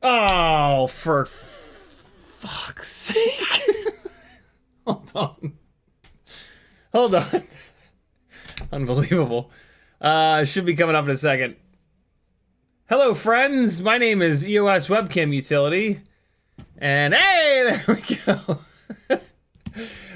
Oh, for fuck's sake. Hold on. Hold on. Unbelievable. Should be coming up in a second. Hello, friends. My name is EOS Webcam Utility. And hey, there we go.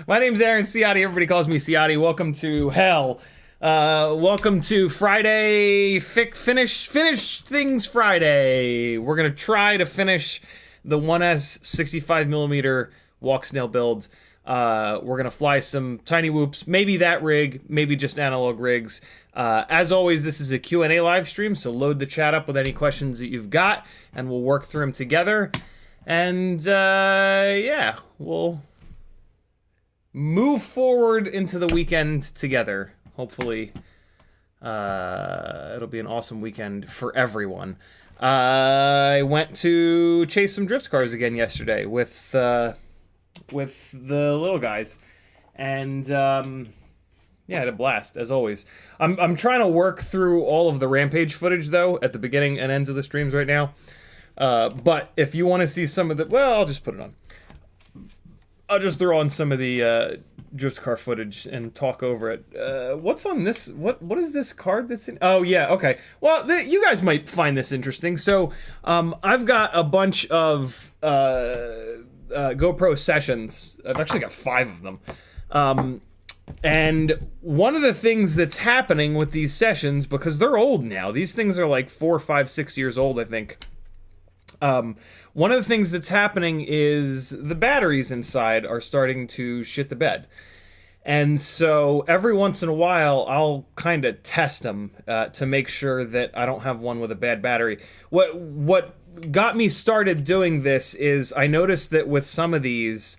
My name's Aaron Ciotti. Everybody calls me Ciotti. Welcome to hell. Welcome to Friday, finish things Friday. We're gonna try to finish the 1S 65mm Walksnail build. We're gonna fly some tiny whoops, maybe that rig, maybe just analog rigs. As always, this is a Q&A live stream, so load the chat up with any questions that you've got, and we'll work through them together. And yeah, we'll move forward into the weekend together. Hopefully, it'll be an awesome weekend for everyone. I went to chase some drift cars again yesterday with the little guys, and yeah, I had a blast as always. I'm trying to work through all of the Rampage footage though at the beginning and ends of the streams right now. But if you want to see some of the, well, I'll just put it on. I'll just throw on some of the drift car footage and talk over it. What's on this? What is this card that's in? Oh yeah, okay. Well, you guys might find this interesting. So I've got a bunch of GoPro Sessions. I've actually got 5 of them. And one of the things that's happening with these sessions, because they're old now, these things are like 4, 5, 6 years old, I think. One of the things that's happening is the batteries inside are starting to shit the bed. And so every once in a while, I'll kind of test them to make sure that I don't have one with a bad battery. What got me started doing this is I noticed that with some of these,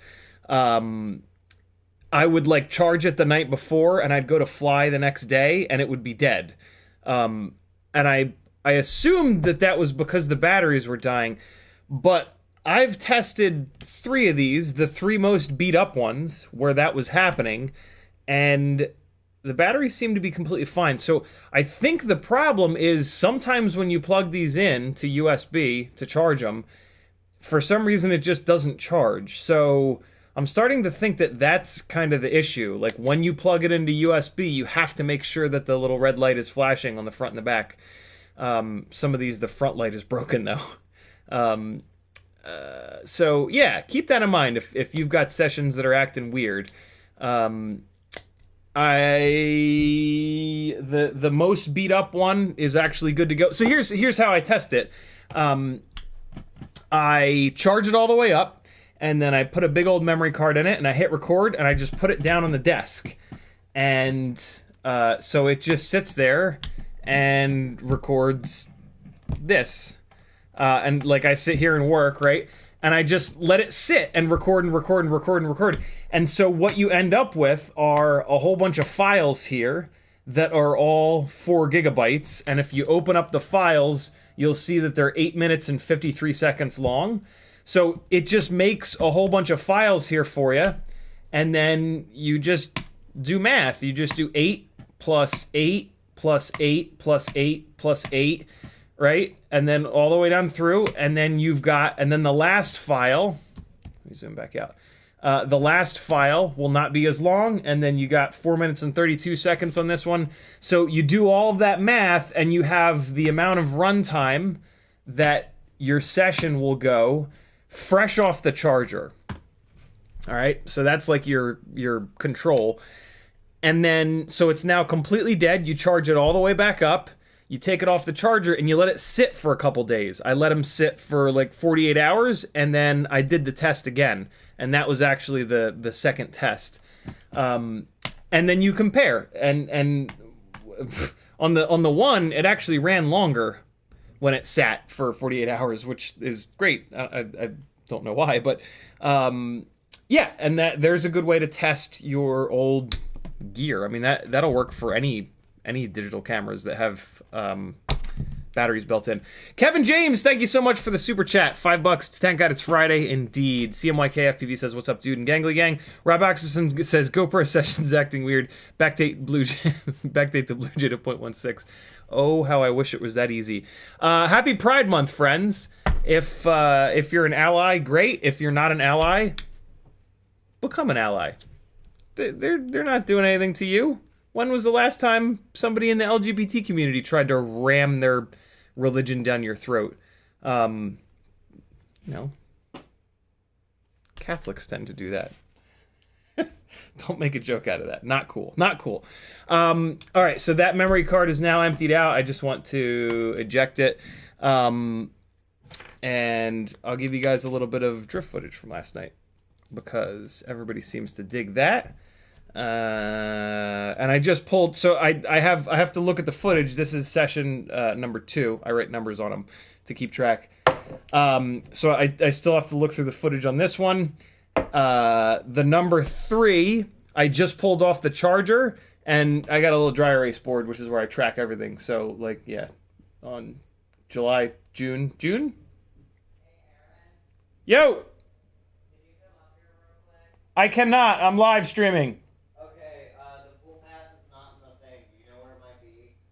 I would like charge it the night before and I'd go to fly the next day and it would be dead. And I assumed that was because the batteries were dying, but I've tested 3 of these, the 3 most beat up ones, where that was happening, and the batteries seem to be completely fine. So I think the problem is sometimes when you plug these in to USB to charge them, for some reason it just doesn't charge. So I'm starting to think that that's kind of the issue. Like when you plug it into USB, you have to make sure that the little red light is flashing on the front and the back. Some of these, the front light is broken though. So yeah, keep that in mind if you've got sessions that are acting weird. The most beat up one is actually good to go. So here's how I test it. I charge it all the way up, and then I put a big old memory card in it, and I hit record, and I just put it down on the desk. And so it just sits there and records this. And like I sit here and work, right? And I just let it sit and record and record and record and record. And so what you end up with are a whole bunch of files here that are all 4 gigabytes. And if you open up the files, you'll see that they're 8 minutes and 53 seconds long. So it just makes a whole bunch of files here for you. And then you just do math. You just do 8 plus 8 plus 8 plus 8 plus 8, right? And then all the way down through, and then you've got, and then the last file, let me zoom back out. The last file will not be as long, and then you got 4 minutes and 32 seconds on this one. So you do all of that math, and you have the amount of runtime that your session will go fresh off the charger. All right, so that's like your control. And then, so it's now completely dead. You charge it all the way back up. You take it off the charger and you let it sit for a couple days. I let them sit for like 48 hours, and then I did the test again. And that was actually the second test. And then you compare. And on the one, it actually ran longer when it sat for 48 hours, which is great. I don't know why, but yeah, and there's a good way to test your old gear. I mean, that'll work for any digital cameras that have batteries built in. Kevin James, thank you so much for the super chat. $5. Thank God it's Friday indeed. CMYKFPV says, what's up, dude, and Gangly Gang. Rob Axelson says, GoPro Sessions acting weird. Backdate BlueJay, backdate to BlueJay to 0.16. Oh, how I wish it was that easy. Happy Pride Month, friends. If you're an ally, great. If you're not an ally, become an ally. They're not doing anything to you. When was the last time somebody in the LGBT community tried to ram their religion down your throat? Catholics tend to do that. Don't make a joke out of that. Not cool. Not cool. All right, so that memory card is now emptied out. I just want to eject it. And I'll give you guys a little bit of drift footage from last night, because everybody seems to dig that. And I just pulled, so I have to look at the footage. This is session number 2. I write numbers on them to keep track. So I still have to look through the footage on this one. The number 3, I just pulled off the charger, and I got a little dry erase board, which is where I track everything. So like, yeah, on June. Yo! I cannot. I'm live streaming.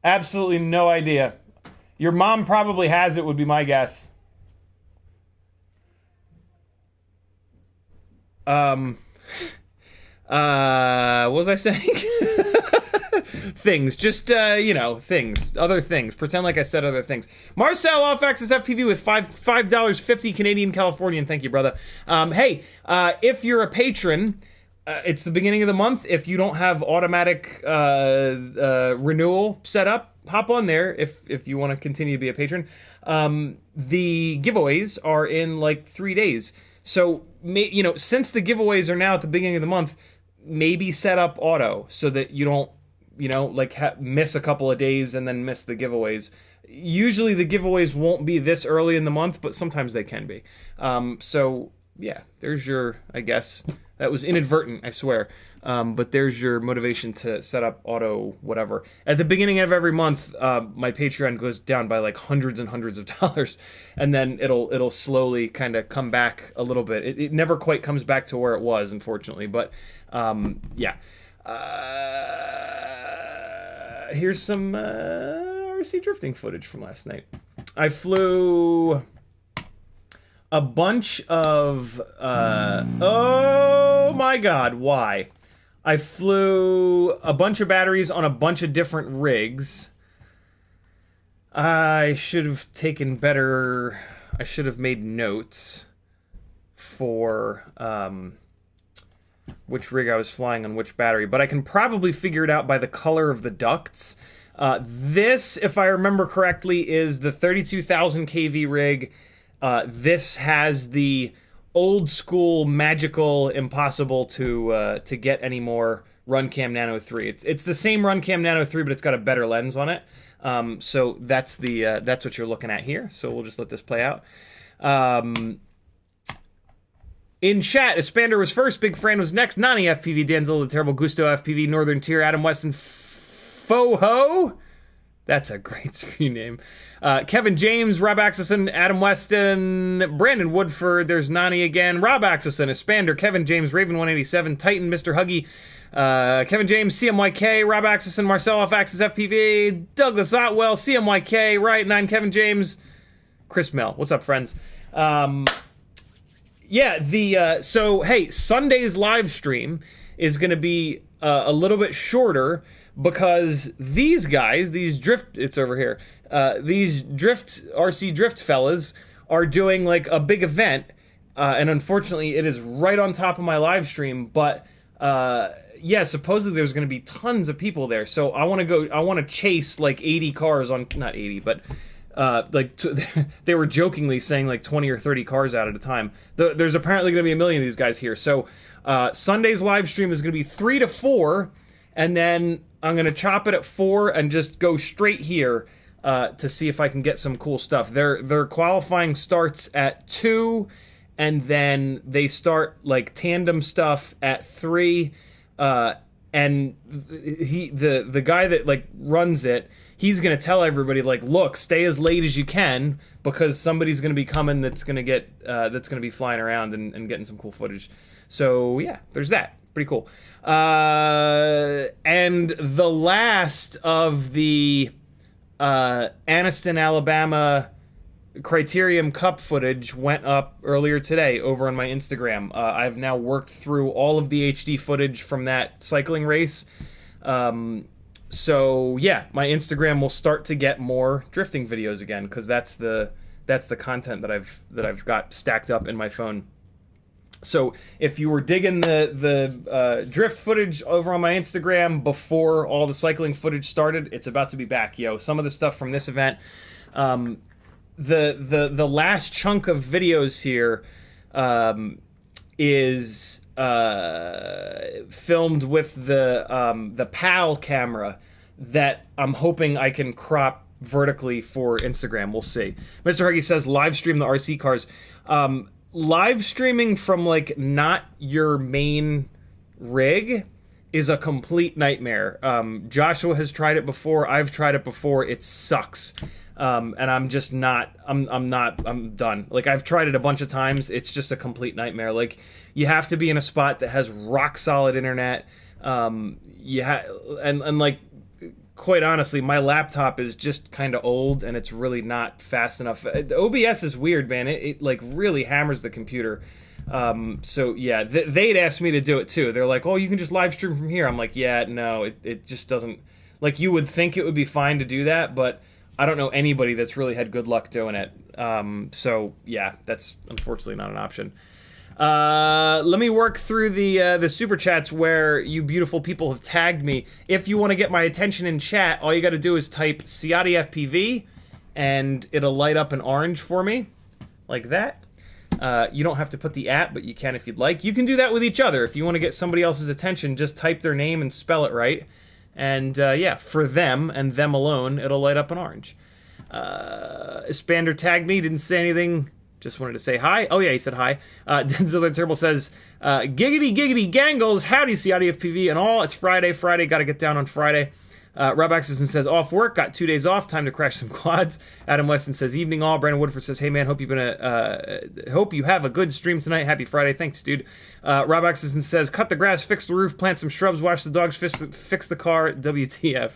Absolutely no idea. Your mom probably has it, would be my guess. What was I saying? Things, just, you know, things, other things. Pretend like I said other things. Marcel off Access FPV with $5.50 Canadian Californian. Thank you, brother. Hey, if you're a patron, it's the beginning of the month. If you don't have automatic renewal set up, hop on there if you want to continue to be a patron. The giveaways are in like 3 days. So, you know, since the giveaways are now at the beginning of the month, maybe set up auto so that you don't, you know, like miss a couple of days and then miss the giveaways. Usually the giveaways won't be this early in the month, but sometimes they can be. So yeah, there's your, I guess, that was inadvertent, I swear. But there's your motivation to set up auto whatever. At the beginning of every month, my Patreon goes down by like hundreds and hundreds of dollars, and then it'll slowly kind of come back a little bit. It never quite comes back to where it was, unfortunately, but yeah. Here's some RC drifting footage from last night. I flew a bunch of oh my god, why? I flew a bunch of batteries on a bunch of different rigs. I should have taken better, I should have made notes for which rig I was flying on which battery, but I can probably figure it out by the color of the ducts. This, if I remember correctly, is the 32,000 kV rig. This has the old school, magical, impossible to get anymore RunCam Nano 3. It's the same RunCam Nano 3, but it's got a better lens on it. So that's the that's what you're looking at here. So we'll just let this play out. In chat, Espander was first, Big Fran was next, Nani FPV, Danzel, the Terrible Gusto FPV, Northern Tier, Adam Weston, Foho. That's a great screen name. Kevin James, Rob Axelson, Adam Weston, Brandon Woodford, there's Nani again, Rob Axelson, Espander, Kevin James, Raven187, Titan, Mr. Huggy, Kevin James, CMYK, Rob Axelson, Marcel off Axis FPV, Douglas Otwell, CMYK, Right 9, Kevin James, Chris Mel. What's up, friends? Yeah, so hey, Sunday's live stream is going to be a little bit shorter because these guys, these drift, it's over here, these RC drift fellas are doing like a big event, and unfortunately it is right on top of my live stream, but yeah, supposedly there's going to be tons of people there, so I want to chase like 80 cars on, not 80, but like they were jokingly saying like 20 or 30 cars out at a time. There's apparently going to be a million of these guys here. So Sunday's live stream is going to be 3 to 4, and then I'm going to chop it at 4 and just go straight here to see if I can get some cool stuff. Their qualifying starts at 2, and then they start like tandem stuff at 3. And the guy that like runs it, he's gonna tell everybody like, look, stay as late as you can because somebody's gonna be coming that's gonna get that's gonna be flying around and getting some cool footage. So yeah, there's that. Pretty cool. And the last of the Anniston, Alabama Criterium Cup footage went up earlier today over on my Instagram. I've now worked through all of the HD footage from that cycling race. So yeah, my Instagram will start to get more drifting videos again because that's the content that I've got stacked up in my phone. So if you were digging the drift footage over on my Instagram before all the cycling footage started, it's about to be back, yo. Some of the stuff from this event. The last chunk of videos here is filmed with the PAL camera that I'm hoping I can crop vertically for Instagram. We'll see. Mr. Huggy says live stream the RC cars. Live streaming from like not your main rig is a complete nightmare. Joshua has tried it before. I've tried it before. It sucks. And I'm just not, I'm done. Like, I've tried it a bunch of times. It's just a complete nightmare. Like, you have to be in a spot that has rock solid internet. And like, quite honestly, my laptop is just kind of old and it's really not fast enough. The OBS is weird, man. It like really hammers the computer. So yeah, they'd asked me to do it too. They're like, oh, you can just live stream from here. I'm like, yeah, no, it just doesn't, like, you would think it would be fine to do that, but I don't know anybody that's really had good luck doing it. So yeah, that's unfortunately not an option. Let me work through the super chats where you beautiful people have tagged me. If you want to get my attention in chat, all you got to do is type CiottiFPV, and it'll light up an orange for me, like that. You don't have to put the @ but you can if you'd like. You can do that with each other. If you want to get somebody else's attention, just type their name and spell it right. And yeah, for them and them alone, it'll light up an orange. Ispander tagged me, didn't say anything. Just wanted to say hi. Oh yeah, he said hi. Denzel the Turbo says, giggity giggity gangles, howdy CiottiFPV and all. It's Friday, gotta get down on Friday. Rob Axelson says, off work, got 2 days off, time to crash some quads. Adam Weston says, evening all. Brandon Woodford says, hey man, hope you have a good stream tonight. Happy Friday. Thanks, dude. Rob Axelson says, cut the grass, fix the roof, plant some shrubs, wash the dogs, fix the car, WTF.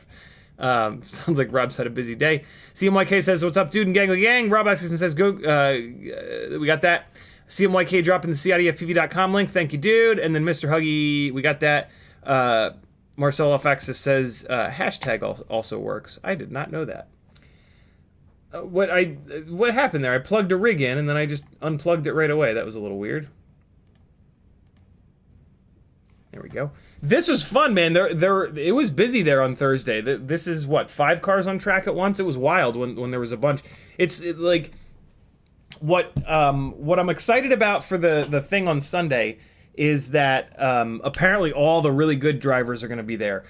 Sounds like Rob's had a busy day. CMYK says, what's up, dude and gangly gang? Rob Axelson says, go, we got that. CMYK dropping the CiottiFPV.com link. Thank you, dude. And then Mr. Huggy, we got that. Marcelo Faxis says, hashtag also works. I did not know that. What happened there? I plugged a rig in and then I just unplugged it right away. That was a little weird. There we go. This was fun, man. It was busy there on Thursday. This is what, 5 cars on track at once? It was wild when there was a bunch. Like what I'm excited about for the thing on Sunday is that apparently all the really good drivers are going to be there.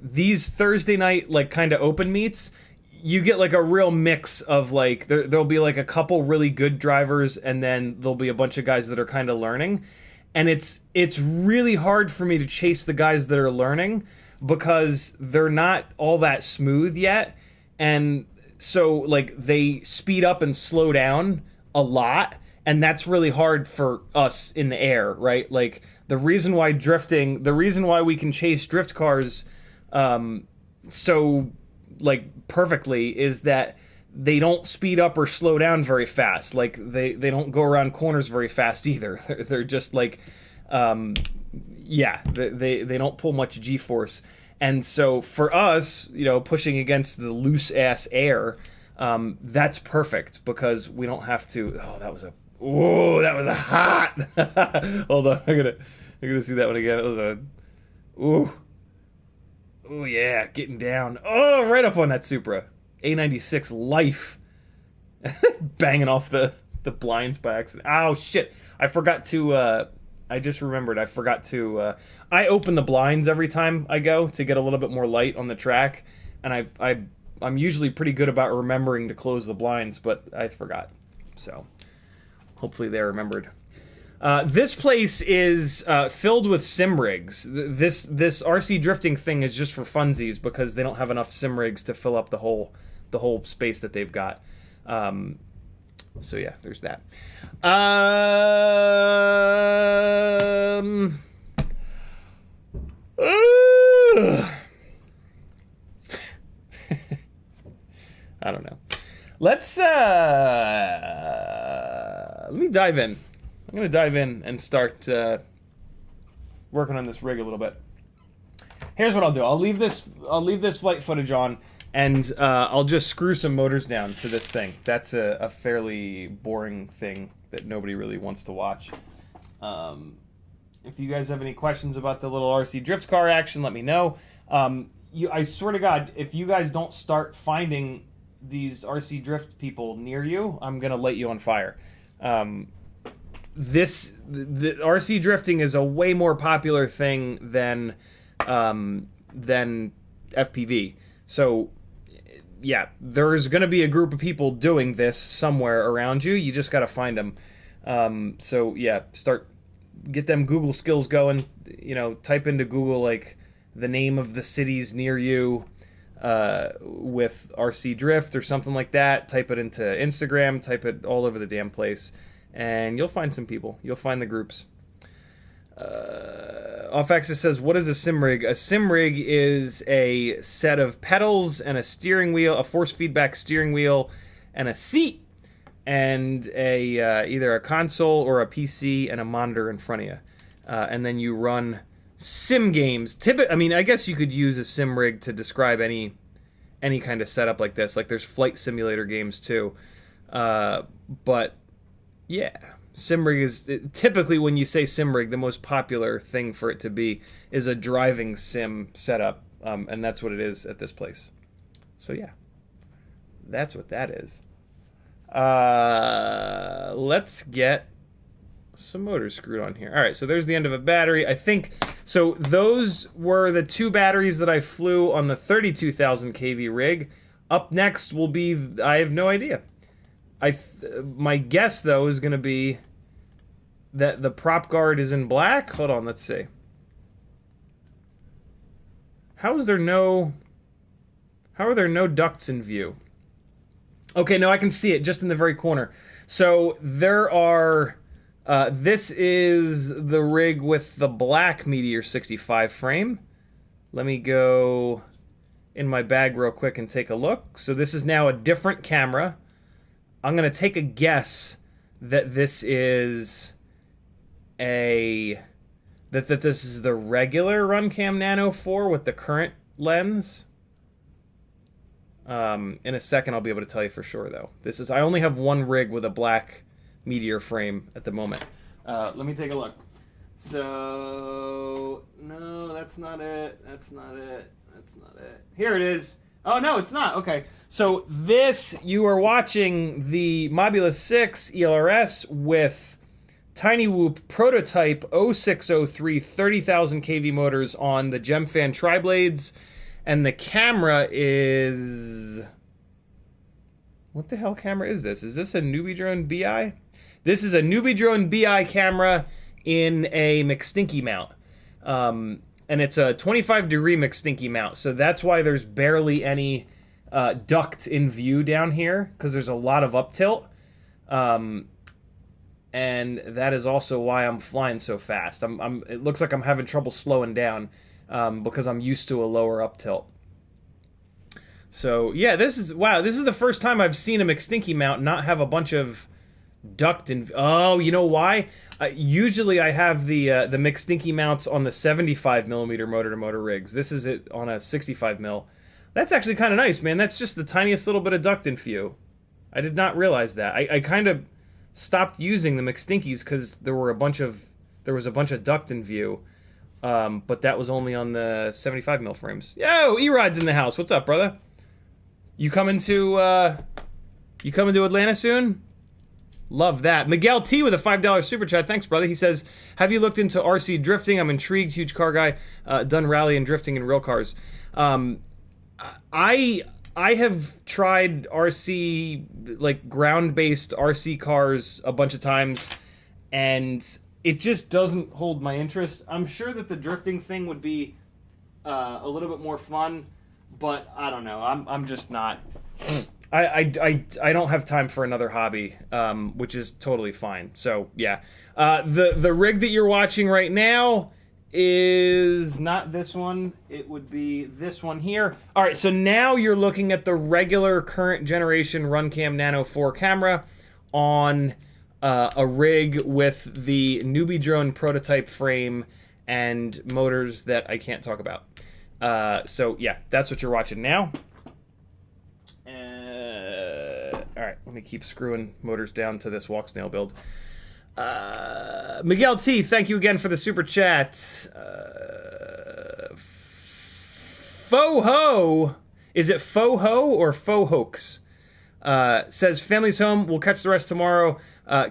These Thursday night like kind of open meets, you get like a real mix of like there'll be like a couple really good drivers and then there'll be a bunch of guys that are kind of learning. And it's really hard for me to chase the guys that are learning because they're not all that smooth yet. And so like they speed up and slow down a lot. And that's really hard for us in the air, right? Like the reason why we can chase drift cars so like perfectly is that they don't speed up or slow down very fast. Like they don't go around corners very fast either. They're just like, yeah, they don't pull much G-force. And so for us, you know, pushing against the loose ass air, that's perfect because we don't have to. Oh, that was a hot. Hold on, I'm gonna see that one again. It was a, oh yeah, getting down. Oh, right up on that Supra. A96 life. Banging off the blinds by accident. Oh shit, I forgot to I just remembered I forgot to I open the blinds every time I go to get a little bit more light on the track, and I'm usually pretty good about remembering to close the blinds, but I forgot. So hopefully they remembered. This place is filled with sim rigs. This RC drifting thing is just for funsies because they don't have enough sim rigs to fill up the whole space that they've got. So yeah, there's that. I don't know. Let's let me dive in. I'm gonna dive in and start working on this rig a little bit. Here's what I'll do. I'll leave this flight footage on, and I'll just screw some motors down to this thing. That's a fairly boring thing that nobody really wants to watch. If you guys have any questions about the little RC drift car action, let me know. I swear to God, if you guys don't start finding these RC drift people near you, I'm gonna light you on fire. The RC drifting is a way more popular thing than FPV. So yeah, there's gonna be a group of people doing this somewhere around you. You just gotta find them. So yeah, get them Google skills going. You know, type into Google like the name of the cities near you with RC drift or something like that. Type it into Instagram. Type it all over the damn place, and you'll find some people. You'll find the groups. Offexis says, what is a sim rig? A sim rig is a set of pedals and a steering wheel, a force feedback steering wheel, and a seat. and a either a console or a PC and a monitor in front of you, and then you run sim games. I mean, I guess you could use a sim rig to describe any kind of setup like this. Like there's flight simulator games too, but yeah, sim rig is typically, when you say sim rig, the most popular thing for it to be is a driving sim setup, and that's what it is at this place. So yeah, that's what that is. Let's get some motors screwed on here. All right, so there's the end of a battery. I think, so those were the 2 batteries that I flew on the 32,000 kV rig. Up next will be, I have no idea. My guess, though, is going to be that the prop guard is in black. Hold on, let's see. How are there no ducts in view? Okay, no, I can see it just in the very corner. So there are, this is the rig with the black Meteor 65 frame. Let me go in my bag real quick and take a look. So this is now a different camera. I'm going to take a guess that this is that this is the regular RunCam Nano 4 with the current lens. In a second, I'll be able to tell you for sure, though. I only have one rig with a black Meteor frame at the moment. Let me take a look. So, no, that's not it. That's not it. That's not it. Here it is. Oh, no, it's not. Okay. So this, you are watching the Mobula 6 ELRS with Tiny Whoop prototype 0603 30,000 kV motors on the Gemfan tri-blades. And the camera is... What the hell camera is this? Is this a Newbie Drone BI? This is a Newbie Drone BI camera in a McStinky mount. And it's a 25-degree McStinky mount. So that's why there's barely any duct in view down here, because there's a lot of up tilt. And that is also why I'm flying so fast. It looks like I'm having trouble slowing down. Because I'm used to a lower up tilt. So yeah, this is the first time I've seen a McStinky mount not have a bunch of duct in. Oh, you know why? Usually I have the McStinky mounts on the 75mm motor-to-motor rigs. This is it on a 65mm. That's actually kind of nice, man. That's just the tiniest little bit of duct in view. I did not realize that. I kind of stopped using the McStinkies because there was a bunch of duct in view. But that was only on the 75mm frames. Yo, E-Rod's in the house. What's up, brother? You coming to Atlanta soon? Love that. Miguel T with a $5 super chat. Thanks, brother. He says, have you looked into RC drifting? I'm intrigued. Huge car guy. Done rally and drifting in real cars. I have tried RC, like ground-based RC cars a bunch of times, and it just doesn't hold my interest. I'm sure that the drifting thing would be a little bit more fun, but I don't know. I'm just not. I don't have time for another hobby, which is totally fine. So yeah, the rig that you're watching right now is not this one. It would be this one here. All right, so now you're looking at the regular current generation RunCam Nano 4 camera on a rig with the Newbie Drone prototype frame and motors that I can't talk about. So yeah, that's what you're watching now. All right, let me keep screwing motors down to this Walksnail build. Miguel T, thank you again for the super chat. Foho, is it Foho or Fohoax? Says, family's home, we'll catch the rest tomorrow.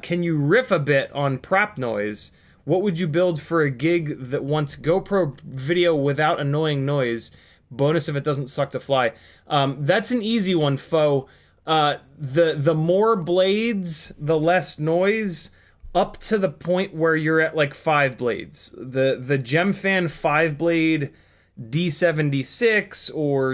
Can you riff a bit on prop noise? What would you build for a gig that wants GoPro video without annoying noise? Bonus if it doesn't suck to fly. That's an easy one, Fo. The more blades, the less noise, up to the point where you're at like 5 blades. The Gemfan 5-blade D76 or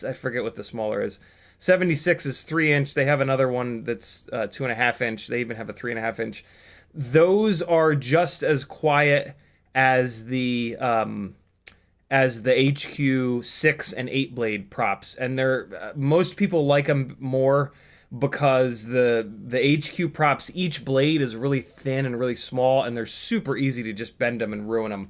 I forget what the smaller is. 76 is 3-inch. They have another one that's 2.5-inch. They even have a 3.5-inch. Those are just as quiet as the HQ 6 and 8 blade props, and they're most people like them more because the HQ props, each blade is really thin and really small, and they're super easy to just bend them and ruin them.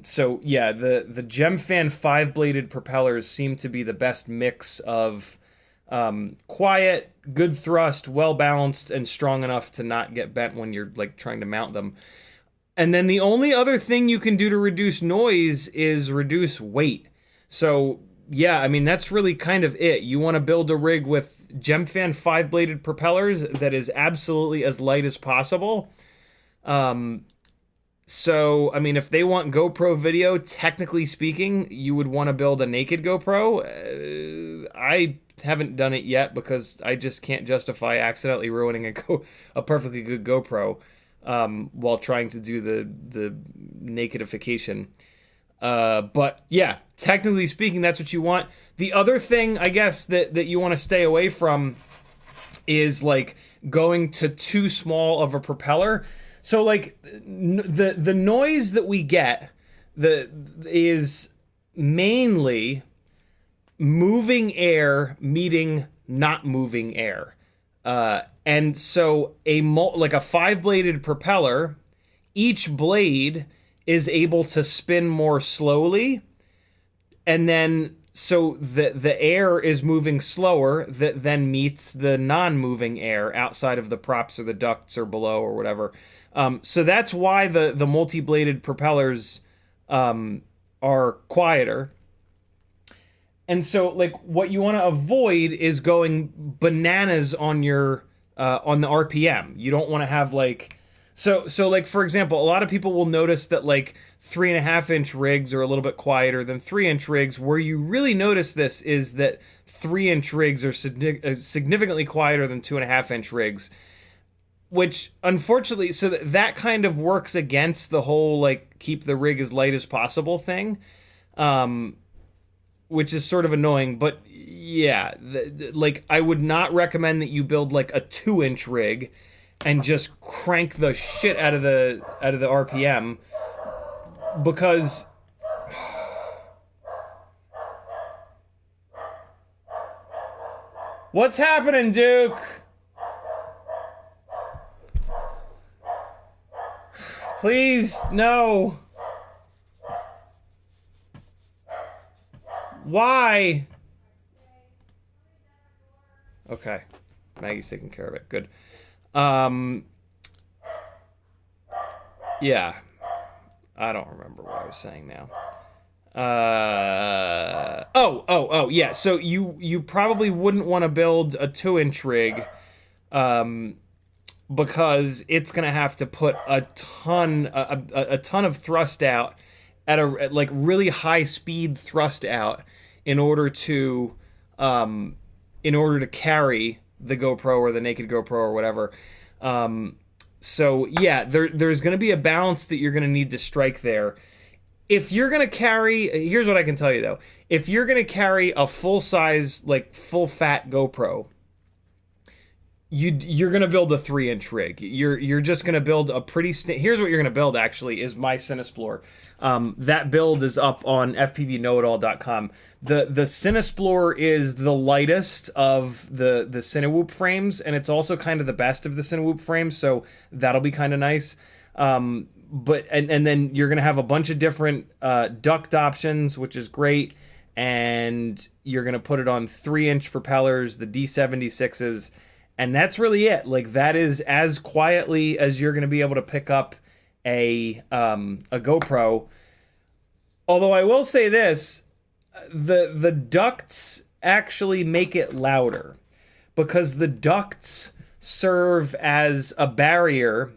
So yeah, the GEMFan 5-bladed propellers seem to be the best mix of quiet, good thrust, well balanced, and strong enough to not get bent when you're like trying to mount them. And then the only other thing you can do to reduce noise is reduce weight. So yeah, I mean, that's really kind of it. You want to build a rig with GEMFan 5-bladed propellers that is absolutely as light as possible. So, I mean, if they want GoPro video, technically speaking, you would want to build a naked GoPro. I haven't done it yet because I just can't justify accidentally ruining a perfectly good GoPro while trying to do the nakedification. But yeah, technically speaking, that's what you want. The other thing, I guess, that you want to stay away from is like going to too small of a propeller. So like the noise that we get is mainly moving air meeting not moving air. And so like a 5-bladed propeller, each blade is able to spin more slowly, and then so the air is moving slower that then meets the non-moving air outside of the props or the ducts or below or whatever. So that's why the multi-bladed propellers are quieter. And so like what you want to avoid is going bananas on your on the RPM. You don't want to have like so like, for example, a lot of people will notice that like 3.5-inch rigs are a little bit quieter than 3-inch rigs. Where you really notice this is that 3-inch rigs are significantly quieter than 2.5-inch rigs, which unfortunately, so that kind of works against the whole like keep the rig as light as possible thing, which is sort of annoying. But yeah, like I would not recommend that you build like a 2-inch rig and just crank the shit out of the RPM, because what's happening, Duke? Please, no. Why? Okay. Maggie's taking care of it. Good. Yeah. I don't remember what I was saying now. Oh, yeah. So you probably wouldn't want to build a 2-inch rig, because it's gonna have to put a ton of thrust out at like really high speed thrust out in order to carry the GoPro or the naked GoPro or whatever. So yeah, there's going to be a balance that you're going to need to strike there. If you're going to carry, here's what I can tell you though. If you're going to carry a full size, like full fat GoPro, you're going to build a 3-inch rig. You're just going to build a pretty, here's what you're going to build actually is my Cinesplorer. That build is up on fpvknowitall.com. The Cinesplorer is the lightest of the Cinewhoop frames, and it's also kind of the best of the Cinewhoop frames, so that'll be kind of nice. But then you're gonna have a bunch of different duct options, which is great, and you're gonna put it on 3-inch propellers, the D76s, and that's really it. Like that is as quietly as you're gonna be able to pick up a GoPro. Although I will say this, the ducts actually make it louder, because the ducts serve as a barrier,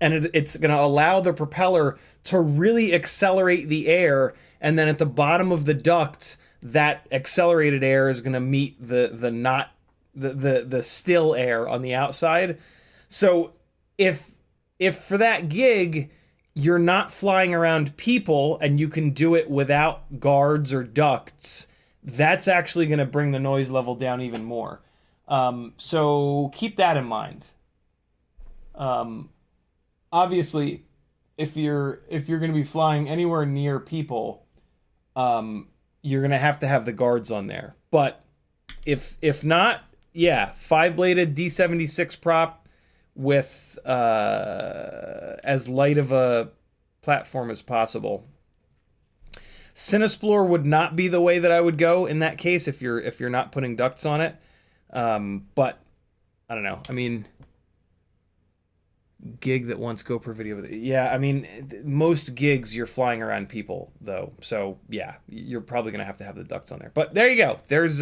and it's going to allow the propeller to really accelerate the air, and then at the bottom of the duct, that accelerated air is going to meet the still air on the outside. So if for that gig you're not flying around people and you can do it without guards or ducts, that's actually going to bring the noise level down even more. So keep that in mind. Obviously, if you're going to be flying anywhere near people, you're going to have the guards on there. But if not, yeah, 5-bladed D76 prop with as light of a platform as possible. Cinesplore would not be the way that I would go in that case if you're not putting ducts on it. But I don't know. I mean, gig that wants GoPro video. Yeah, I mean, most gigs you're flying around people though, so yeah, you're probably gonna have to have the ducts on there. But there you go. There's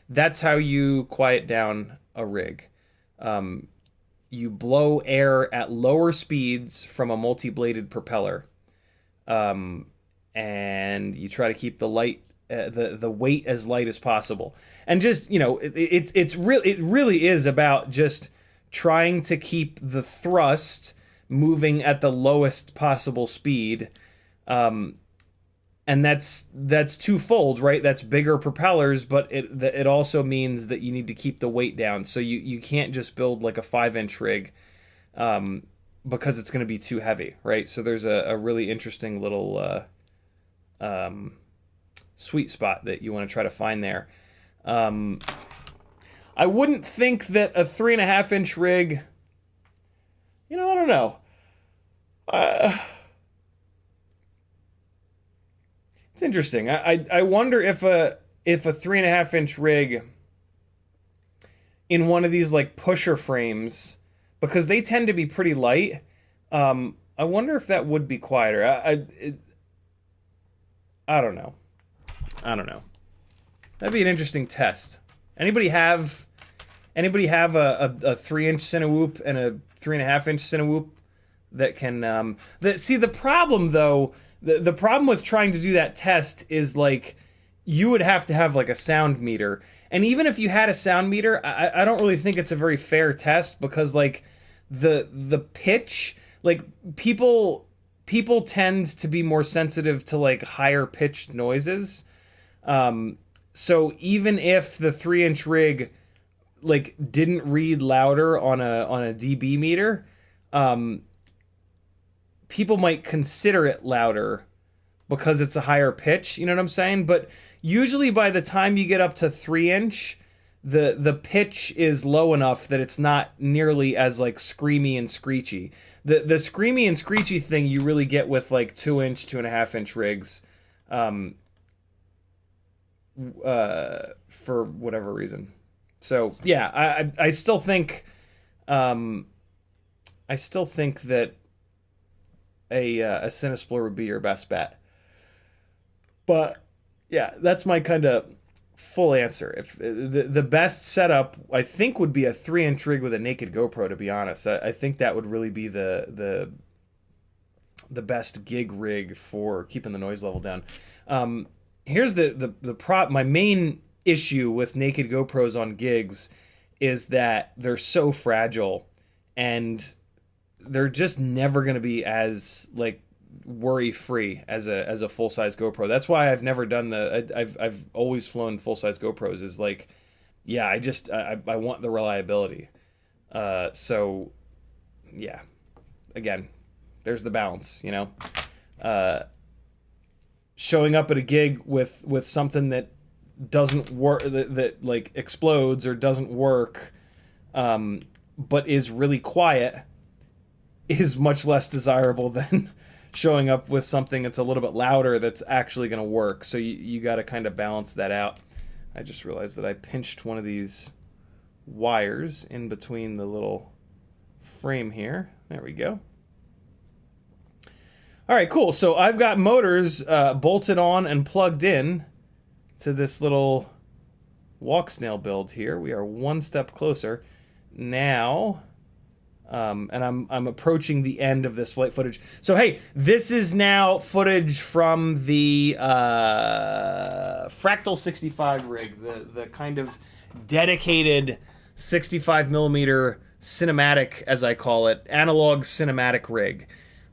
that's how you quiet down a rig. You blow air at lower speeds from a multi-bladed propeller, and you try to keep the light, the weight as light as possible. And just, you know, it really is about just trying to keep the thrust moving at the lowest possible speed. And that's twofold, right? That's bigger propellers, but it also means that you need to keep the weight down. So you can't just build like a 5-inch rig because it's going to be too heavy, right? So there's a really interesting little sweet spot that you want to try to find there. I wouldn't think that a 3.5-inch rig, you know, I don't know. It's interesting. I wonder if a 3.5-inch rig in one of these like pusher frames, because they tend to be pretty light. I wonder if that would be quieter. I don't know. I don't know. That'd be an interesting test. Anybody have a 3-inch Cinewhoop and a 3.5-inch Cinewhoop that can see the problem though? The problem with trying to do that test is like you would have to have like a sound meter, and even if you had a sound meter, I don't really think it's a very fair test, because like the pitch, like people tend to be more sensitive to like higher pitched noises. So even if the 3-inch rig like didn't read louder on a dB meter, people might consider it louder because it's a higher pitch, you know what I'm saying? But usually by the time you get up to 3-inch, the pitch is low enough that it's not nearly as like screamy and screechy. The screamy and screechy thing you really get with like 2-inch, 2.5-inch rigs, for whatever reason. So yeah, I still think that a Cinesplore would be your best bet. But yeah, that's my kind of full answer. If the best setup, I think, would be a 3-inch rig with a naked GoPro. To be honest, I think that would really be the best gig rig for keeping the noise level down. Here's my main issue with naked GoPros on gigs is that they're so fragile, and they're just never going to be as like worry-free as a full-size GoPro. That's why I've never done I've always flown full-size GoPros. Is like, yeah, I want the reliability. So yeah, again, there's the balance, you know. Showing up at a gig with something that doesn't work, that like explodes or doesn't work, but is really quiet, is much less desirable than showing up with something that's a little bit louder that's actually going to work. So you got to kind of balance that out. I just realized that I pinched one of these wires in between the little frame here. There we go. All right, cool. So I've got motors bolted on and plugged in to this little Walksnail build here. We are one step closer now. And I'm approaching the end of this flight footage. So hey, this is now footage from the Fractal 65 rig, the kind of dedicated 65mm cinematic, as I call it, analog cinematic rig.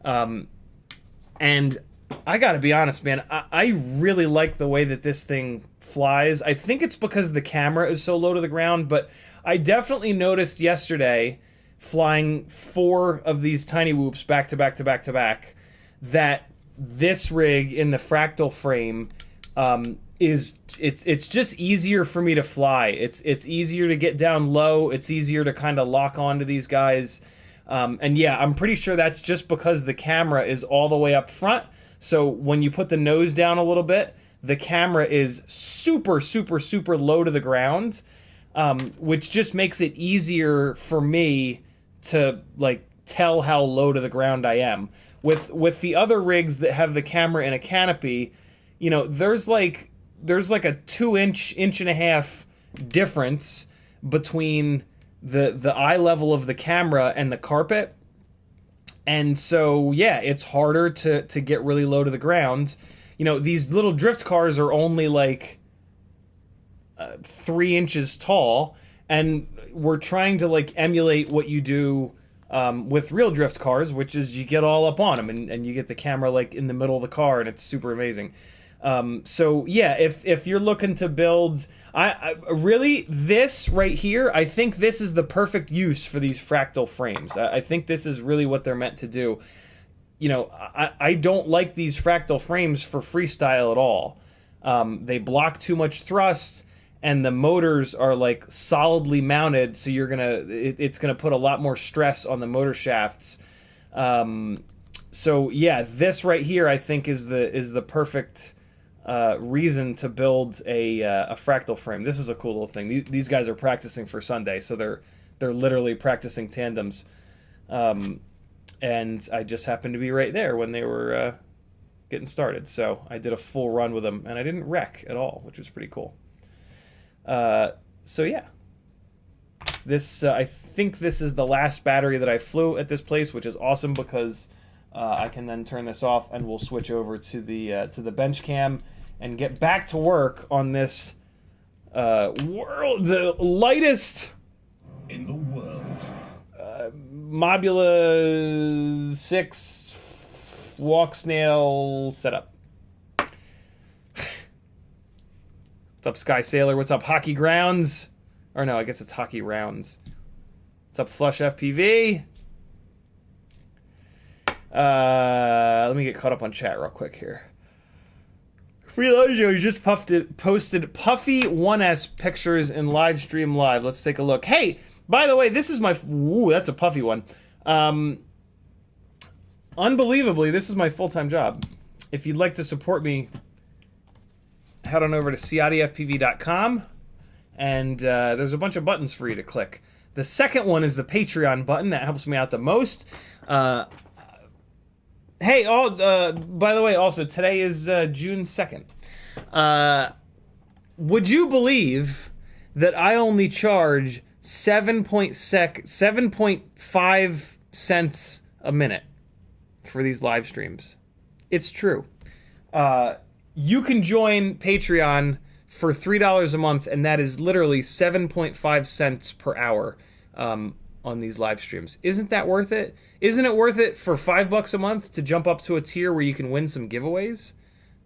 And I gotta be honest, man, I really like the way that this thing flies. I think it's because the camera is so low to the ground, but I definitely noticed yesterday, flying 4 of these tiny whoops back to back to back to back, that this rig in the Fractal frame it's just easier for me to fly. It's easier to get down low. It's easier to kind of lock onto these guys. And yeah, I'm pretty sure that's just because the camera is all the way up front. So when you put the nose down a little bit, the camera is super, super, super low to the ground, which just makes it easier for me to like tell how low to the ground I am. With the other rigs that have the camera in a canopy, you know, there's like a 2-inch, 1.5 inch difference between the eye level of the camera and the carpet. And so, yeah, it's harder to get really low to the ground. You know, these little drift cars are only like 3 inches tall, and we're trying to like emulate what you do with real drift cars, which is you get all up on them and you get the camera like in the middle of the car, and it's super amazing. So yeah, if you're looking to build, I really, this right here, I think this is the perfect use for these fractal frames. I think this is really what they're meant to do. You know, I don't like these fractal frames for freestyle at all. They block too much thrust, and the motors are like solidly mounted, so it's gonna put a lot more stress on the motor shafts. So yeah, this right here I think is the perfect reason to build a fractal frame. This is a cool little thing. These guys are practicing for Sunday, so they're literally practicing tandems. And I just happened to be right there when they were getting started. So I did a full run with them, and I didn't wreck at all, which was pretty cool. So yeah, this I think this is the last battery that I flew at this place, which is awesome because I can then turn this off and we'll switch over to the bench cam and get back to work on this the lightest in the world. Mobula 6 Walksnail setup. What's up, Sky Sailor? What's up, Hockey Grounds? Or no, I guess it's Hockey Rounds. What's up, Flush FPV? Let me get caught up on chat real quick here. Freelojo just posted Puffy 1S pictures in live stream live. Let's take a look. Hey, by the way, this is my... Ooh, that's a puffy one. Unbelievably, this is my full-time job. If you'd like to support me, head on over to CiottiFPV.com, and there's a bunch of buttons for you to click. The second one is the Patreon button. That helps me out the most. Hey, by the way, also, today is June 2nd. Would you believe that I only charge 7.5 cents a minute for these live streams? It's true. You can join Patreon for $3 a month, and that is literally 7.5 cents per hour on these live streams. Isn't that worth it? Isn't it worth it for $5 a month to jump up to a tier where you can win some giveaways?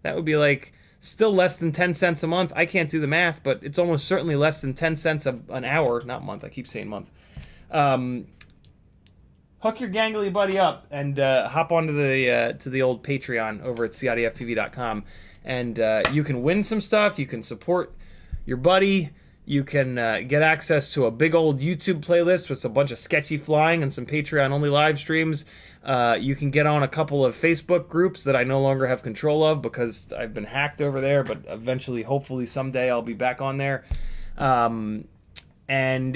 That would be like still less than 10 cents a month. I can't do the math, but it's almost certainly less than 10 cents an hour, not month. I keep saying month. Hook your gangly buddy up and hop onto the old Patreon over at CiottiFPV.com, and you can win some stuff. You can support your buddy. You can get access to a big old YouTube playlist with a bunch of sketchy flying and some Patreon-only live streams. You can get on a couple of Facebook groups that I no longer have control of because I've been hacked over there, but eventually, hopefully, someday I'll be back on there. And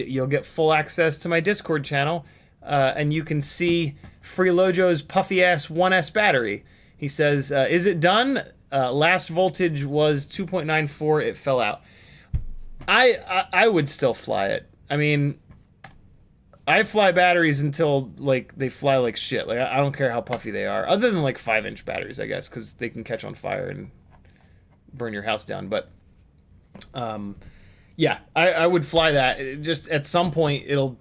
you'll get full access to my Discord channel, and you can see Freelojo's puffy-ass 1S battery. He says, is it done? Last voltage was 2.94. It fell out. I would still fly it. I mean, I fly batteries until like they fly like shit. Like I don't care how puffy they are, other than like 5-inch batteries, I guess, because they can catch on fire and burn your house down. But yeah, I would fly that. It just at some point you'll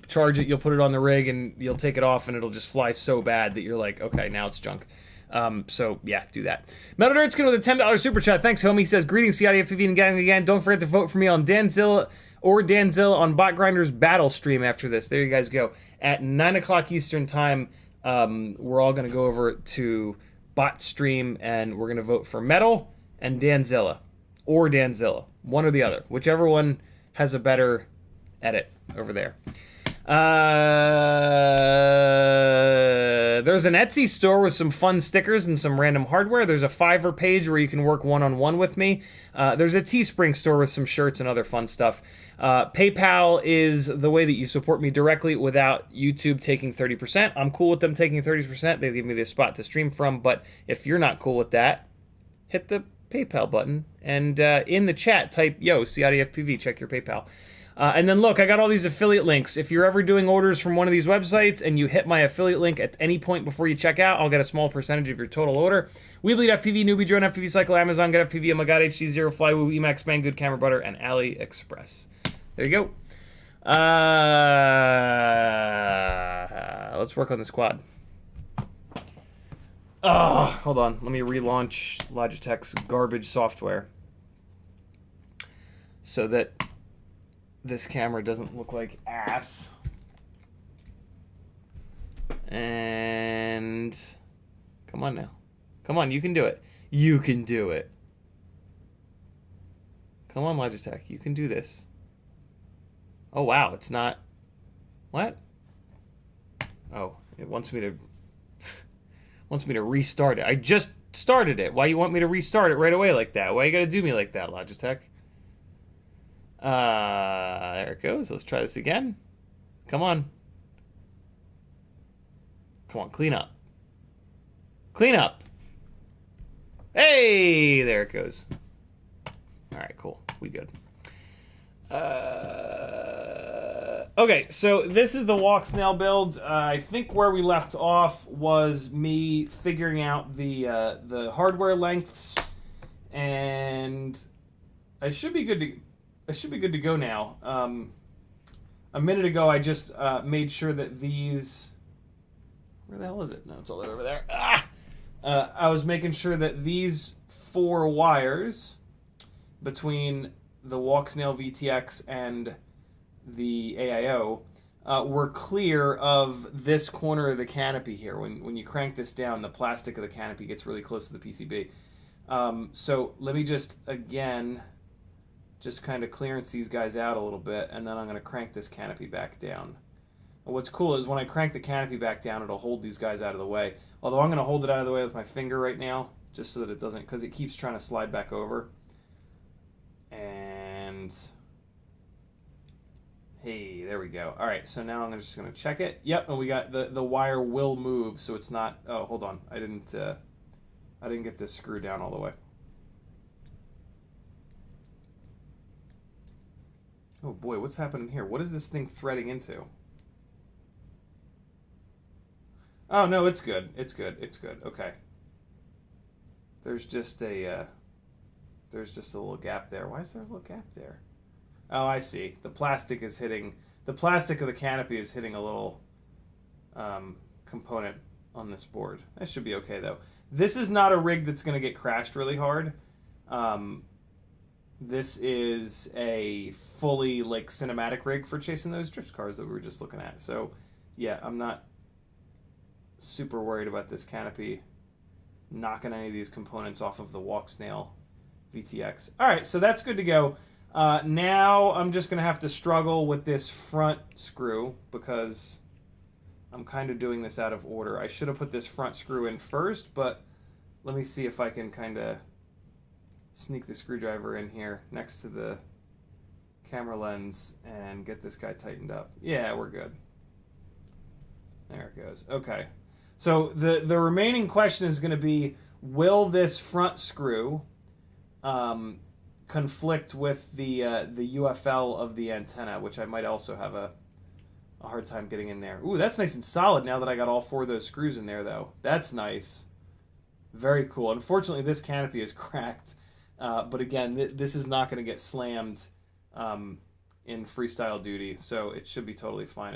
charge it, you'll put it on the rig, and you'll take it off, and it'll just fly so bad that you're like, okay, now it's junk. So yeah, do that. Metal Nerdskin with a $10 super chat. Thanks, homie. He says, greetings, CiottiFPV and gang again. Don't forget to vote for me on Danzilla on Bot Grinder's battle stream after this. There you guys go. At 9 o'clock Eastern time, we're all going to go over to Bot stream, and we're going to vote for Metal and Danzilla. or Danzilla. One or the other. Whichever one has a better edit over there. There's an Etsy store with some fun stickers and some random hardware. There's a Fiverr page where you can work one-on-one with me. There's a Teespring store with some shirts and other fun stuff. PayPal is the way that you support me directly without YouTube taking 30%. I'm cool with them taking 30%. They give me the spot to stream from, but if you're not cool with that, hit the PayPal button and in the chat type, yo, CiottiFPV, check your PayPal. And then look, I got all these affiliate links. If you're ever doing orders from one of these websites and you hit my affiliate link at any point before you check out, I'll get a small percentage of your total order. Wheelie FPV, Newbie Drone FPV Cycle, Amazon, Get FPV, Oh My God, HD0, Flywoo, Emacs, Banggood, Camera Butter, and AliExpress. There you go. Let's work on this quad. Hold on. Let me relaunch Logitech's garbage software so that this camera doesn't look like ass. And come on now. Come on, you can do it. You can do it. Come on, Logitech. You can do this. Oh, wow. It's not... What? Oh, it wants me to... wants me to restart it. I just started it. Why you want me to restart it right away like that? Why you gotta do me like that, Logitech? There it goes. Let's try this again. Come on. Come on, clean up. Clean up. Hey, there it goes. All right, cool. We good. Okay, so this is the Walksnail build. I think where we left off was me figuring out the hardware lengths, and I should be good to go now. A minute ago, I just made sure that these... Where the hell is it? No, it's all the way over there. I was making sure that these 4 wires between the Walksnail VTX and the AIO were clear of this corner of the canopy here. When you crank this down, the plastic of the canopy gets really close to the PCB. So let me just, again... just kind of clearance these guys out a little bit, and then I'm going to crank this canopy back down. And what's cool is when I crank the canopy back down, it'll hold these guys out of the way. Although I'm going to hold it out of the way with my finger right now, just so that it doesn't, because it keeps trying to slide back over. And... hey, there we go. All right, so now I'm just going to check it. Yep, and we got the wire will move, so it's not... oh, hold on. I didn't get this screw down all the way. Oh boy, what's happening here? What is this thing threading into? Oh no, it's good. It's good. It's good. Okay. There's just a little gap there. Why is there a little gap there? Oh, I see. The plastic is hitting... the plastic of the canopy is hitting a little component on this board. That should be okay though. This is not a rig that's going to get crashed really hard. This is a fully like cinematic rig for chasing those drift cars that we were just looking at. So yeah, I'm not super worried about this canopy knocking any of these components off of the Walksnail VTX. All right, so that's good to go. Now I'm just going to have to struggle with this front screw because I'm kind of doing this out of order. I should have put this front screw in first, but let me see if I can kind of sneak the screwdriver in here next to the camera lens and get this guy tightened up. Yeah, we're good. There it goes. Okay. So the remaining question is going to be, will this front screw conflict with the UFL of the antenna, which I might also have a hard time getting in there. Ooh, that's nice and solid now that I got all 4 of those screws in there, though. That's nice. Very cool. Unfortunately, this canopy is cracked. But again, this is not going to get slammed in freestyle duty, so it should be totally fine.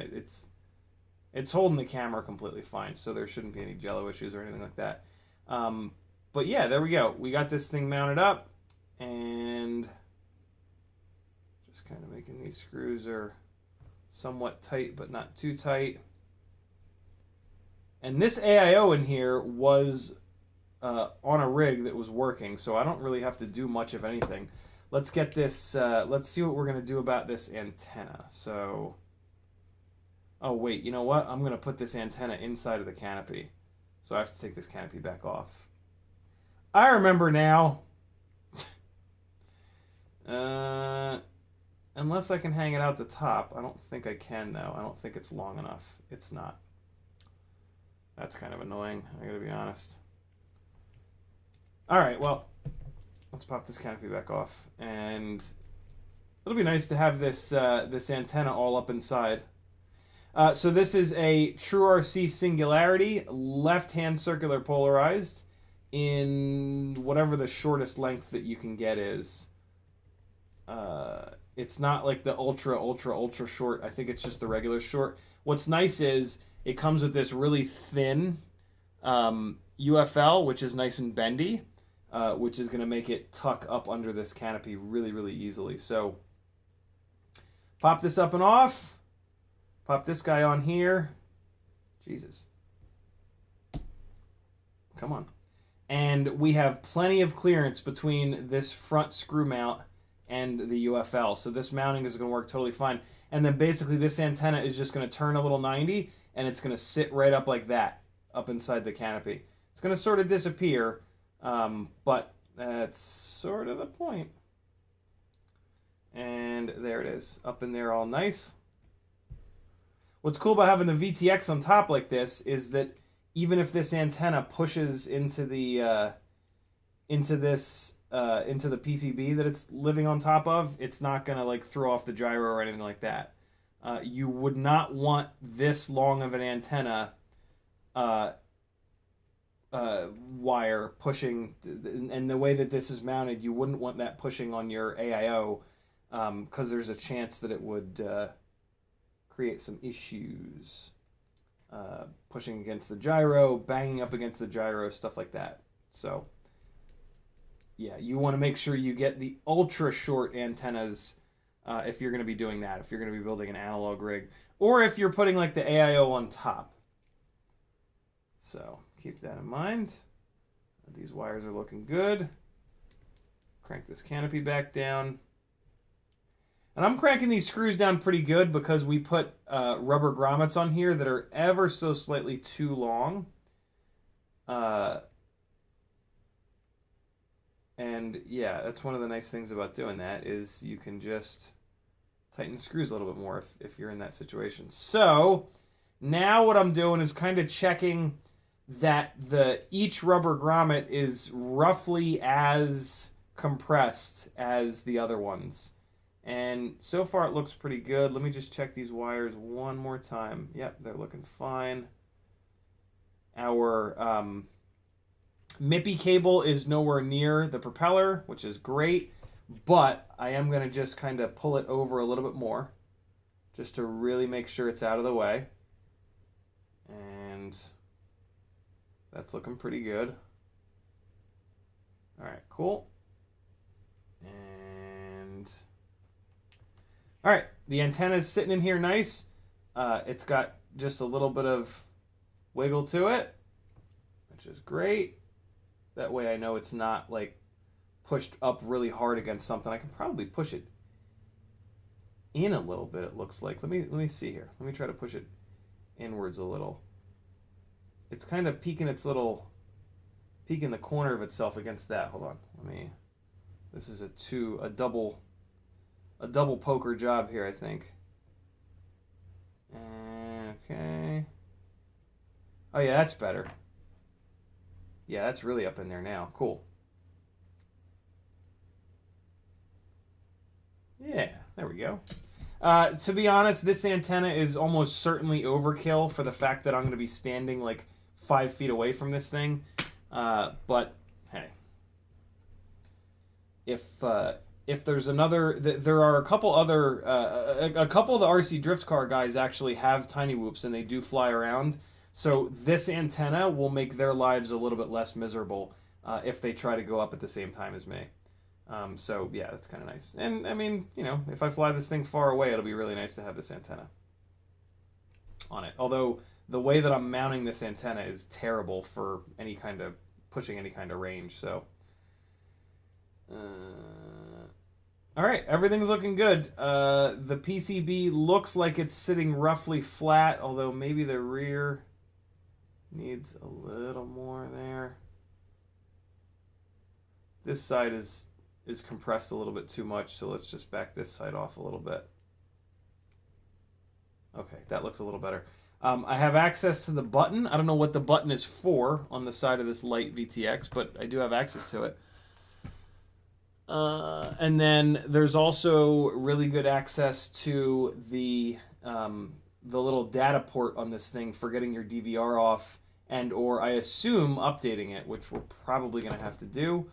It's holding the camera completely fine, so there shouldn't be any jello issues or anything like that. But yeah, there we go. We got this thing mounted up, and just kind of making these screws are somewhat tight, but not too tight. And this AIO in here was on a rig that was working, so I don't really have to do much of anything. Let's get this, let's see what we're going to do about this antenna. So, oh wait, you know what? I'm going to put this antenna inside of the canopy. So I have to take this canopy back off. I remember now. Unless I can hang it out the top. I don't think I can, though. I don't think it's long enough. It's not. That's kind of annoying, I gotta be honest. Alright, well, let's pop this canopy back off. And it'll be nice to have this, this antenna all up inside. So this is a TrueRC Singularity, left-hand circular polarized, in whatever the shortest length that you can get is. It's not like the ultra short. I think it's just the regular short. What's nice is it comes with this really thin UFL, which is nice and bendy, which is going to make it tuck up under this canopy really, really easily. So pop this up and off. Pop this guy on here. Jesus. Come on. And we have plenty of clearance between this front screw mount and the UFL. So this mounting is going to work totally fine. And then basically this antenna is just going to turn a little 90 and it's going to sit right up like that, up inside the canopy. It's going to sort of disappear, but that's sort of the point. And there it is, up in there all nice. What's cool about having the VTX on top like this is that even if this antenna pushes into the into the PCB that it's living on top of, it's not gonna like throw off the gyro or anything like that. You would not want this long of an antenna wire pushing, and the way that this is mounted, you wouldn't want that pushing on your AIO because there's a chance that it would create some issues. Pushing against the gyro, banging up against the gyro, stuff like that. So yeah, you want to make sure you get the ultra short antennas if you're going to be doing that, if you're going to be building an analog rig, or if you're putting like the AIO on top. So keep that in mind. These wires are looking good. Crank this canopy back down. And I'm cranking these screws down pretty good because we put rubber grommets on here that are ever so slightly too long. And yeah, that's one of the nice things about doing that is you can just tighten the screws a little bit more if you're in that situation. So now what I'm doing is kind of checking that each rubber grommet is roughly as compressed as the other ones. And so far it looks pretty good. Let me just check these wires one more time. Yep, they're looking fine. Our MIPI cable is nowhere near the propeller, which is great. But I am going to just kind of pull it over a little bit more just to really make sure it's out of the way. And that's looking pretty good. All right, cool. And all right, the antenna is sitting in here nice. It's got just a little bit of wiggle to it, which is great. That way I know it's not like pushed up really hard against something. I can probably push it in a little bit, it looks like. Let me see here. Let me try to push it inwards a little. It's kind of peeking the corner of itself against that. Hold on. This is a double poker job here, I think. Okay. Oh yeah, that's better. Yeah, that's really up in there now. Cool. Yeah, there we go. To be honest, this antenna is almost certainly overkill for the fact that I'm going to be standing like 5 feet away from this thing. But hey, if there's another, there are a couple other, a couple of the RC Drift Car guys actually have tiny whoops and they do fly around. So this antenna will make their lives a little bit less miserable if they try to go up at the same time as me. So yeah, that's kind of nice. And I mean, you know, if I fly this thing far away, it'll be really nice to have this antenna on it. Although the way that I'm mounting this antenna is terrible for any kind of pushing any kind of range. So, all right, everything's looking good. The PCB looks like it's sitting roughly flat, although maybe the rear needs a little more there. This side is compressed a little bit too much, so let's just back this side off a little bit. Okay, that looks a little better. I have access to the button. I don't know what the button is for on the side of this light VTX, but I do have access to it. And then there's also really good access to the little data port on this thing for getting your DVR off and or I assume updating it, which we're probably going to have to do.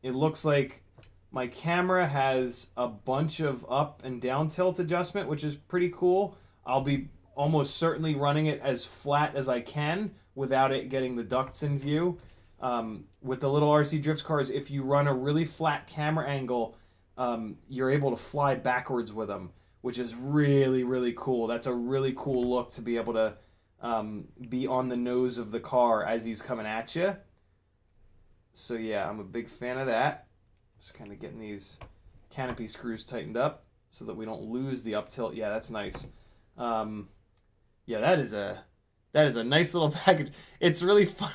It looks like my camera has a bunch of up and down tilt adjustment, which is pretty cool. I'll be almost certainly running it as flat as I can without it getting the ducts in view. With the little RC drift cars, if you run a really flat camera angle, you're able to fly backwards with them, which is really, really cool. That's a really cool look to be able to be on the nose of the car as he's coming at you. So yeah, I'm a big fan of that. Just kind of getting these canopy screws tightened up so that we don't lose the up tilt. Yeah, that's nice. Yeah, that is a nice little package. It's really funny.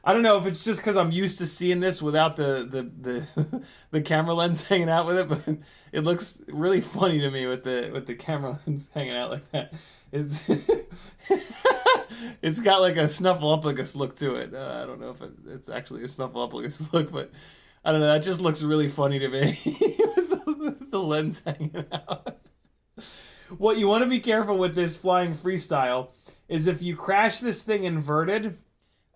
I don't know if it's just because I'm used to seeing this without the camera lens hanging out with it, but it looks really funny to me with the camera lens hanging out like that. It's got like a Snuffleupagus look to it. I don't know if it's actually a Snuffleupagus look, but I don't know. That just looks really funny to me with the lens hanging out. What you want to be careful with this flying freestyle is if you crash this thing inverted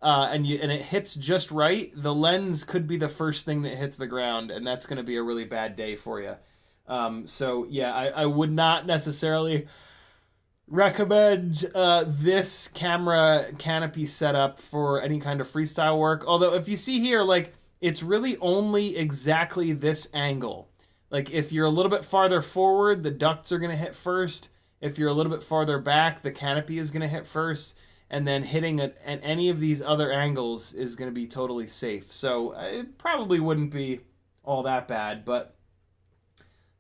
and it hits just right, the lens could be the first thing that hits the ground, and that's going to be a really bad day for you. So yeah, I would not necessarily recommend this camera canopy setup for any kind of freestyle work. Although if you see here, like, it's really only exactly this angle. Like, if you're a little bit farther forward, the ducts are going to hit first. If you're a little bit farther back, the canopy is going to hit first. And then hitting at any of these other angles is going to be totally safe. So it probably wouldn't be all that bad. But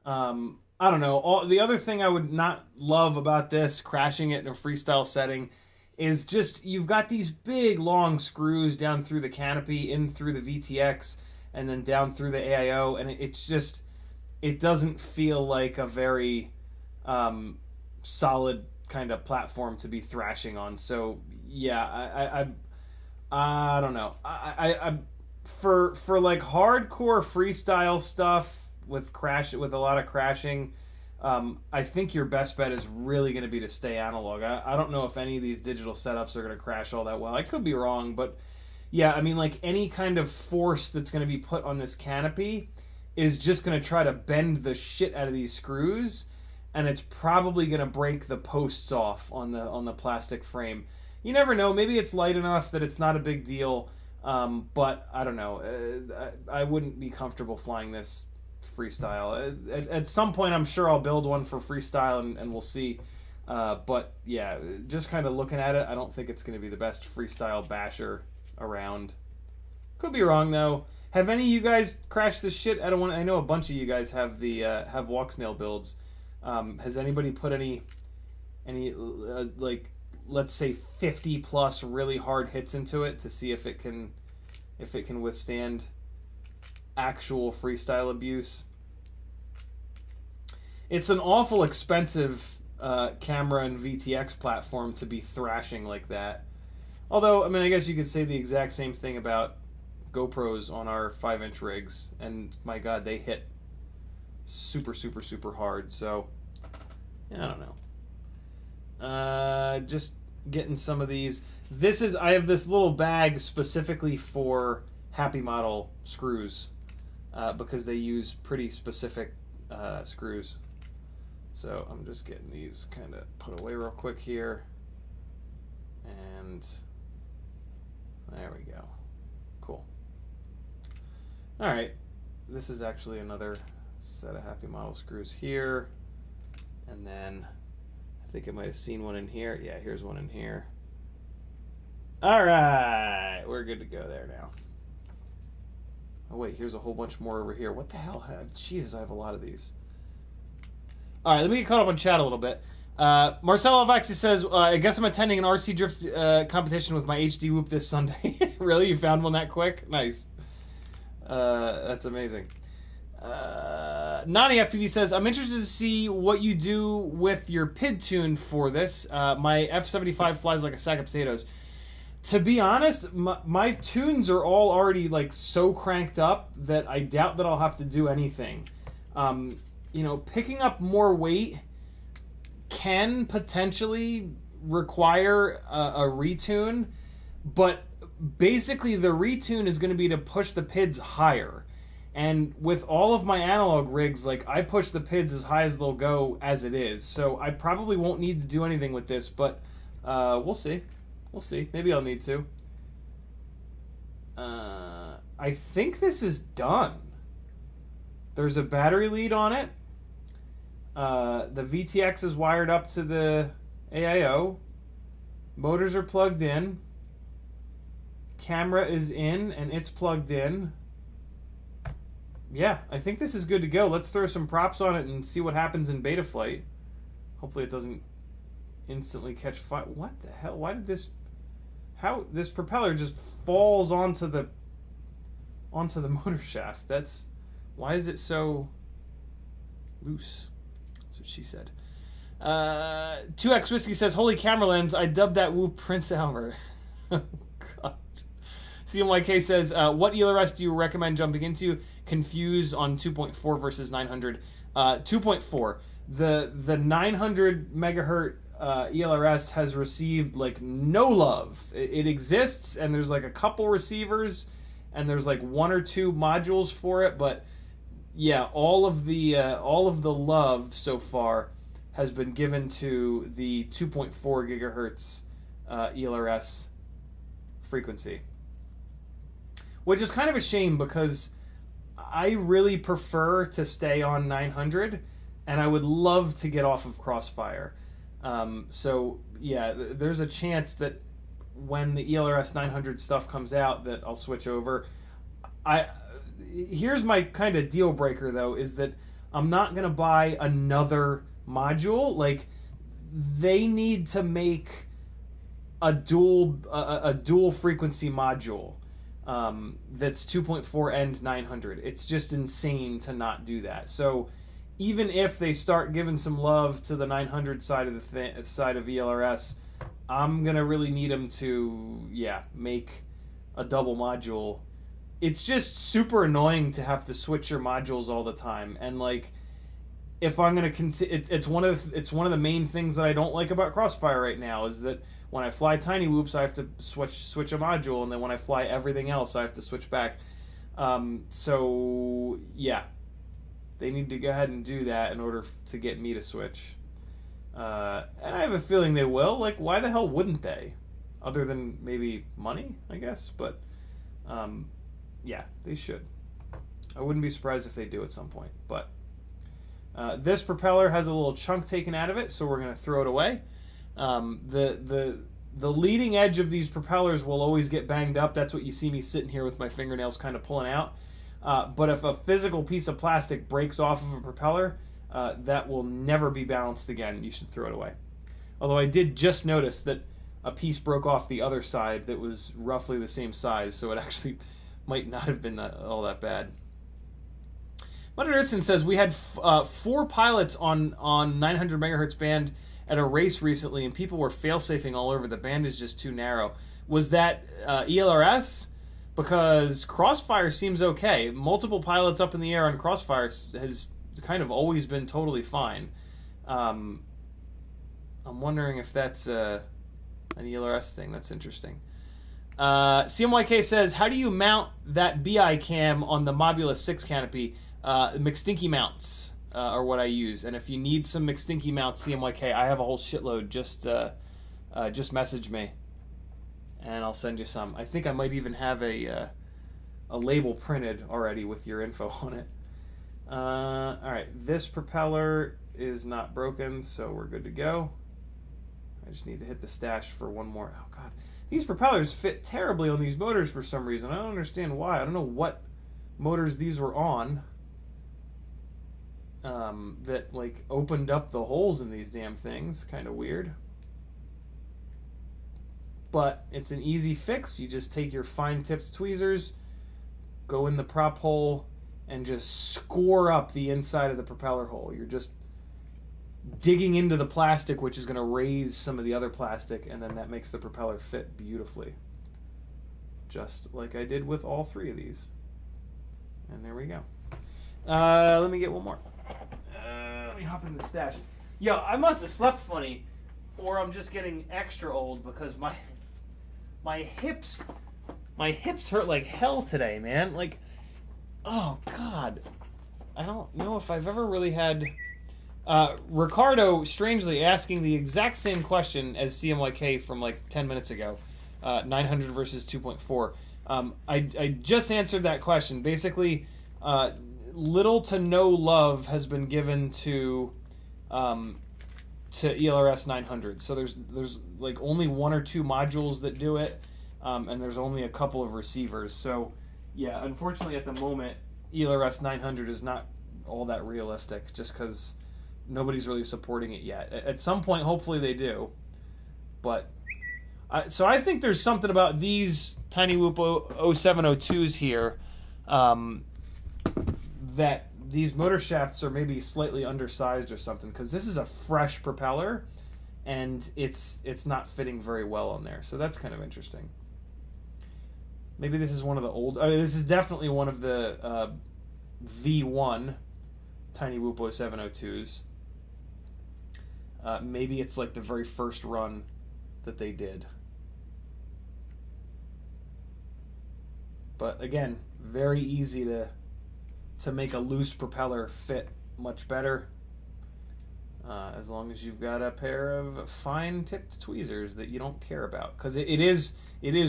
I don't know. The other thing I would not love about this, crashing it in a freestyle setting, is just you've got these big, long screws down through the canopy, in through the VTX, and then down through the AIO. And it's just... it doesn't feel like a very solid kind of platform to be thrashing on. So yeah, I don't know. I for like hardcore freestyle stuff with a lot of crashing, I think your best bet is really going to be to stay analog. I don't know if any of these digital setups are going to crash all that well. I could be wrong, but yeah, I mean, like, any kind of force that's going to be put on this canopy is just going to try to bend the shit out of these screws, and it's probably going to break the posts off on the plastic frame. You never know. Maybe it's light enough that it's not a big deal, but I don't know. I wouldn't be comfortable flying this freestyle. At some point, I'm sure I'll build one for freestyle, and we'll see. But yeah, just kind of looking at it, I don't think it's going to be the best freestyle basher around. Could be wrong, though. Have any of you guys crashed this shit? I know a bunch of you guys have have Walksnail builds. Has anybody put any like, let's say 50 plus really hard hits into it to see if it can withstand actual freestyle abuse? It's an awful expensive camera and VTX platform to be thrashing like that. Although, I mean, I guess you could say the exact same thing about GoPros on our 5-inch rigs, and my god, they hit super, super, super hard. So yeah, I don't know. Just getting some of these. I have this little bag specifically for Happy Model screws because they use pretty specific screws. So I'm just getting these kind of put away real quick here, and there we go. Cool. All right, this is actually another set of Happy Model screws here, and then I think I might have seen one in here. Yeah, here's one in here. All right, we're good to go there now. Oh wait, here's a whole bunch more over here. What the hell? Jesus, I have a lot of these. All right, let me get caught up on chat a little bit. Marcelo Alvaxi says, I guess I'm attending an RC drift competition with my HD Whoop this Sunday. Really? You found one that quick? Nice. That's amazing. Nani FPV says, I'm interested to see what you do with your PID tune for this. My F75 flies like a sack of potatoes. To be honest, my tunes are all already like so cranked up that I doubt that I'll have to do anything. You know, picking up more weight can potentially require a retune, but basically the retune is going to be to push the PIDs higher. And with all of my analog rigs, like, I push the PIDs as high as they'll go as it is. So I probably won't need to do anything with this, but we'll see. We'll see. Maybe I'll need to. I think this is done. There's a battery lead on it. The VTX is wired up to the AIO. Motors are plugged in. Camera is in and it's plugged in. Yeah, I think this is good to go. Let's throw some props on it and see what happens in beta flight. Hopefully it doesn't instantly catch fire. What the hell? Why did this... How... This propeller just falls onto the motor shaft. That's... Why is it so loose? That's what she said. 2X Whiskey says, holy camera lens, I dubbed that Whoop Prince Albert. Oh, God. CMYK says, what ELRS do you recommend jumping into? Confused on 2.4 versus 900. 2.4. The 900 megahertz ELRS has received like no love. It exists, and there's like a couple receivers, and there's like 1 or 2 modules for it, but yeah, all of the love so far has been given to the 2.4 gigahertz ELRS frequency, which is kind of a shame because I really prefer to stay on 900, and I would love to get off of Crossfire. So yeah, there's a chance that when the ELRS 900 stuff comes out that I'll switch over. Here's my kind of deal breaker though, is that I'm not going to buy another module. Like, they need to make a dual frequency module that's 2.4 and 900. It's just insane to not do that. So even if they start giving some love to the 900 side of the side of ELRS, I'm gonna really need them to make a double module. It's just super annoying to have to switch your modules all the time, and like, if I'm gonna it's one of the main things that I don't like about Crossfire right now, is that when I fly tiny whoops I have to switch a module, and then when I fly everything else I have to switch back. So yeah, they need to go ahead and do that in order to get me to switch. And I have a feeling they will. Like, why the hell wouldn't they? Other than maybe money, I guess. But yeah, they should. I wouldn't be surprised if they do at some point. But this propeller has a little chunk taken out of it, so we're going to throw it away. The leading edge of these propellers will always get banged up. That's what you see me sitting here with my fingernails kind of pulling out. But if a physical piece of plastic breaks off of a propeller, that will never be balanced again. You should throw it away. Although I did just notice that a piece broke off the other side that was roughly the same size, so it actually might not have been all that bad. Mother Earthson says, we had 4 pilots on 900 megahertz band at a race recently, and people were fail-safing all over. The band is just too narrow. Was that ELRS? Because Crossfire seems okay. Multiple pilots up in the air on Crossfire has kind of always been totally fine. I'm wondering if that's an ELRS thing. That's interesting. CMYK says, how do you mount that BI cam on the Mobula 6 canopy? McStinky mounts are what I use. And if you need some McStinky mounts, CMYK, I have a whole shitload. Just message me, and I'll send you some. I think I might even have a label printed already with your info on it. All right, this propeller is not broken, so we're good to go. I just need to hit the stash for one more. Oh God, These propellers fit terribly on these motors for some reason. I don't understand why. I don't know what motors these were on that like opened up the holes in these damn things. Kind of weird. But it's an easy fix. You just take your fine tipped tweezers, go in the prop hole, and just score up the inside of the propeller hole. You're just digging into the plastic, which is going to raise some of the other plastic, and then that makes the propeller fit beautifully. Just like I did with all three of these. And there we go. Let me get one more. Let me hop in the stash. Yo, I must have slept funny, or I'm just getting extra old because my hips hurt like hell today, man. Like, oh God, I don't know if I've ever really had. Ricardo strangely asking the exact same question as CMYK from like 10 minutes ago, 900 versus 2.4. I just answered that question. Basically, little to no love has been given to ELRS 900. So there's like only one or two modules that do it, and there's only a couple of receivers. So yeah, unfortunately at the moment, ELRS 900 is not all that realistic, just because nobody's really supporting it yet. At some point, hopefully they do. But so I think there's something about these Tiny Whoop 0702s here that these motor shafts are maybe slightly undersized or something, because this is a fresh propeller and it's not fitting very well on there. So that's kind of interesting. Maybe this is one of the old. This is definitely one of the V1 Tiny Whoop 0702s. Maybe it's like the very first run that they did. But again, very easy to make a loose propeller fit much better, as long as you've got a pair of fine-tipped tweezers that you don't care about, because it is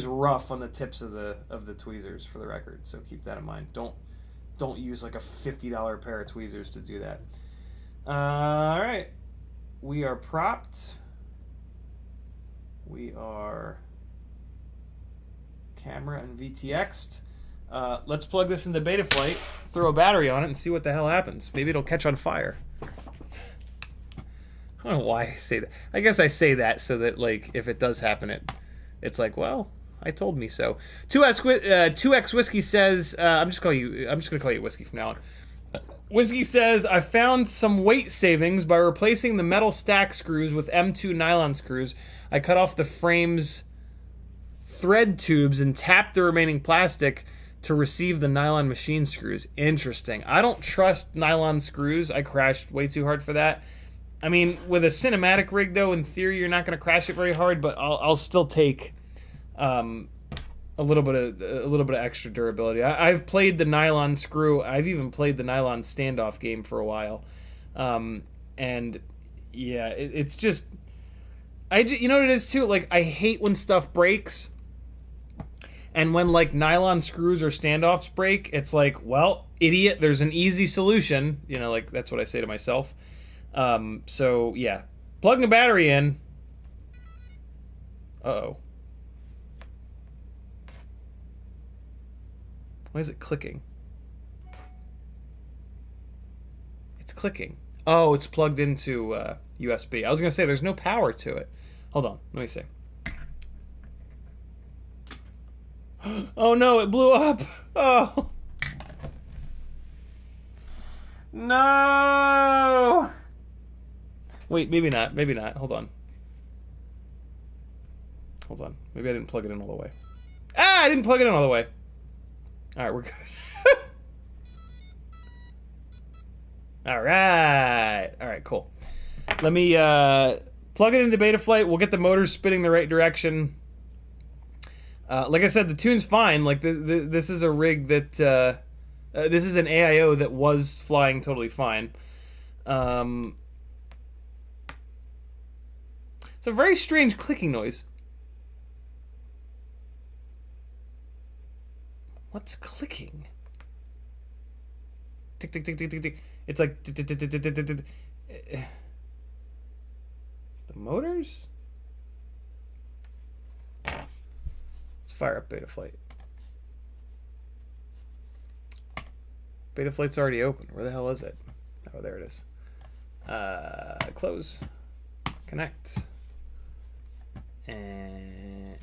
rough on the tips of the tweezers, for the record. So keep that in mind. Don't use like a $50 pair of tweezers to do that. All right, we are propped. We are camera and VTX'd. Let's plug this into Betaflight, throw a battery on it, and see what the hell happens. Maybe it'll catch on fire. I don't know why I say that. I guess I say that so that, like, if it does happen, it's like, well, I told me so. 2X Whiskey says, I'm just gonna call you Whiskey from now on. Whiskey says, I found some weight savings by replacing the metal stack screws with M2 nylon screws. I cut off the frame's thread tubes and tapped the remaining plastic to receive the nylon machine screws. Interesting. I don't trust nylon screws. I crashed way too hard for that. I mean, with a cinematic rig, though, in theory, you're not going to crash it very hard, but I'll still take a little bit of extra durability. I've played the nylon screw. I've even played the nylon standoff game for a while, and yeah, it's just, you know what it is too. Like, I hate when stuff breaks, and when like nylon screws or standoffs break, it's like, well, idiot. There's an easy solution. You know, like that's what I say to myself. So yeah, plugging a battery in. Uh-oh. Why is it clicking? It's clicking. Oh, it's plugged into USB. I was gonna say there's no power to it. Hold on, let me see. Oh no, it blew up. Oh. No. Wait, maybe not. Maybe not. Hold on. Hold on. Maybe I didn't plug it in all the way. Ah, I didn't plug it in all the way. All right, we're good. All right, cool. Let me plug it into Betaflight. We'll get the motors spinning the right direction. Like I said, the tune's fine. Like this is a rig that this is an AIO that was flying totally fine. It's a very strange clicking noise. What's clicking? Tick tick tick tick tick tick. It's like tick, tick, tick, tick, tick, tick, tick, tick. It's the motors? fire up Betaflight. Betaflight's already open. Where the hell is it? Oh, there it is. Close. Connect. And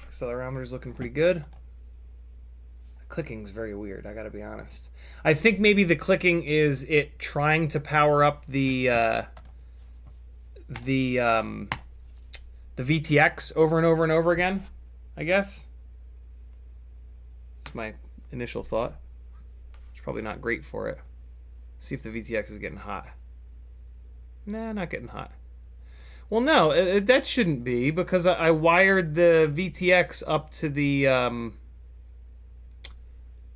accelerometer's looking pretty good. The clicking's very weird, I gotta be honest. I think maybe the clicking is it trying to power up the VTX over and over and over again, I guess. That's my initial thought. It's probably not great for it. See if the VTX is getting hot. Nah, not getting hot. Well, no, that shouldn't be, because I wired the VTX up to the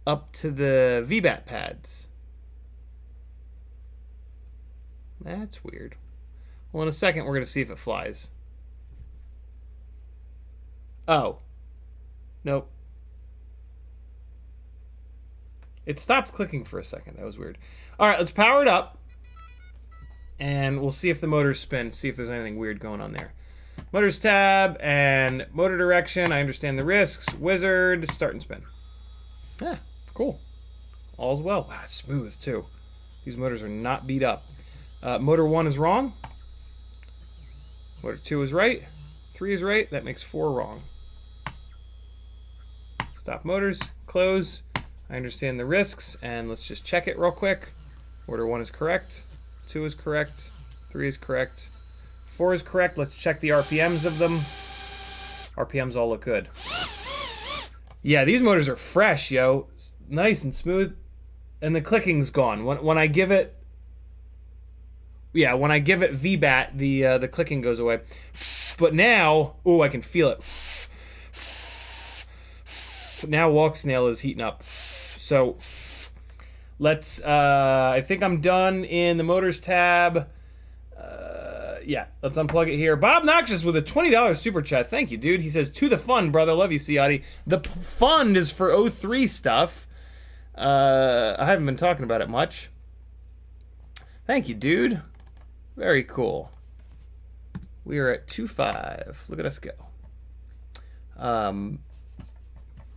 VBAT pads. That's weird. Well, in a second, we're going to see if it flies. Oh. Nope. It stopped clicking for a second. That was weird. All right, let's power it up. And we'll see if the motors spin, see if there's anything weird going on there. Motors tab and motor direction. I understand the risks. Wizard, start and spin. Yeah, cool. All's well. Wow, it's smooth too. These motors are not beat up. Motor 1 is wrong. Motor 2 is right. 3 is right. That makes 4 wrong. Stop motors. Close. I understand the risks. And let's just check it real quick. Motor 1 is correct. 2 is correct. 3 is correct. 4 is correct. Let's check the RPMs of them. RPMs all look good. Yeah, these motors are fresh, yo. Nice and smooth. And the clicking's gone. When I give it... Yeah, when I give it VBAT, the clicking goes away. But now... Ooh, I can feel it. Now Walksnail is heating up. So... Let's, I think I'm done in the motors tab. Yeah, let's unplug it here. Bob Noxious with a $20 super chat. Thank you, dude. He says, to the fund, brother. Love you, Ciotti. The fund is for 03 stuff. I haven't been talking about it much. Thank you, dude. Very cool. We are at 2.5. Look at us go.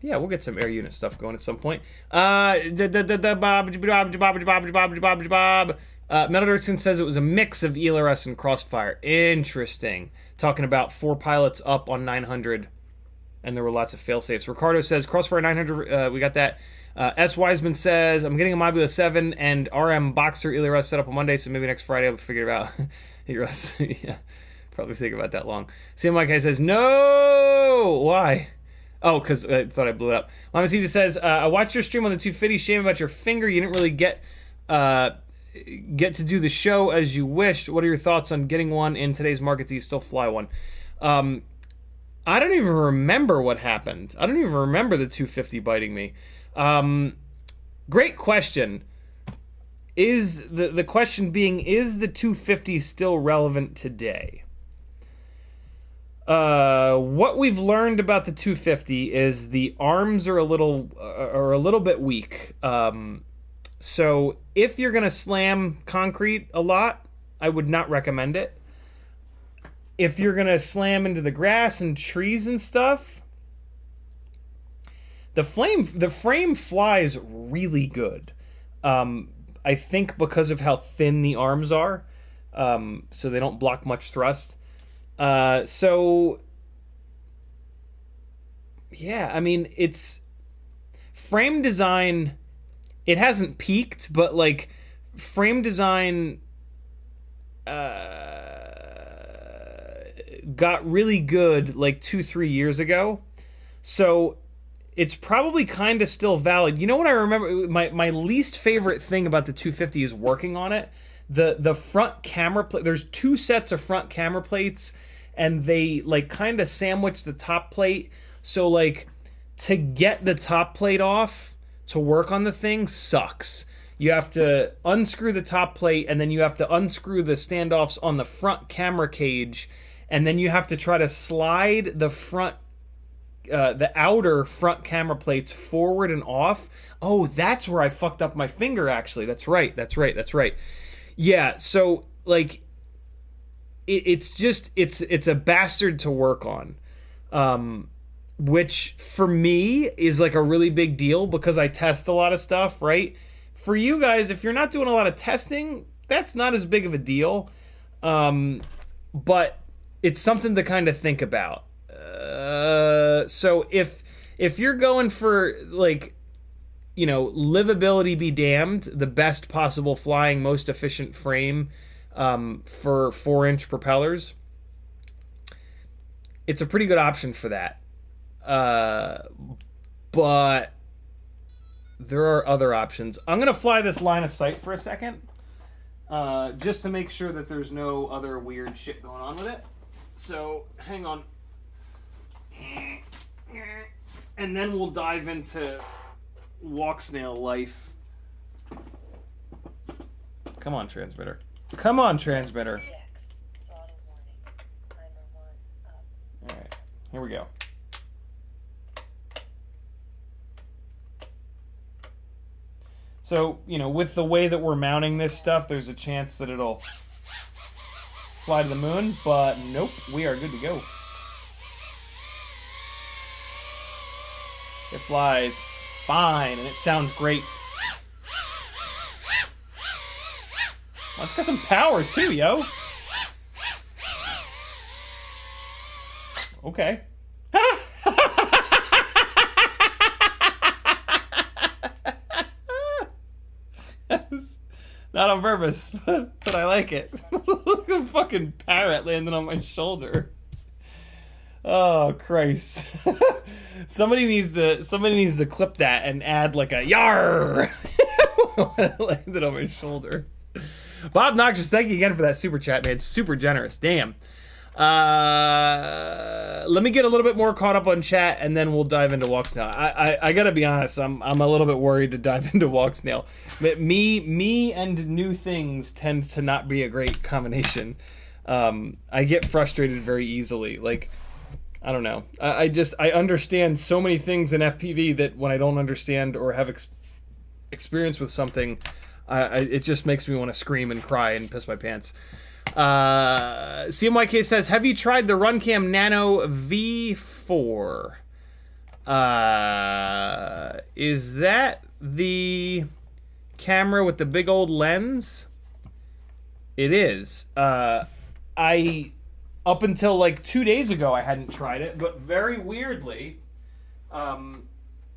Yeah, we'll get some air unit stuff going at some point. Metal Dirksen says it was a mix of ELRS and Crossfire. Interesting. Talking about 4 pilots up on 900, and there were lots of fail-safes. Ricardo says Crossfire 900, we got that. S. Wiseman says, I'm getting a Mobula 7 and RM Boxer ELRS set up on Monday, so maybe next Friday I'll figure it out. ELRS, yeah, probably think about that long. Sam Mike says, no! Why? Oh, because I thought I blew it up. Lama Caesar says, I watched your stream on the 250. Shame about your finger. You didn't really get to do the show as you wished. What are your thoughts on getting one in today's market? Do you still fly one? I don't even remember what happened. I don't even remember the 250 biting me. Great question. Is the question being, is the 250 still relevant today? What we've learned about the 250 is the arms are a little bit weak. So if you're gonna slam concrete a lot, I would not recommend it. If you're gonna slam into the grass and trees and stuff, the frame flies really good. I think because of how thin the arms are, so they don't block much thrust. So yeah, I mean, it's frame design, it hasn't peaked, but like frame design got really good like 2-3 years ago. So it's probably kind of still valid. You know what I remember? My least favorite thing about the 250 is working on it. The front camera plate, there's 2 sets of front camera plates, and they like kind of sandwich the top plate. So like to get the top plate off to work on the thing sucks. You have to unscrew the top plate, and then you have to unscrew the standoffs on the front camera cage, and then you have to try to slide the outer front camera plates forward and off. Oh, that's where I fucked up my finger, actually. That's right. Yeah, so, like, it's a bastard to work on, which for me is like a really big deal because I test a lot of stuff, right? For you guys, if you're not doing a lot of testing, that's not as big of a deal, but it's something to kind of think about. So if you're going for, like, you know, livability be damned, the best possible flying, most efficient frame for 4-inch propellers, it's a pretty good option for that. But there are other options. I'm going to fly this line of sight for a second, just to make sure that there's no other weird shit going on with it. So, hang on. And then we'll dive into Walksnail life. Come on, transmitter. Come on, transmitter. Alright, here we go. So, you know, with the way that we're mounting this stuff, there's a chance that it'll fly to the moon, but nope, we are good to go. It flies fine, and it sounds great. Well, it's got some power too, yo. Okay. Not on purpose, but I like it. Look at the fucking parrot landing on my shoulder. Oh Christ! Somebody needs to clip that and add like a yar. Landed on my shoulder. Bob Noxious, thank you again for that super chat, man. Super generous. Damn. Let me get a little bit more caught up on chat, and then we'll dive into Walksnail. I gotta be honest, I'm a little bit worried to dive into Walksnail. But me and new things tend to not be a great combination. I get frustrated very easily. Like, I don't know. I understand so many things in FPV that when I don't understand or have experience with something, it just makes me want to scream and cry and piss my pants. CMYK says, have you tried the RunCam Nano V3? Is that the camera with the big old lens? It is. Up until like 2 days ago, I hadn't tried it, but very weirdly, I've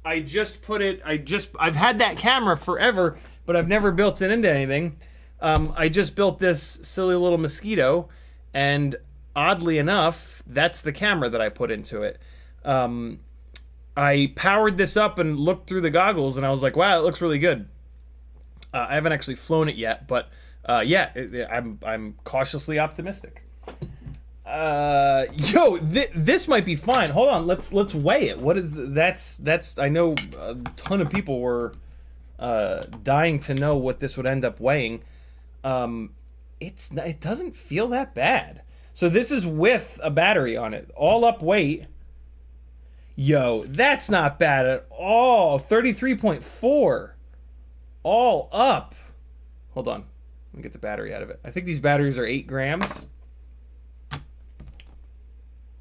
had that camera forever, but I've never built it into anything. I just built this silly little mosquito, and oddly enough, that's the camera that I put into it. I powered this up and looked through the goggles, and I was like, wow, it looks really good. I haven't actually flown it yet, but yeah, I'm cautiously optimistic. This might be fine. Hold on, let's weigh it. What is that's I know a ton of people were dying to know what this would end up weighing. It doesn't feel that bad. So this is with a battery on it. All up weight. Yo, that's not bad at all. 33.4. All up. Hold on. Let me get the battery out of it. I think these batteries are 8 grams.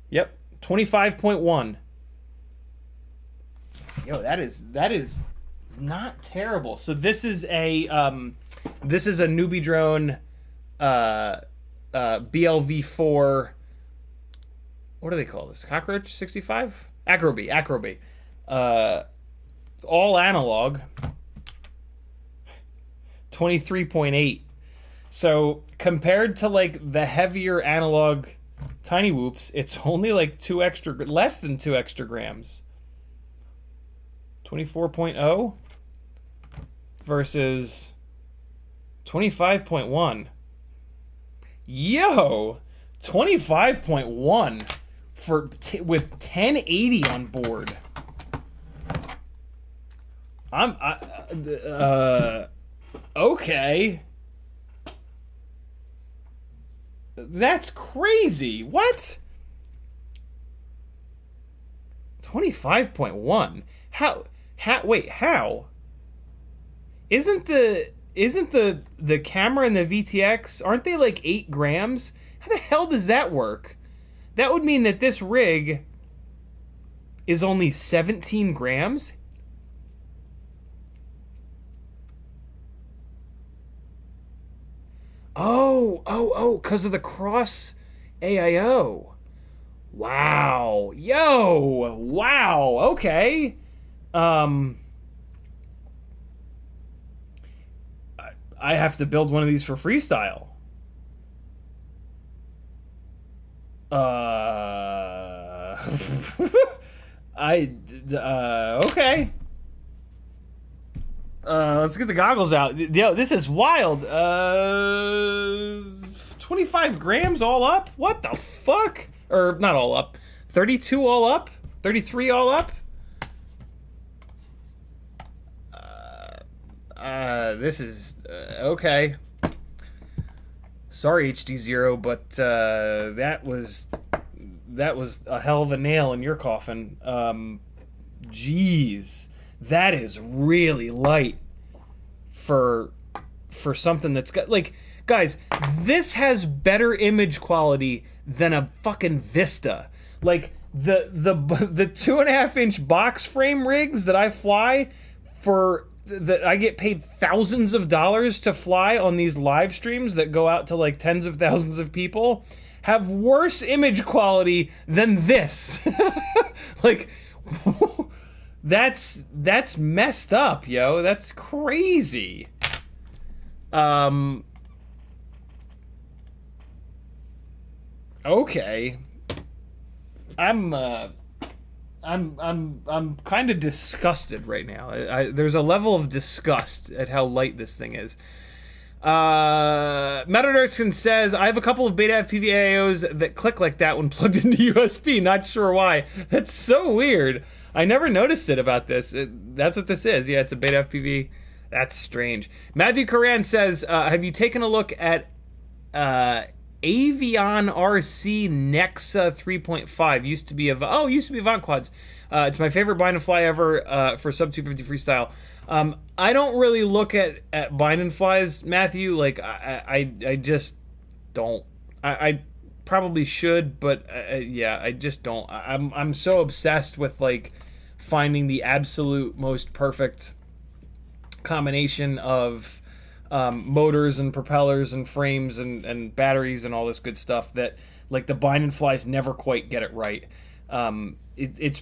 Yep, 25.1. Yo, that is not terrible. So this is a newbie drone, BLV4. What do they call this? Cockroach 65? Acroby. All analog. 23.8. So compared to like the heavier analog Tiny Whoops, it's only like less than 2 extra grams. 24.0 versus 25.1. Yo, 25.1 with 1080 on board. Okay. That's crazy. What? 25.1. How wait, how? Isn't the camera and the VTX, aren't they like 8 grams? How the hell does that work? That would mean that this rig is only 17 grams? Oh, because of the cross AIO. Wow. Yo, wow, okay. I have to build one of these for Freestyle. Okay. Let's get the goggles out. Yo, this is wild. 25 grams all up? What the fuck? Or, not all up. 32 all up? 33 all up? This is, okay. Sorry, HD0, but, that was a hell of a nail in your coffin. Jeez. That is really light for something that's got, like, guys, this has better image quality than a fucking Vista. Like, the 2.5-inch box frame rigs that I fly for, that I get paid thousands of dollars to fly on these live streams that go out to like tens of thousands of people, have worse image quality than this. Like, that's messed up, yo. That's crazy. Okay. I'm kind of disgusted right now. There's a level of disgust at how light this thing is. Metadarkskin says, I have a couple of beta FPV AIOs that click like that when plugged into USB. Not sure why. That's so weird. I never noticed it about this. That's what this is. Yeah, it's a beta FPV. That's strange. Matthew Coran says, have you taken a look at Avionrc Nexa 3.5? Used to be Avant quads. It's my favorite bind and fly ever for sub 250 freestyle. I don't really look at bind and flies, Matthew. Like, I just don't. I probably should, but yeah, I just don't. I'm so obsessed with like finding the absolute most perfect combination of motors and propellers and frames and batteries and all this good stuff that like the bind and flies never quite get it right. It's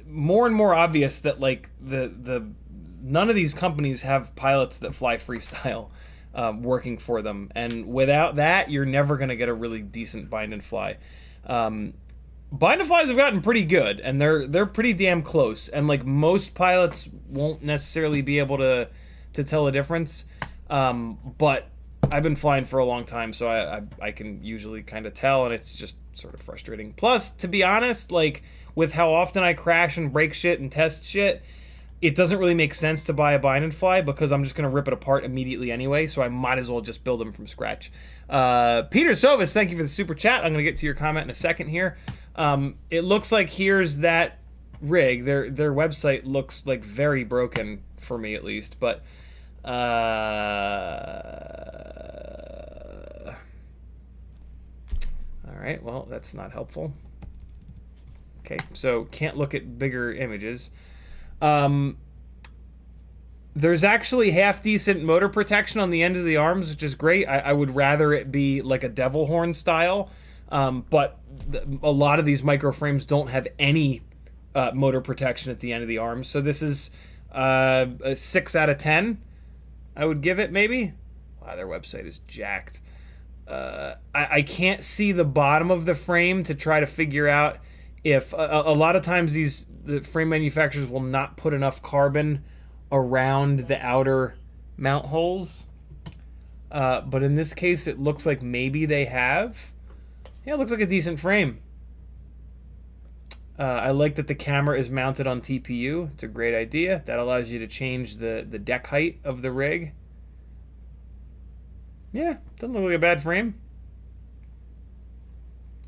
more and more obvious that like the none of these companies have pilots that fly freestyle working for them, and without that you're never going to get a really decent bind and fly. Bind and flies have gotten pretty good, and they're pretty damn close, and like most pilots won't necessarily be able to tell a difference, but I've been flying for a long time, so I can usually kind of tell, and it's just sort of frustrating. Plus, to be honest, like with how often I crash and break shit and test shit, it doesn't really make sense to buy a bind and fly because I'm just going to rip it apart immediately anyway, so I might as well just build them from scratch. Peter Sovis, thank you for the super chat. I'm going to get to your comment in a second here. It looks like here's that rig. Their website looks like very broken for me at least, but all right, well, that's not helpful. Okay, so can't look at bigger images. There's actually half decent motor protection on the end of the arms, which is great. I would rather it be like a devil horn style, but a lot of these microframes don't have any motor protection at the end of the arms. So this is a 6 out of 10. I would give it, maybe. Wow, their website is jacked. I can't see the bottom of the frame to try to figure out if a lot of times the frame manufacturers will not put enough carbon around the outer mount holes, but in this case it looks like maybe they have. Yeah, it looks like a decent frame. I like that the camera is mounted on TPU. It's a great idea. That allows you to change the deck height of the rig. Yeah, doesn't look like a bad frame.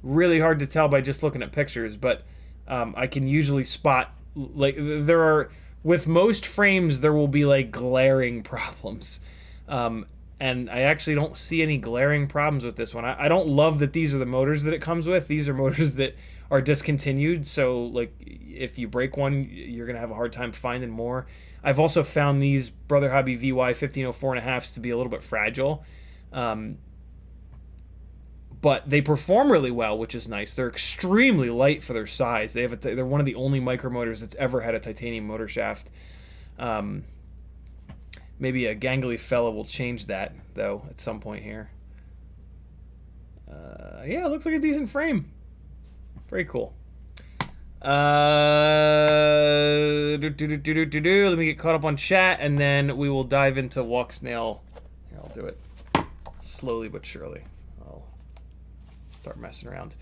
Really hard to tell by just looking at pictures, but I can usually spot, like, there are, with most frames there will be like glaring problems, and and I actually don't see any glaring problems with this one. I don't love that these are the motors that it comes with. These are motors that are discontinued, so like if you break one, you're gonna have a hard time finding more. I've also found these Brother Hobby VY 1504.5s to be a little bit fragile, but they perform really well, which is nice. They're extremely light for their size. They're one of the only micro motors that's ever had a titanium motor shaft. Maybe a gangly fella will change that, though, at some point here. Yeah, it looks like a decent frame. Very cool. Let me get caught up on chat, and then we will dive into Walksnail. Here, I'll do it slowly but surely. I'll start messing around.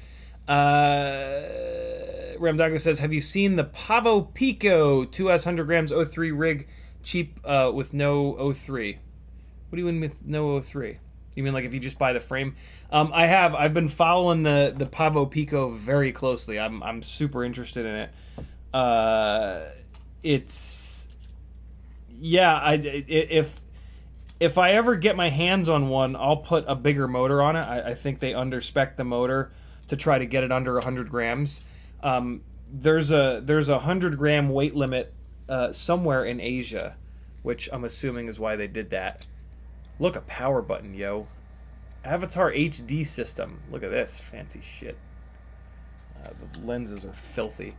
Ramdago says, have you seen the Pavo Pico 2S 100 grams 03 rig, cheap with no 03? What do you mean with no 03? You mean like if you just buy the frame? I have. I've been following the Pavo Pico very closely. I'm super interested in it. It's, yeah. If I ever get my hands on one, I'll put a bigger motor on it. I think they underspec the motor to try to get it under 100 grams. There's a 100-gram weight limit somewhere in Asia, which I'm assuming is why they did that. Look, a power button, yo. Avatar HD system. Look at this fancy shit. The lenses are filthy.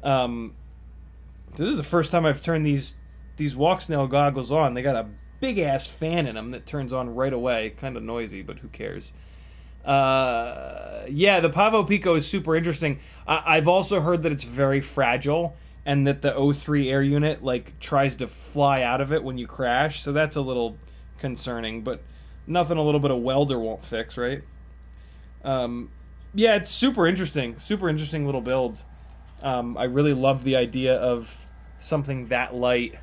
This is the first time I've turned these Walksnail goggles on. They got a big ass fan in them that turns on right away. Kind of noisy, but who cares? Yeah, the Pavo Pico is super interesting. I've also heard that it's very fragile, and that the O3 air unit like tries to fly out of it when you crash. So that's a little concerning, but nothing a little bit of welder won't fix, right? Yeah, it's super interesting little build. I really love the idea of something that light.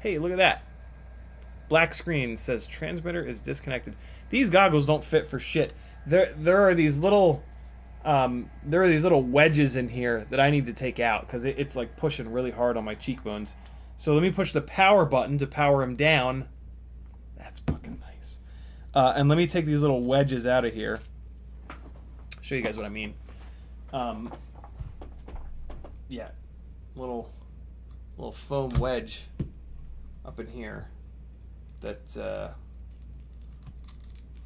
Hey, look at that. Black screen says transmitter is disconnected. These goggles don't fit for shit. There are these little wedges in here that I need to take out because it's like pushing really hard on my cheekbones. So let me push the power button to power them down. That's fucking nice. And let me take these little wedges out of here. Show you guys what I mean. Yeah, little foam wedge up in here that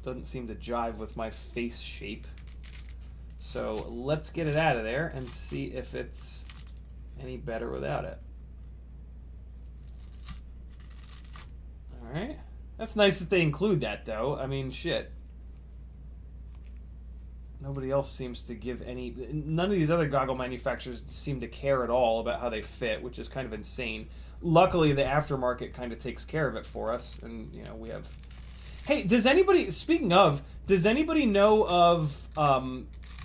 doesn't seem to jive with my face shape. So let's get it out of there and see if it's any better without it. All right. That's nice that they include that, though. I mean, shit. Nobody else seems to give any... None of these other goggle manufacturers seem to care at all about how they fit, which is kind of insane. Luckily, the aftermarket kind of takes care of it for us, and, you know, we have... Hey, does anybody... Speaking of, does anybody know of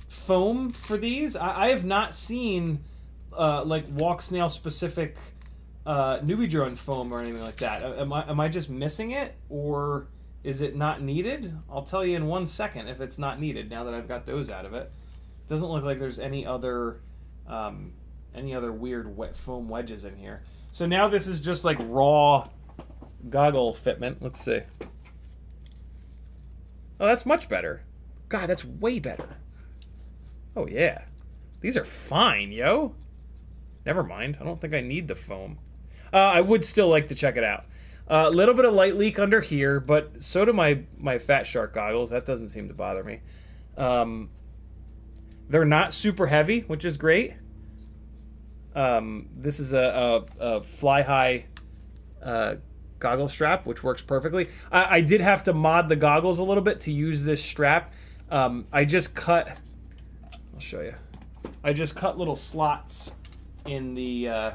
foam for these? I have not seen, like, Walksnail-specific... newbie drone foam or anything like that. Am I just missing it, or is it not needed? I'll tell you in 1 second if it's not needed now that I've got those out of it. Doesn't look like there's any other weird wet foam wedges in here. So now this is just like raw goggle fitment. Let's see. Oh, that's much better. God, that's way better. Oh yeah, these are fine, yo. Never mind. I don't think I need the foam. I would still like to check it out. A little bit of light leak under here, but so do my Fat Shark goggles. That doesn't seem to bother me. They're not super heavy, which is great. This is a fly-high goggle strap, which works perfectly. I did have to mod the goggles a little bit to use this strap. I just cut... I'll show you. I just cut little slots in the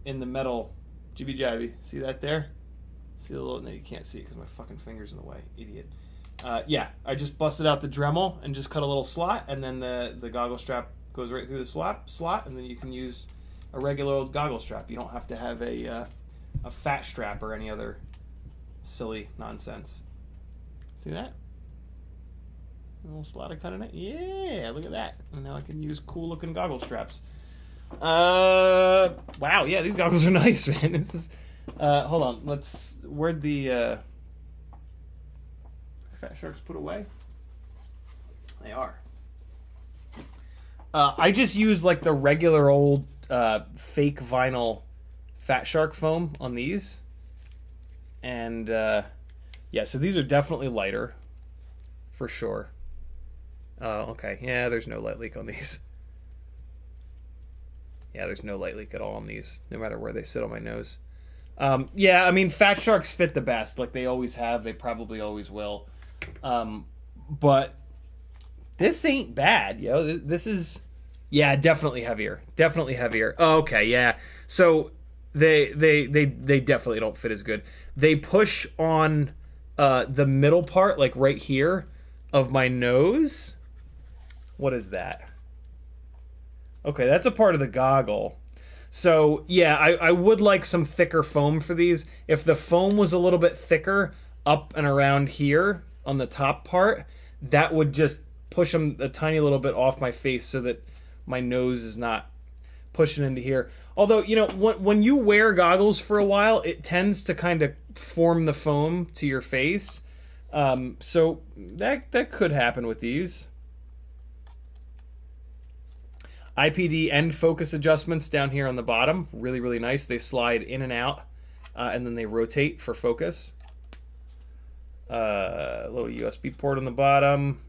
metal jibby jabby. See that there? See the little... No, you can't see it because my fucking finger's in the way. Idiot. Yeah, I just busted out the Dremel and just cut a little slot, and then the goggle strap goes right through the slot, and then you can use a regular old goggle strap. You don't have to have a fat strap or any other silly nonsense. See that? A little slot I cut in it. Yeah, look at that. And now I can use cool looking goggle straps. Wow, yeah, these goggles are nice, man. This is hold on, where'd the Fat Sharks put away? They are. I just use like the regular old fake vinyl Fat Shark foam on these. And yeah, so these are definitely lighter for sure. Oh, okay. Yeah, there's no light leak on these. Yeah, there's no light leak at all on these, no matter where they sit on my nose. Yeah, I mean, Fat Sharks fit the best, like they always have. They probably always will. But this ain't bad, yo. This is, yeah, definitely heavier. Definitely heavier. Oh, okay, yeah. So they definitely don't fit as good. They push on the middle part, like right here, of my nose. What is that? Okay, that's a part of the goggle. So, yeah, I would like some thicker foam for these. If the foam was a little bit thicker up and around here on the top part, that would just push them a tiny little bit off my face so that my nose is not pushing into here. Although, you know, when you wear goggles for a while, it tends to kind of form the foam to your face. So that could happen with these. IPD end focus adjustments down here on the bottom. Really, really nice. They slide in and out, and then they rotate for focus. A little USB port on the bottom.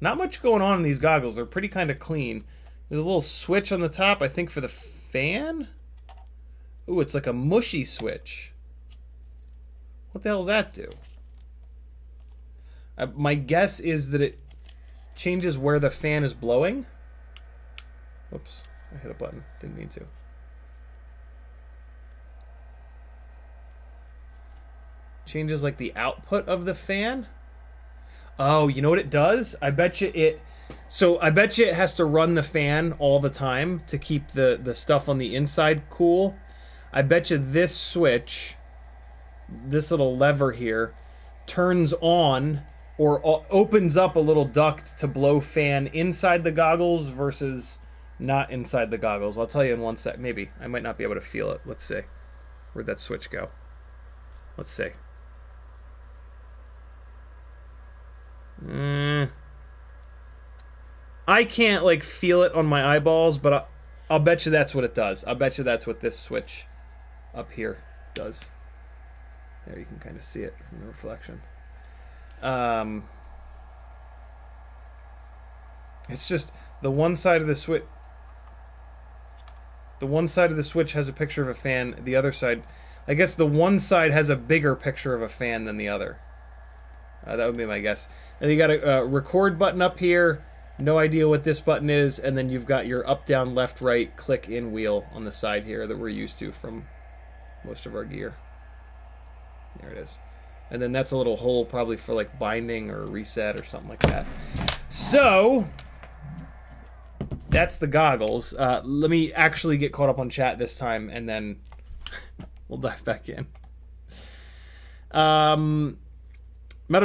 Not much going on in these goggles. They're pretty kind of clean. There's a little switch on the top, I think, for the fan. Ooh, it's like a mushy switch. What the hell does that do? My guess is that it changes where the fan is blowing. Oops, I hit a button. Didn't mean to. Changes like the output of the fan. Oh, you know what it does? I bet you it... So I bet you it has to run the fan all the time to keep the stuff on the inside cool. I bet you this switch, this little lever here, turns on or opens up a little duct to blow fan inside the goggles versus not inside the goggles. I'll tell you in one sec. Maybe. I might not be able to feel it. Let's see. Where'd that switch go? Let's see. I can't like feel it on my eyeballs, but I'll bet you that's what it does. I'll bet you that's what this switch up here does. There, you can kind of see it from the reflection. It's just the one side of the switch. The one side of the switch has a picture of a fan. The other side, I guess the one side has a bigger picture of a fan than the other. That would be my guess. And you got a record button up here. No idea what this button is. And then you've got your up, down, left, right, click in wheel on the side here that we're used to from most of our gear. There it is. And then that's a little hole probably for like binding or reset or something like that. So that's the goggles. Let me actually get caught up on chat this time, and then we'll dive back in. Metal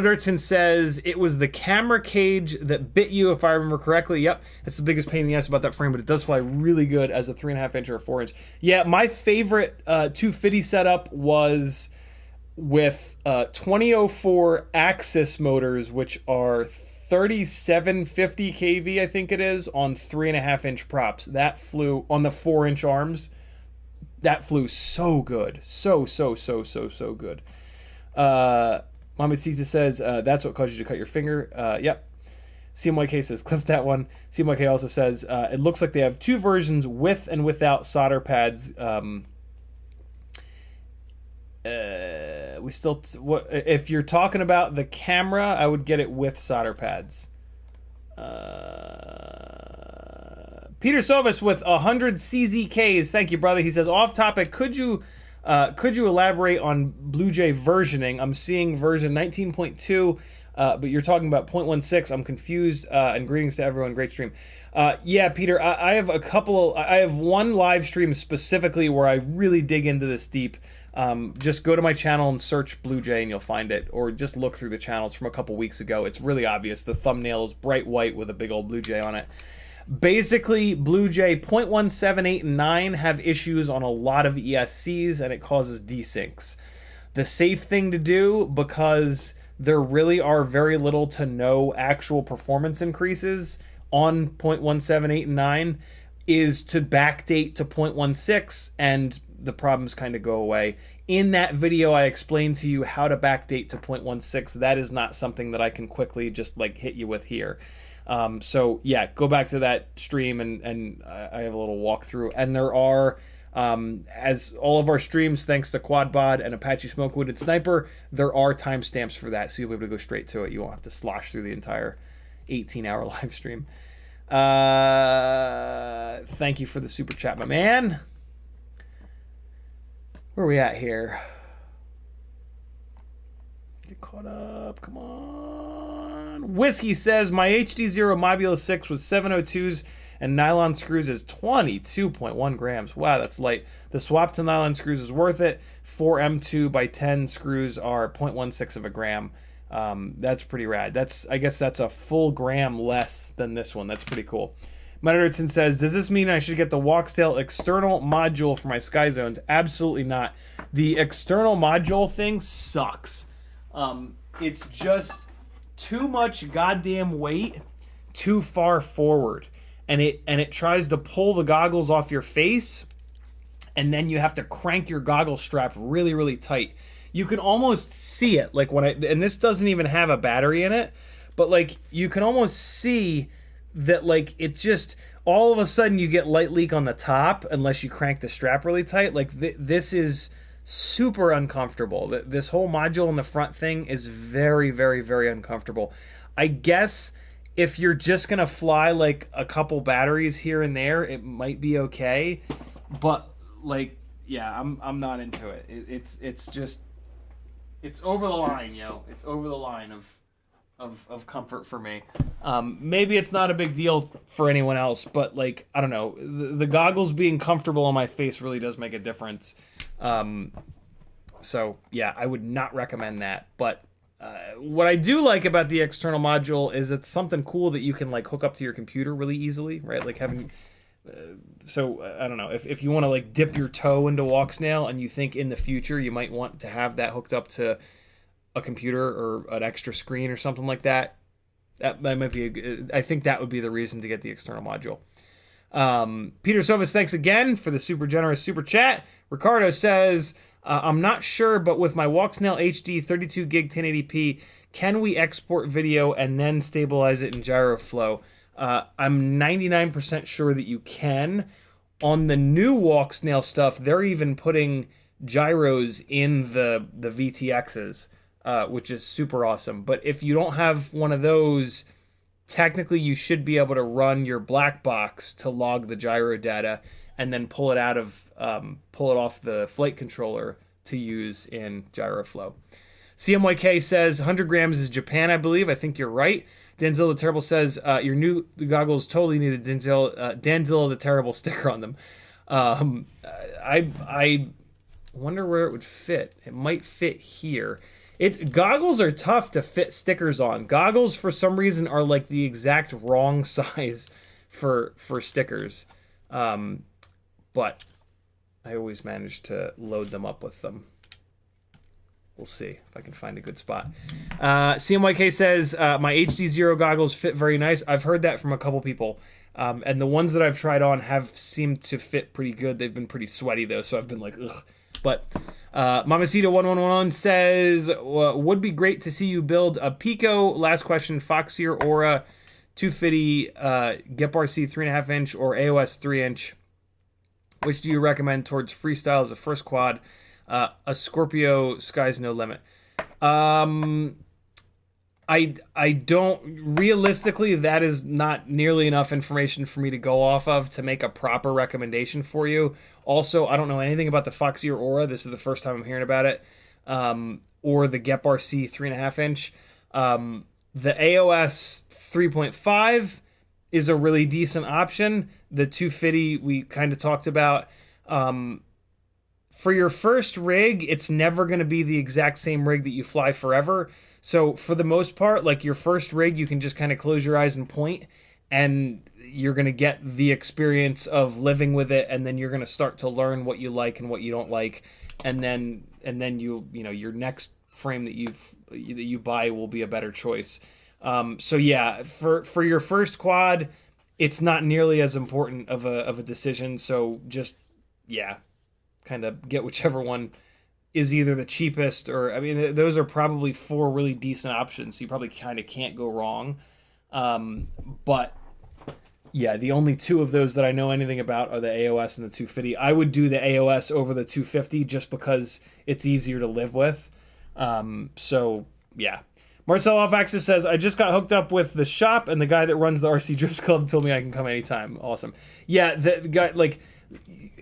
Dirtson says, it was the camera cage that bit you, if I remember correctly. Yep, it's the biggest pain in the ass about that frame, but it does fly really good as a 3.5 inch or a 4 inch. Yeah, my favorite 250 setup was with 2004 Axis motors, which are 3750 kV, I think it is, on 3.5 inch props. That flew on the 4 inch arms. That flew so good. So good. Mohamed Caesar says, that's what caused you to cut your finger. Yep. CMYK says, clip that one. CMYK also says, it looks like they have two versions with and without solder pads. We still, if you're talking about the camera, I would get it with solder pads. Peter Sovis with 100 CZKs. Thank you, brother. He says, off topic, could you elaborate on BlueJay versioning? I'm seeing version 19.2, but you're talking about 0.16. I'm confused, and greetings to everyone. Great stream. Yeah, Peter, I have I have one live stream specifically where I really dig into this deep. Just go to my channel and search BlueJay and you'll find it, or just look through the channels from a couple weeks ago. It's really obvious. The thumbnail is bright white with a big old BlueJay on it. Basically, BlueJay 0.17, 8, and 9 have issues on a lot of ESCs, and it causes desyncs. The safe thing to do, because there really are very little to no actual performance increases on 0.178 and 9 is to backdate to 0.16 and the problems kind of go away. In that video, I explained to you how to backdate to 0.16. That is not something that I can quickly just like hit you with here. So yeah, go back to that stream and I have a little walkthrough. And there are, as all of our streams, thanks to QuadBod and Apache Smokewood and Sniper, there are timestamps for that, so you'll be able to go straight to it. You won't have to slosh through the entire 18-hour live stream. Thank you for the super chat, my man. Where are we at here? Get caught up. Come on. Whiskey says, my HD0 Mobula 6 with 702s and nylon screws is 22.1 grams. Wow, that's light. The swap to nylon screws is worth it. 4 M2 by 10 screws are 0.16 of a gram. That's pretty rad. I guess that's a full gram less than this one. That's pretty cool. Mutterton says, does this mean I should get the Walksnail external module for my Skyzones? Absolutely not. The external module thing sucks. It's just too much goddamn weight too far forward. And it tries to pull the goggles off your face, and then you have to crank your goggle strap really, really tight. You can almost see it, like and this doesn't even have a battery in it, but like you can almost see that like it just all of a sudden you get light leak on the top unless you crank the strap really tight. Like this is super uncomfortable. This whole module in the front thing is very, very, very uncomfortable. I guess if you're just gonna fly like a couple batteries here and there, it might be okay, but like yeah, I'm not into it. It's just it's over the line, yo. It's over the line of comfort for me. Maybe it's not a big deal for anyone else, but like I don't know, the goggles being comfortable on my face really does make a difference. So yeah, I would not recommend that. But what I do like about the external module is it's something cool that you can like hook up to your computer really easily, right? Like having I don't know, if you want to like dip your toe into Walksnail and you think in the future you might want to have that hooked up to a computer or an extra screen or something like that, that might be I think that would be the reason to get the external module. Peter Sovis, thanks again for the super generous super chat. Ricardo says, I'm not sure, but with my Walksnail HD 32 gig 1080p, can we export video and then stabilize it in gyro flow? I'm 99% sure that you can. On the new Walksnail stuff, they're even putting gyros in the VTXs, which is super awesome. But if you don't have one of those, technically you should be able to run your black box to log the gyro data and then pull it off the flight controller to use in gyro flow. CMYK says 100 grams is Japan, I believe. I think you're right. Denzel the Terrible says your new goggles totally need a Denzel the Terrible sticker on them. I wonder where it would fit. It might fit here. Goggles are tough to fit stickers on. Goggles for some reason are like the exact wrong size for stickers. But I always manage to load them up with them. We'll see if I can find a good spot. CMYK says, my HD0 goggles fit very nice. I've heard that from a couple people. And the ones that I've tried on have seemed to fit pretty good. They've been pretty sweaty, though, so I've been like, ugh. But Mamacita1111 says, would be great to see you build a Pico. Last question, Foxeer Aura 250 GEPRC 3.5 inch or AOS 3 inch. Which do you recommend towards freestyle as a first quad? A Scorpio, sky's no limit. I don't, realistically, that is not nearly enough information for me to go off of to make a proper recommendation for you. Also, I don't know anything about the Foxeer Aura. This is the first time I'm hearing about it. Or the GEPRC 3.5 inch. The AOS 3.5 is a really decent option. The 250 we kind of talked about. For your first rig, it's never going to be the exact same rig that you fly forever. So for the most part, like your first rig, you can just kind of close your eyes and point, and you're going to get the experience of living with it, and then you're going to start to learn what you like and what you don't like, and then you know your next frame that you buy will be a better choice. So yeah, for your first quad, it's not nearly as important of a decision. So just, yeah, kind of get whichever one is either the cheapest, or, I mean, those are probably 4 really decent options. So you probably kind of can't go wrong. But yeah, the only 2 of those that I know anything about are the AOS and the 250. I would do the AOS over the 250 just because it's easier to live with. So yeah. Marcel Off-Axis says, I just got hooked up with the shop, and the guy that runs the RC Drifts Club told me I can come anytime. Awesome. Yeah, the guy, like,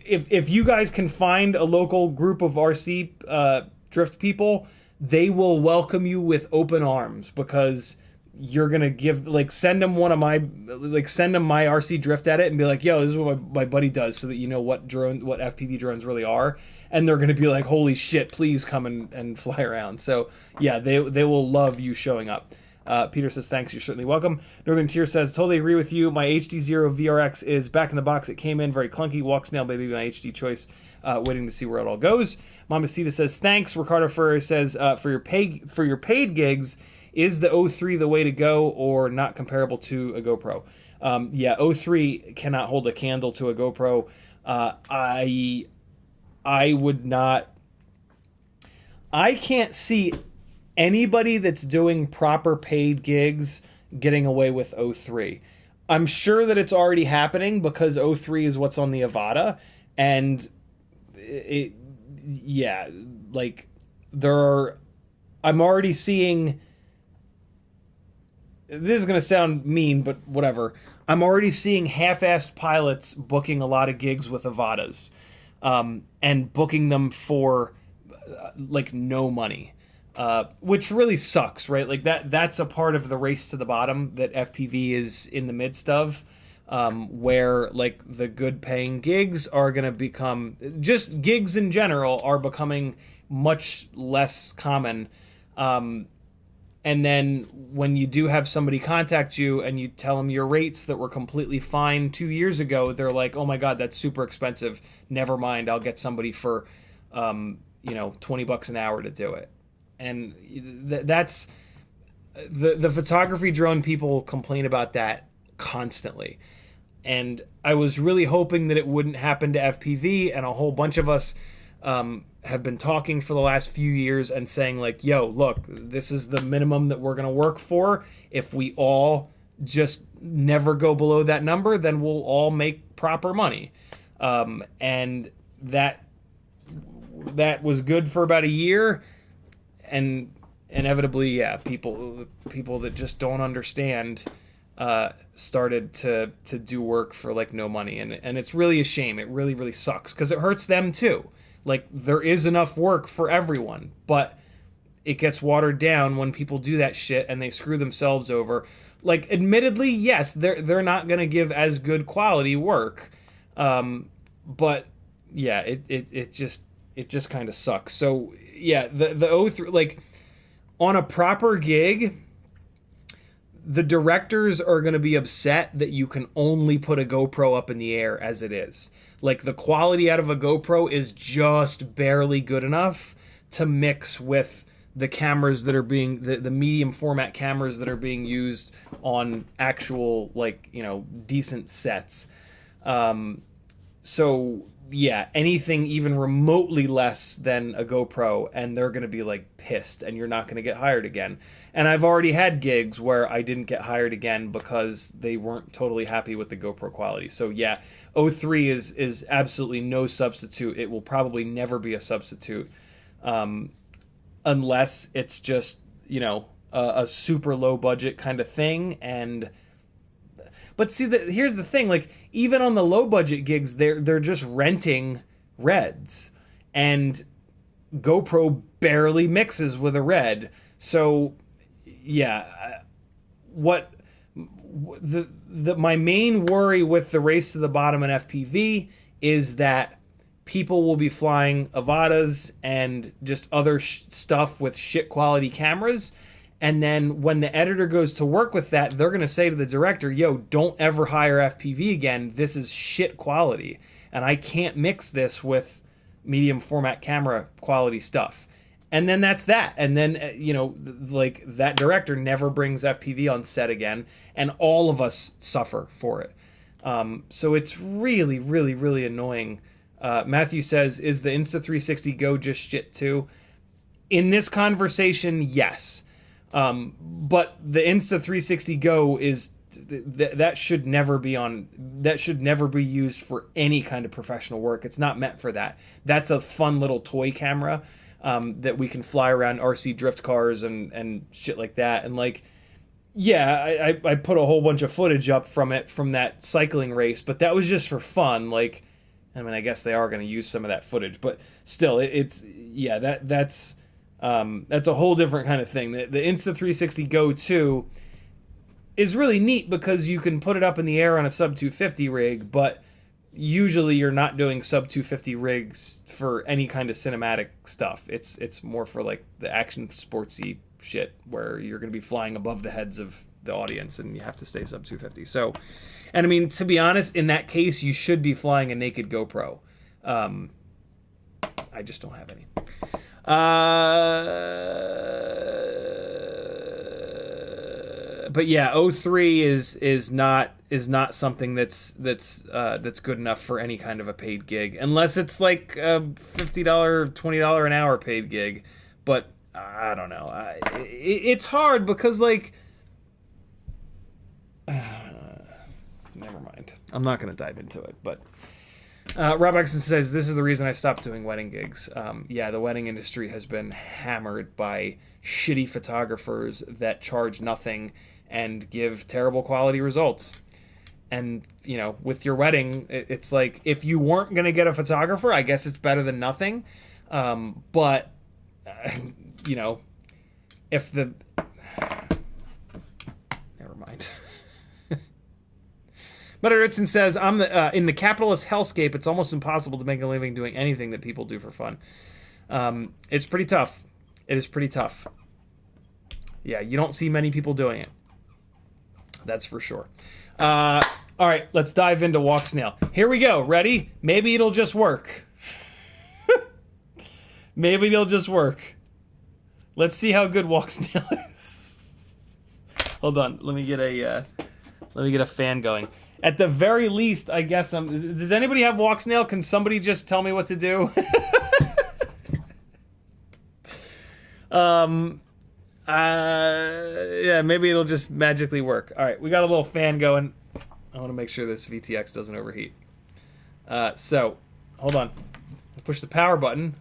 if you guys can find a local group of RC drift people, they will welcome you with open arms, because you're gonna give, like, send them my RC Drift Edit and be like, yo, this is what my buddy does, so that you know what FPV drones really are. And they're gonna be like, holy shit, please come and fly around. So yeah, they will love you showing up. Peter says, thanks, you're certainly welcome. Northern Tier says, totally agree with you. My HD0 VRX is back in the box. It came in very clunky. Walksnail, baby, my HD choice. Waiting to see where it all goes. Mamacita says, thanks. Ricardo Ferrer says, for your paid gigs, is the O3 the way to go, or not comparable to a GoPro? Yeah, O3 cannot hold a candle to a GoPro. I would not. I can't see anybody that's doing proper paid gigs getting away with O3. I'm sure that it's already happening, because O3 is what's on the Avata, and yeah, like, I'm already seeing, this is going to sound mean, but whatever. I'm already seeing half-assed pilots booking a lot of gigs with Avatas, and booking them for like no money. Which really sucks, right? Like, that's a part of the race to the bottom that FPV is in the midst of, where, like, the good paying gigs are going to become, just gigs in general are becoming much less common. And then when you do have somebody contact you and you tell them your rates that were completely fine 2 years ago, they're like, oh my God, that's super expensive. Never mind. I'll get somebody for, $20 an hour to do it. And that's the photography drone people complain about that constantly. And I was really hoping that it wouldn't happen to FPV, and a whole bunch of us have been talking for the last few years and saying, like, yo, look, this is the minimum that we're going to work for. If we all just never go below that number, then we'll all make proper money. And that was good for about a year. And inevitably, yeah, people that just don't understand started to do work for, like, no money. And it's really a shame. It really, really sucks, because it hurts them too. Like, there is enough work for everyone, but it gets watered down when people do that shit and they screw themselves over. Like, admittedly, yes, they're not going to give as good quality work. But yeah, it just kind of sucks. So yeah, the O3, like, on a proper gig, the directors are going to be upset that you can only put a GoPro up in the air as it is. Like, the quality out of a GoPro is just barely good enough to mix with the cameras that are being, the medium format cameras that are being used on actual, like, decent sets. So yeah, anything even remotely less than a GoPro, and they're going to be, like, pissed, and you're not going to get hired again. And I've already had gigs where I didn't get hired again because they weren't totally happy with the GoPro quality. So yeah, O3 is absolutely no substitute. It will probably never be a substitute, unless it's just, a super low budget kind of thing. But see, here's the thing, like, even on the low budget gigs, they're just renting Reds, and GoPro barely mixes with a Red. So yeah, my main worry with the race to the bottom in FPV is that people will be flying Avatas and just other stuff with shit quality cameras. And then when the editor goes to work with that, they're going to say to the director, yo, don't ever hire FPV again. This is shit quality. And I can't mix this with medium format camera quality stuff. And then that's that. And then, you know, like that director never brings FPV on set again. And all of us suffer for it. So it's really, really, really annoying. Matthew says, is the Insta360 Go just shit too? In this conversation, yes. But the Insta360 Go is... that should never be used for any kind of professional work. It's not meant for that. That's a fun little toy camera that we can fly around RC drift cars and shit like that. And like, yeah, I put a whole bunch of footage up from that cycling race, but that was just for fun. Like, I mean, I guess they are going to use some of that footage, but still, that's a whole different kind of thing. The Insta360 Go 2 is really neat because you can put it up in the air on a sub 250 rig, but usually you're not doing sub 250 rigs for any kind of cinematic stuff. It's more for like the action sportsy shit where you're going to be flying above the heads of the audience and you have to stay sub 250. So, and I mean, to be honest, in that case, you should be flying a naked GoPro. I just don't have any. But yeah, 03 is not something that's good enough for any kind of a paid gig, unless it's like a $50, $20 an hour paid gig. But I don't know. It's hard because like, never mind. I'm not gonna dive into it. But Rob Exon says this is the reason I stopped doing wedding gigs. Yeah, the wedding industry has been hammered by shitty photographers that charge nothing and give terrible quality results. And, you know, with your wedding, it's like, if you weren't going to get a photographer, I guess it's better than nothing. But, you know, if the... Never mind. But Erickson says, in the capitalist hellscape, it's almost impossible to make a living doing anything that people do for fun. It's pretty tough. It is pretty tough. Yeah, you don't see many people doing it. That's for sure. All right, let's dive into Walksnail. Here we go. Ready? Maybe it'll just work. Maybe it'll just work. Let's see how good Walksnail is. Hold on. Let me get a fan going. At the very least, I guess does anybody have Walksnail? Can somebody just tell me what to do? Yeah, maybe it'll just magically work. All right, we got a little fan going. I want to make sure this VTX doesn't overheat. So, hold on. Push the power button.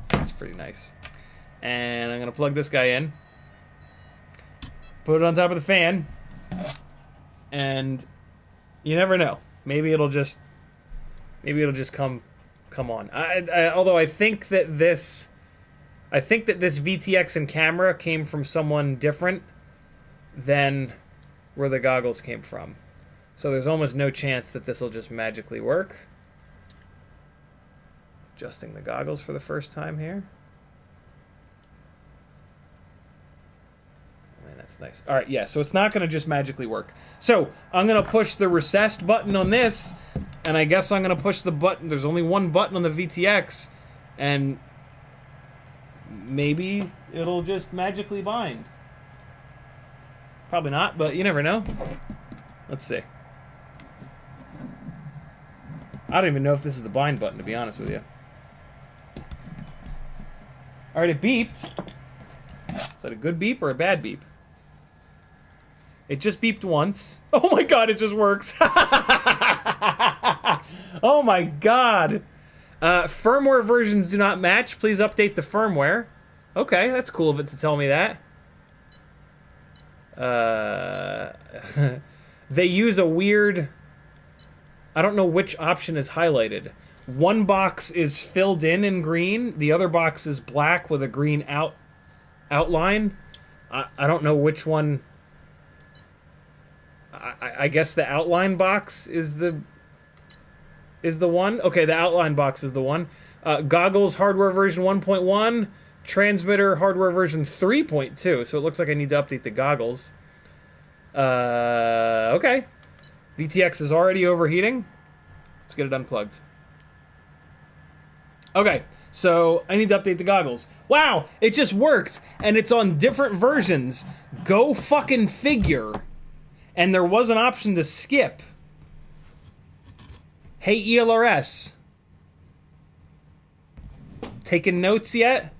That's pretty nice. And I'm going to plug this guy in. Put it on top of the fan. And you never know. Maybe it'll just come on. Although I think that this VTX and camera came from someone different than where the goggles came from. So there's almost no chance that this will just magically work. Adjusting the goggles for the first time here. Man, that's nice. All right, yeah, so it's not going to just magically work. So I'm going to push the recessed button on this, and I guess I'm going to push the button. There's only one button on the VTX, and maybe it'll just magically bind. Probably not, but you never know. Let's see. I don't even know if this is the bind button, to be honest with you. Alright, it beeped. Is that a good beep or a bad beep? It just beeped once. Oh my god, it just works. Oh my god. Firmware versions do not match. Please update the firmware. Okay, that's cool of it to tell me that. They use a weird... I don't know which option is highlighted. One box is filled in green. The other box is black with a green outline. I don't know which one... I guess the outline box is the one. Okay, the outline box is the one. Goggles hardware version 1.1, transmitter hardware version 3.2. So it looks like I need to update the goggles. Okay. VTX is already overheating. Let's get it unplugged. Okay, so I need to update the goggles. Wow, it just works, and it's on different versions. Go fucking figure. And there was an option to skip. Hey, ELRS. Taking notes yet?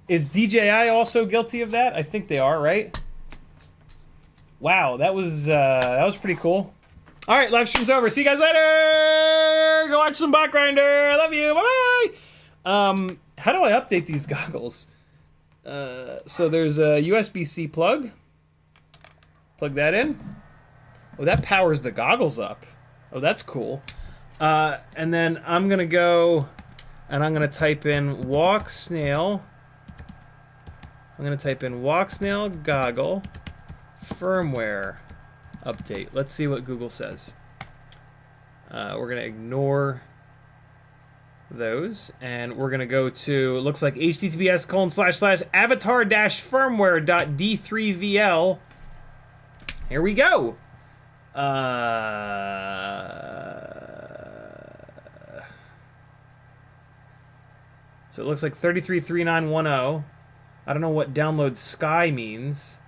Is DJI also guilty of that? I think they are, right? Wow, that was pretty cool. All right, live stream's over. See you guys later. Go watch some bot grinder. I love you. Bye bye. How do I update these goggles? So there's a USB-C plug. Plug that in. Oh, that powers the goggles up. Oh, that's cool. And then I'm gonna go and I'm gonna type in Walksnail. I'm gonna type in Walksnail goggle firmware update. Let's see what Google says. We're gonna ignore those, and we're gonna go to, it looks like https://avatar-firmware.d3vl. Here we go. So it looks like 333910. I don't know what download Sky means.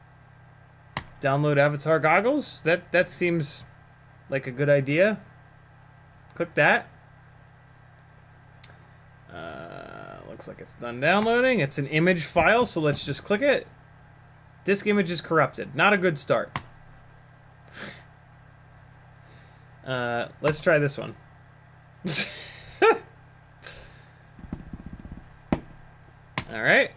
Download Avatar goggles? That seems like a good idea. Click that. Looks like it's done downloading. It's an image file, so let's just click it. Disk image is corrupted. Not a good start. Let's try this one. All right.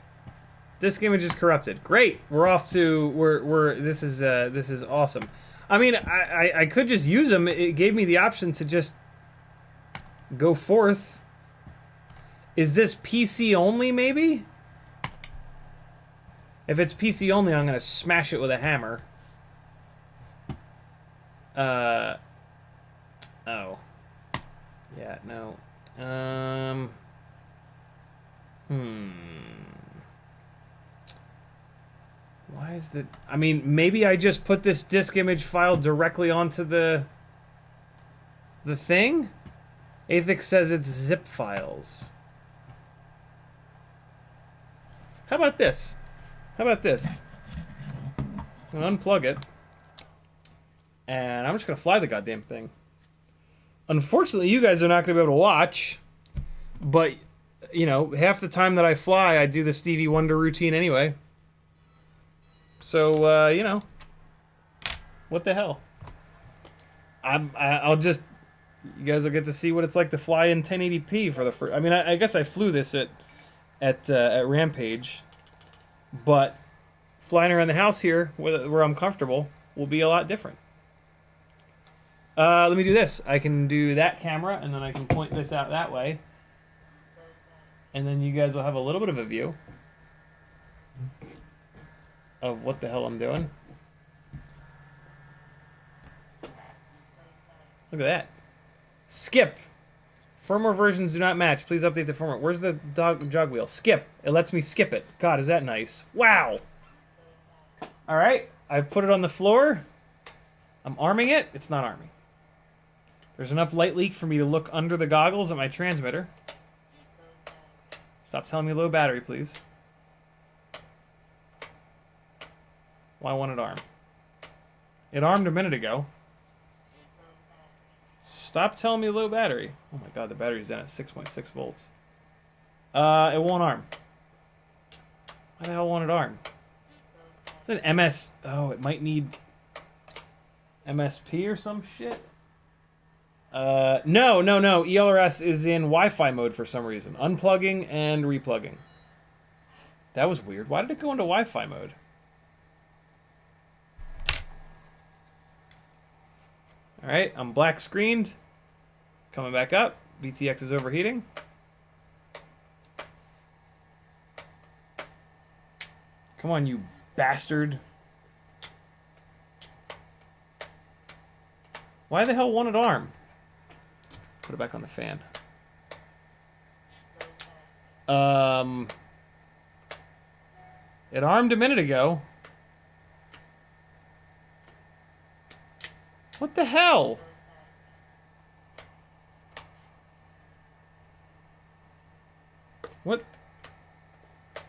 Disk image is corrupted. Great. We're off to this is awesome. I mean, I could just use them. It gave me the option to just go forth. Is this PC only, maybe? If it's PC only, I'm gonna smash it with a hammer. Oh. Yeah, no. Why is that? I mean, maybe I just put this disk image file directly onto the thing? Athix says it's zip files. How about this? How about this? I'm gonna unplug it. And I'm just gonna fly the goddamn thing. Unfortunately, you guys are not gonna be able to watch. But, you know, half the time that I fly, I do the Stevie Wonder routine anyway. So, you know, what the hell? I'll just, you guys will get to see what it's like to fly in 1080p for the first. I mean, I guess I flew this at Rampage, but flying around the house here where I'm comfortable will be a lot different. Let me do this. I can do that camera, and then I can point this out that way, and then you guys will have a little bit of a view of what the hell I'm doing. Look at that. Skip. Firmware versions do not match. Please update the firmware. Where's the jog wheel? Skip. It lets me skip it. God, is that nice. Wow. All right. I've put it on the floor. I'm arming it. It's not arming. There's enough light leak for me to look under the goggles at my transmitter. Stop telling me low battery, please. Why won't it arm? It armed a minute ago. Stop telling me low battery. Oh my god, the battery's down at 6.6 volts. It won't arm. Why the hell won't it arm? It's an MS... Oh, it might need MSP or some shit? No. ELRS is in Wi-Fi mode for some reason. Unplugging and replugging. That was weird. Why did it go into Wi-Fi mode? Alright, I'm black screened. Coming back up. VTX is overheating. Come on, you bastard. Why the hell won't it arm? Put it back on the fan. It armed a minute ago. What the hell? What?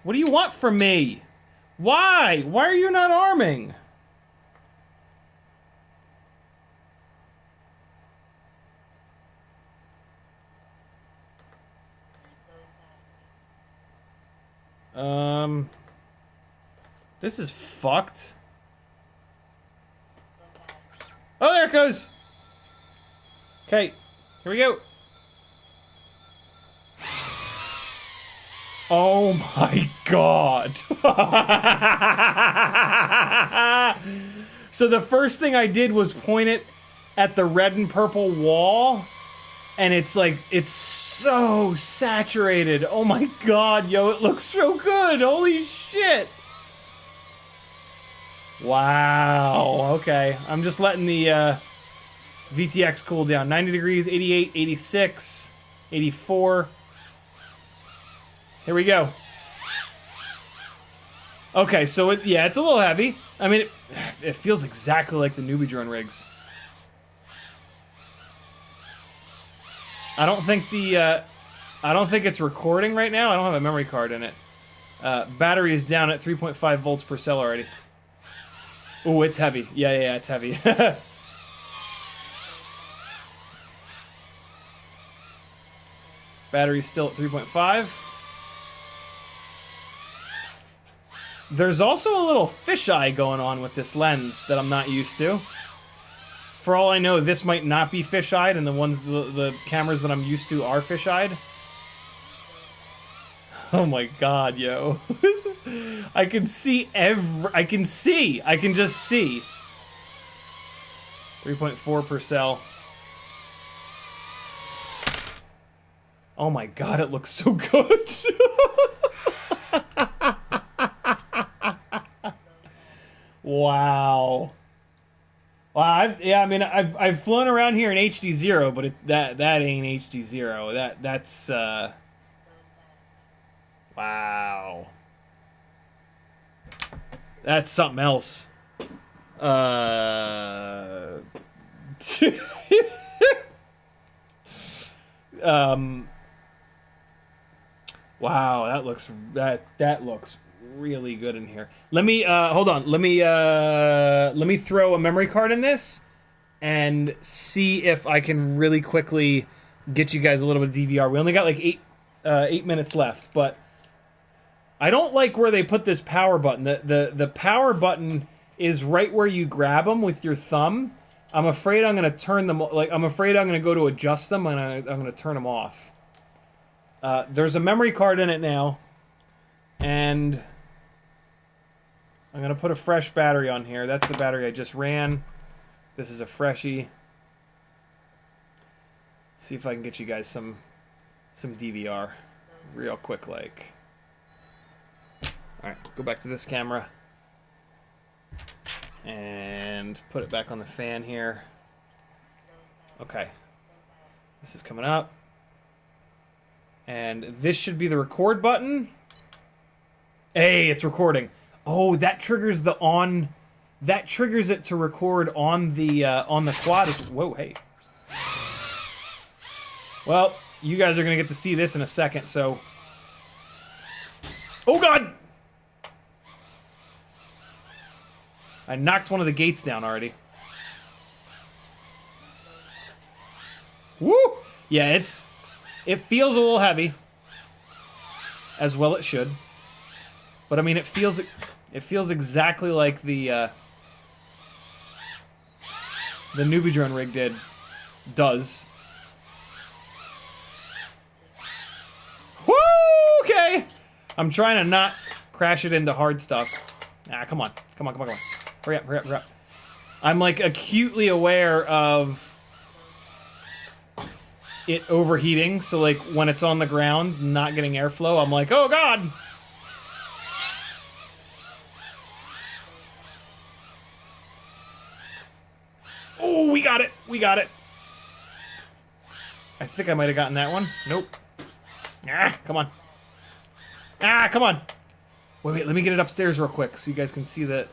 What do you want from me? Why? Why are you not arming? This is fucked. Oh, there it goes. Okay, here we go. Oh my god. So the first thing I did was point it at the red and purple wall, and it's like, it's so saturated. Oh my god, yo, it looks so good. Holy shit. Wow, okay. I'm just letting the VTX cool down. 90 degrees, 88, 86, 84. Here we go. Okay, so yeah, it's a little heavy. I mean, it feels exactly like the newbie drone rigs. I don't think it's recording right now. I don't have a memory card in it. Battery is down at 3.5 volts per cell already. Oh, it's heavy. Yeah, it's heavy. Battery's still at 3.5. There's also a little fisheye going on with this lens that I'm not used to. For all I know, this might not be fisheyed, and the cameras that I'm used to are fisheyed. Oh my god, yo. I can see I can just see. 3.4 per cell. Oh my god, it looks so good. Wow. Wow, yeah, I mean, I've flown around here in HD0, but that ain't HD0. That's wow. That's something else. Wow, that looks really good in here. Let me hold on. Let me throw a memory card in this and see if I can really quickly get you guys a little bit of DVR. We only got like 8 minutes left, but I don't like where they put this power button. The power button is right where you grab them with your thumb. I'm afraid I'm gonna turn them, like, I'm afraid I'm gonna go to adjust them and I'm gonna turn them off. There's a memory card in it now, and I'm gonna put a fresh battery on here. That's the battery I just ran. This is a freshie. See if I can get you guys some DVR real quick, like. All right, go back to this camera and put it back on the fan here. Okay, this is coming up, and this should be the record button. Hey, it's recording. Oh, that triggers the on. That triggers it to record on the quad. Whoa, hey. Well, you guys are gonna get to see this in a second. So, oh god, I knocked one of the gates down already. Woo! Yeah, it feels a little heavy, as well it should. But I mean, it feels exactly like the newbie drone rig does. Woo! Okay, I'm trying to not crash it into hard stuff. Ah, come on. Hurry up. I'm like acutely aware of it overheating, so like when it's on the ground, not getting airflow, I'm like, oh god! Oh, we got it. I think I might have gotten that one. Nope. Ah, come on. Wait, let me get it upstairs real quick so you guys can see that.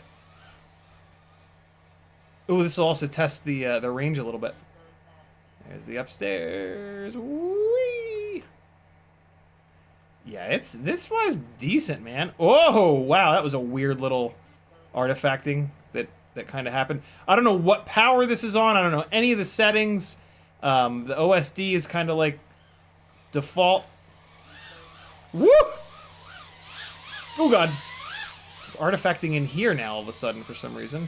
Oh, this will also test the range a little bit. There's the upstairs. Whee! Yeah, this fly's decent, man. Oh, wow, that was a weird little artifacting that kind of happened. I don't know what power this is on. I don't know any of the settings. The OSD is kind of like default. Woo! Oh, God. It's artifacting in here now all of a sudden for some reason.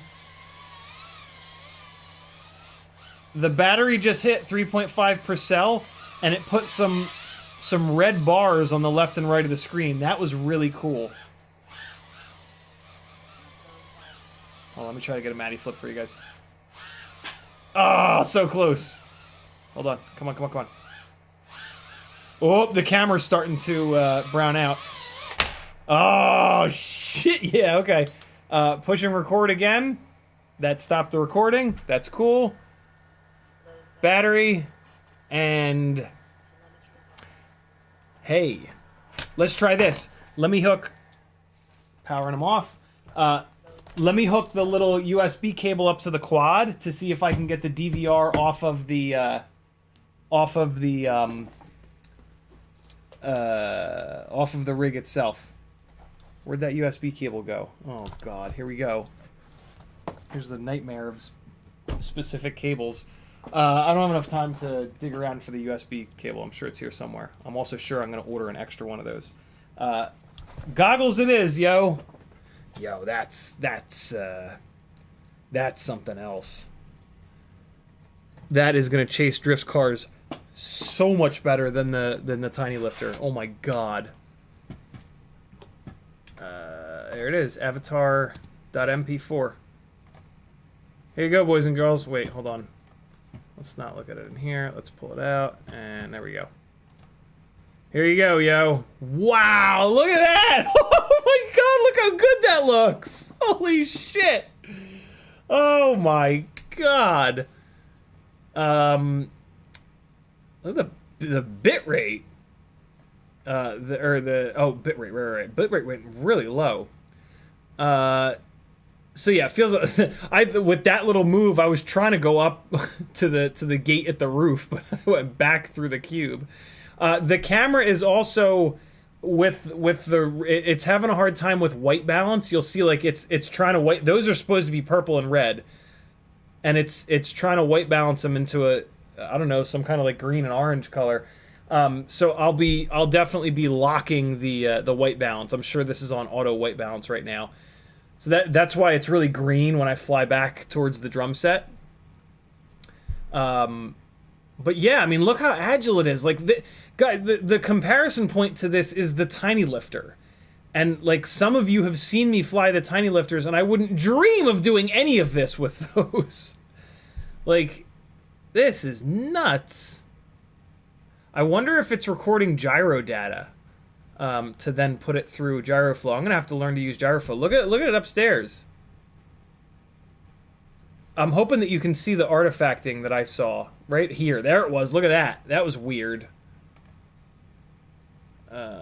The battery just hit 3.5 per cell, and it put some red bars on the left and right of the screen. That was really cool. Oh, let me try to get a Matty flip for you guys. Ah, oh, so close. Hold on. Come on, come on, come on. Oh, the camera's starting to brown out. Oh, shit. Yeah, okay. Push and record again. That stopped the recording. That's cool. Battery. And... hey, let's try this. Let me hook... powering them off. Let me hook the little USB cable up to the quad to see if I can get the DVR off of the rig itself. Where'd that USB cable go? Oh God, here we go. Here's the nightmare of specific cables. I don't have enough time to dig around for the USB cable. I'm sure it's here somewhere. I'm also sure I'm going to order an extra one of those. Goggles it is, yo. Yo, that's something else. That is going to chase drift cars so much better than the tiny lifter. Oh my God. There it is, avatar.mp4. Here you go, boys and girls. Wait, hold on. Let's not look at it in here. Let's pull it out, and there we go. Here you go, yo. Wow, look at that! Oh my God, look how good that looks! Holy shit! Oh my God. Look at the bit rate. Bit rate, right. Bit rate went really low. So yeah, it feels like with that little move, I was trying to go up to the gate at the roof, but I went back through the cube. The camera is also it's having a hard time with white balance. You'll see like it's trying to white. Those are supposed to be purple and red, and it's trying to white balance them into a, I don't know, some kind of like green and orange color. So I'll definitely be locking the white balance. I'm sure this is on auto white balance right now. So that's why it's really green when I fly back towards the drum set. But yeah, I mean, look how agile it is. Like, the comparison point to this is the tiny lifter. And, like, some of you have seen me fly the tiny lifters, and I wouldn't dream of doing any of this with those. Like, this is nuts. I wonder if it's recording gyro data. To then put it through GyroFlow. I'm gonna have to learn to use GyroFlow. Look at it upstairs. I'm hoping that you can see the artifacting that I saw right here. There it was. Look at that. That was weird. Here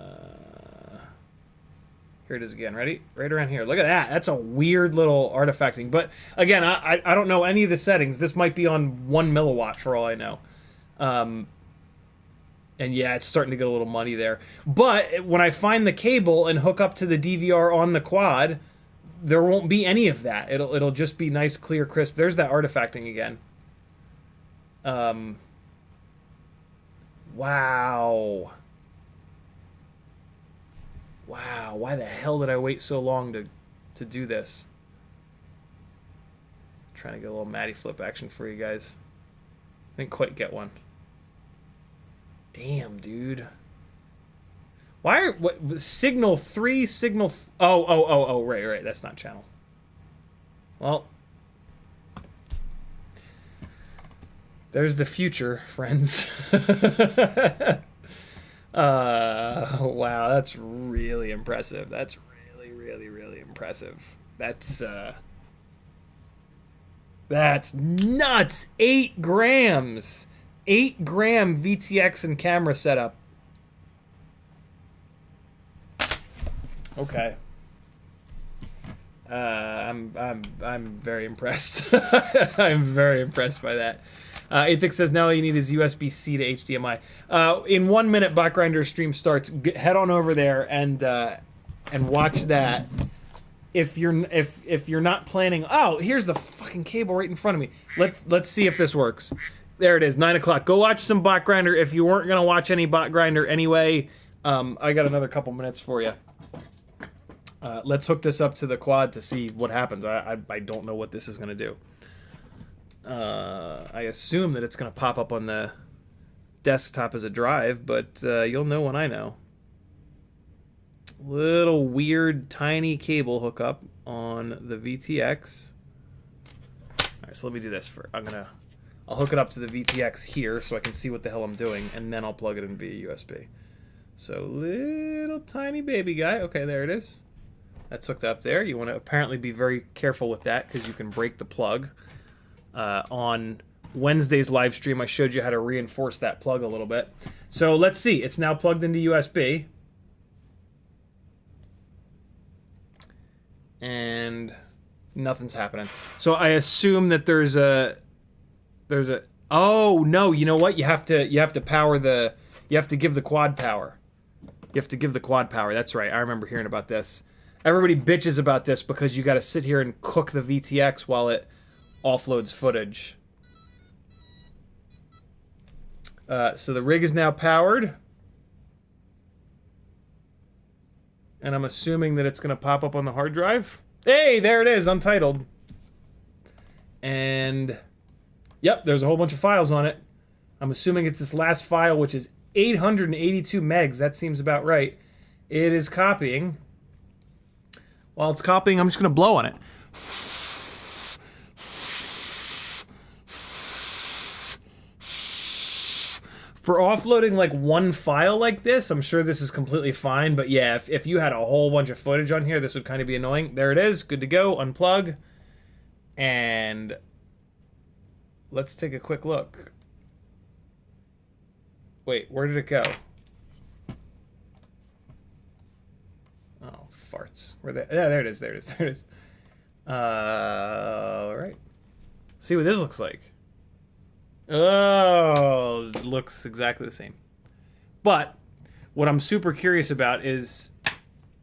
it is again. Ready? Right around here. Look at that. That's a weird little artifacting. But again, I don't know any of the settings. This might be on 1 milliwatt for all I know. And yeah, it's starting to get a little muddy there. But when I find the cable and hook up to the DVR on the quad, there won't be any of that. It'll just be nice, clear, crisp. There's that artifacting again. Wow. Wow, why the hell did I wait so long to do this? Trying to get a little Matty flip action for you guys. Didn't quite get one. Damn, dude. Why what signal 3, signal right, that's not channel. Well, there's the future, friends. Wow, that's really impressive. That's really impressive. That's nuts. 8 grams. 8-gram VTX and camera setup. Okay. I'm very impressed. I'm very impressed by that. Athix says now all you need is USB-C to HDMI. In 1 minute, Botgrinder stream starts. Head on over there and watch that. If you're not planning, oh, here's the fucking cable right in front of me. Let's see if this works. There it is, 9 o'clock. Go watch some Botgrinder. If you weren't gonna watch any Botgrinder anyway, I got another couple minutes for you. Let's hook this up to the quad to see what happens. I don't know what this is gonna do. I assume that it's gonna pop up on the desktop as a drive, but you'll know when I know. Little weird tiny cable hookup on the VTX. Alright, so let me do this. I'll hook it up to the VTX here so I can see what the hell I'm doing, and then I'll plug it in via USB. So little tiny baby guy. Okay, there it is. That's hooked up there. You want to apparently be very careful with that because you can break the plug. On Wednesday's live stream, I showed you how to reinforce that plug a little bit. So let's see. It's now plugged into USB. And nothing's happening. So I assume that there's a oh no, you know what? You have to power you have to give the quad power. You have to give the quad power. That's right. I remember hearing about this. Everybody bitches about this because you got to sit here and cook the VTX while it offloads footage. So the rig is now powered. And I'm assuming that it's going to pop up on the hard drive. Hey, there it is, untitled. And, yep, there's a whole bunch of files on it. I'm assuming it's this last file, which is 882 megs. That seems about right. It is copying. While it's copying, I'm just going to blow on it. For offloading like one file like this, I'm sure this is completely fine. But yeah, if you had a whole bunch of footage on here, this would kind of be annoying. There it is. Good to go. Unplug. And let's take a quick look. Wait, where did it go? Oh, farts. Where the? Yeah, there it is. There it is. There it is. All right. See what this looks like. Oh, it looks exactly the same. But what I'm super curious about is,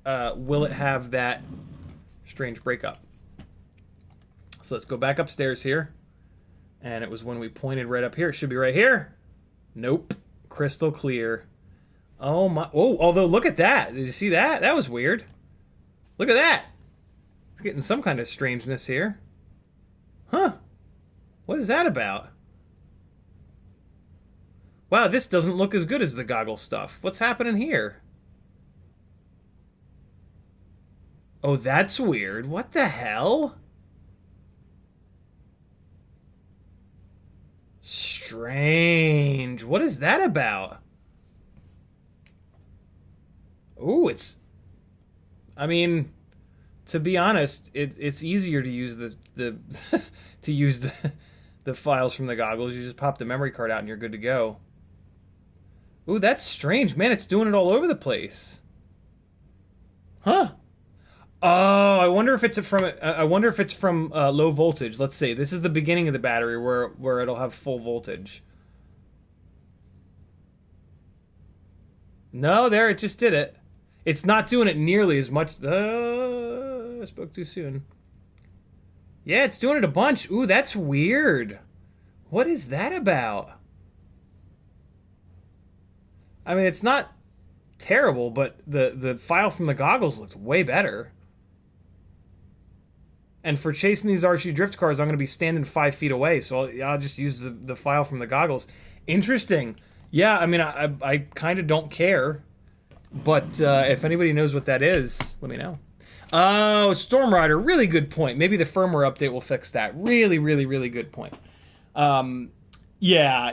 will it have that strange breakup? So let's go back upstairs here. And it was when we pointed right up here. It should be right here. Nope. Crystal clear. Oh my. Oh, although look at that. Did you see that? That was weird. Look at that. It's getting some kind of strangeness here. Huh. What is that about? Wow, this doesn't look as good as the goggle stuff. What's happening here? Oh, that's weird. What the hell? Strange. What is that about? Ooh, it's... I mean, to be honest, it's easier to use the to use the files from the goggles. You just pop the memory card out and you're good to go. Ooh, that's strange. Man, it's doing it all over the place. Huh. Oh, I wonder if it's from low voltage. Let's see. This is the beginning of the battery where it'll have full voltage. No, there, it just did it. It's not doing it nearly as much. I spoke too soon. Yeah, it's doing it a bunch. Ooh, that's weird. What is that about? I mean, it's not terrible, but the file from the goggles looks way better. And for chasing these RC drift cars, I'm going to be standing 5 feet away, so I'll just use the file from the goggles. Interesting. Yeah, I mean, I kind of don't care, but if anybody knows what that is, let me know. Oh, Storm Rider, really good point. Maybe the firmware update will fix that. Really, really, really good point. Yeah.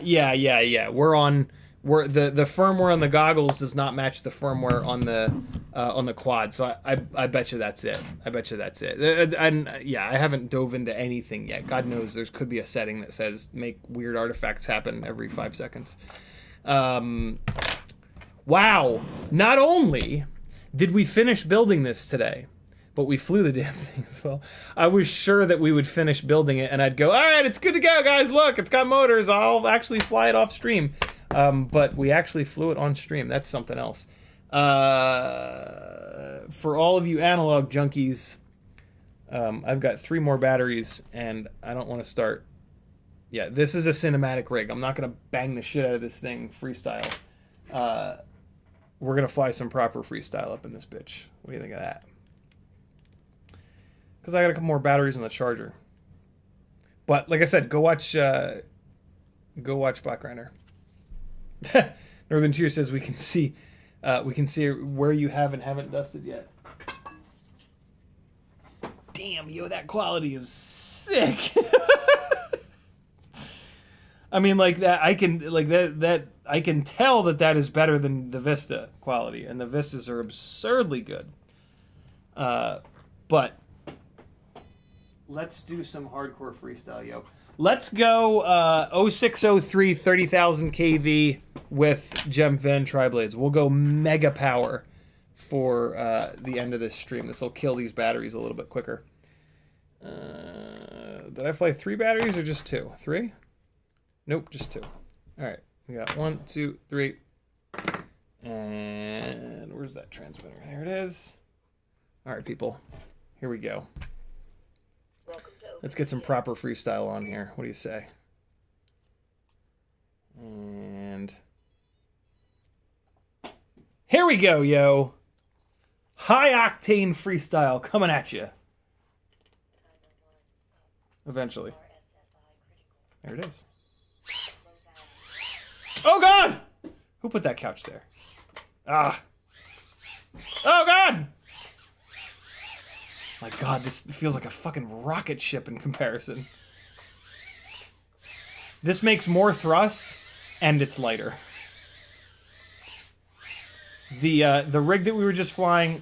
The firmware on the goggles does not match the firmware on the quad, so I bet you that's it. I bet you that's it. And yeah, I haven't dove into anything yet. God knows there could be a setting that says make weird artifacts happen every 5 seconds. Wow! Not only did we finish building this today, but we flew the damn thing as well. I was sure that we would finish building it, and I'd go, all right, it's good to go, guys. Look, it's got motors. I'll actually fly it off stream. But we actually flew it on stream. That's something else. For all of you analog junkies, I've got 3 more batteries, and I don't want to start. Yeah, this is a cinematic rig. I'm not going to bang the shit out of this thing freestyle. We're going to fly some proper freestyle up in this bitch. What do you think of that? Because I got a couple more batteries on the charger. But like I said, go watch Black Grinder. Northern Tier says we can see where you have and haven't dusted yet. Damn, yo, that quality is sick. I mean, like that. I can I can tell that is better than the Vista quality, and the Vistas are absurdly good. But let's do some hardcore freestyle, yo. Let's go 0603 30,000 kV with Gem Van Tri-Blades. We'll go mega power for the end of this stream. This will kill these batteries a little bit quicker. Did I fly 3 batteries or just 2? 3? Nope, just 2. All right, we got 1, 2, 3. And where's that transmitter? There it is. All right, people, here we go. Let's get some proper freestyle on here. What do you say? And here we go, yo. High octane freestyle coming at you. Eventually. There it is. Oh God! Who put that couch there? Ah. Oh God! My God, this feels like a fucking rocket ship in comparison. This makes more thrust, and it's lighter. The rig that we were just flying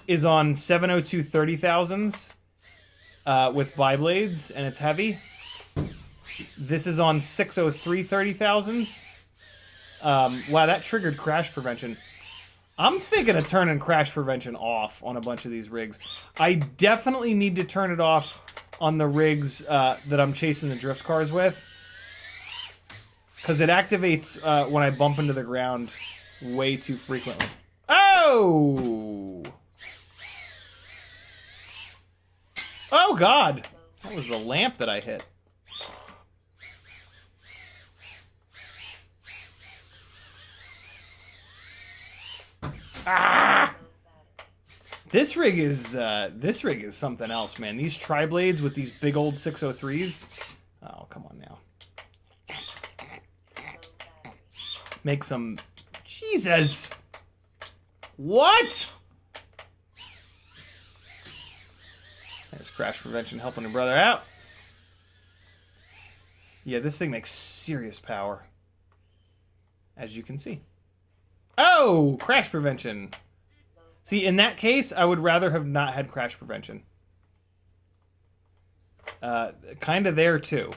is on 702 30,000s with bi-blades, and it's heavy. This is on 603 30,000s. Wow, that triggered crash prevention. I'm thinking of turning crash prevention off on a bunch of these rigs. I definitely need to turn it off on the rigs that I'm chasing the drift cars with, because it activates when I bump into the ground way too frequently. Oh! Oh God! That was the lamp that I hit. Ah! This rig is something else, man. These tri-blades with these big old 603s. Oh, come on now. Make some... Jesus! What? There's crash prevention helping a brother out. Yeah, this thing makes serious power, as you can see. Oh, crash prevention. See, in that case, I would rather have not had crash prevention. Kind of there, too.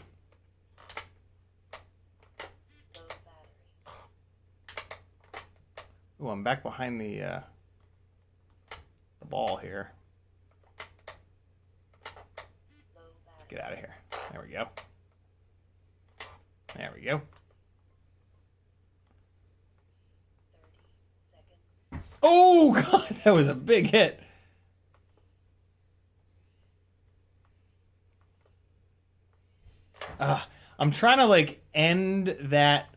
Ooh, I'm back behind the ball here. Let's get out of here. There we go. There we go. Oh, God, that was a big hit. I'm trying to, like, end that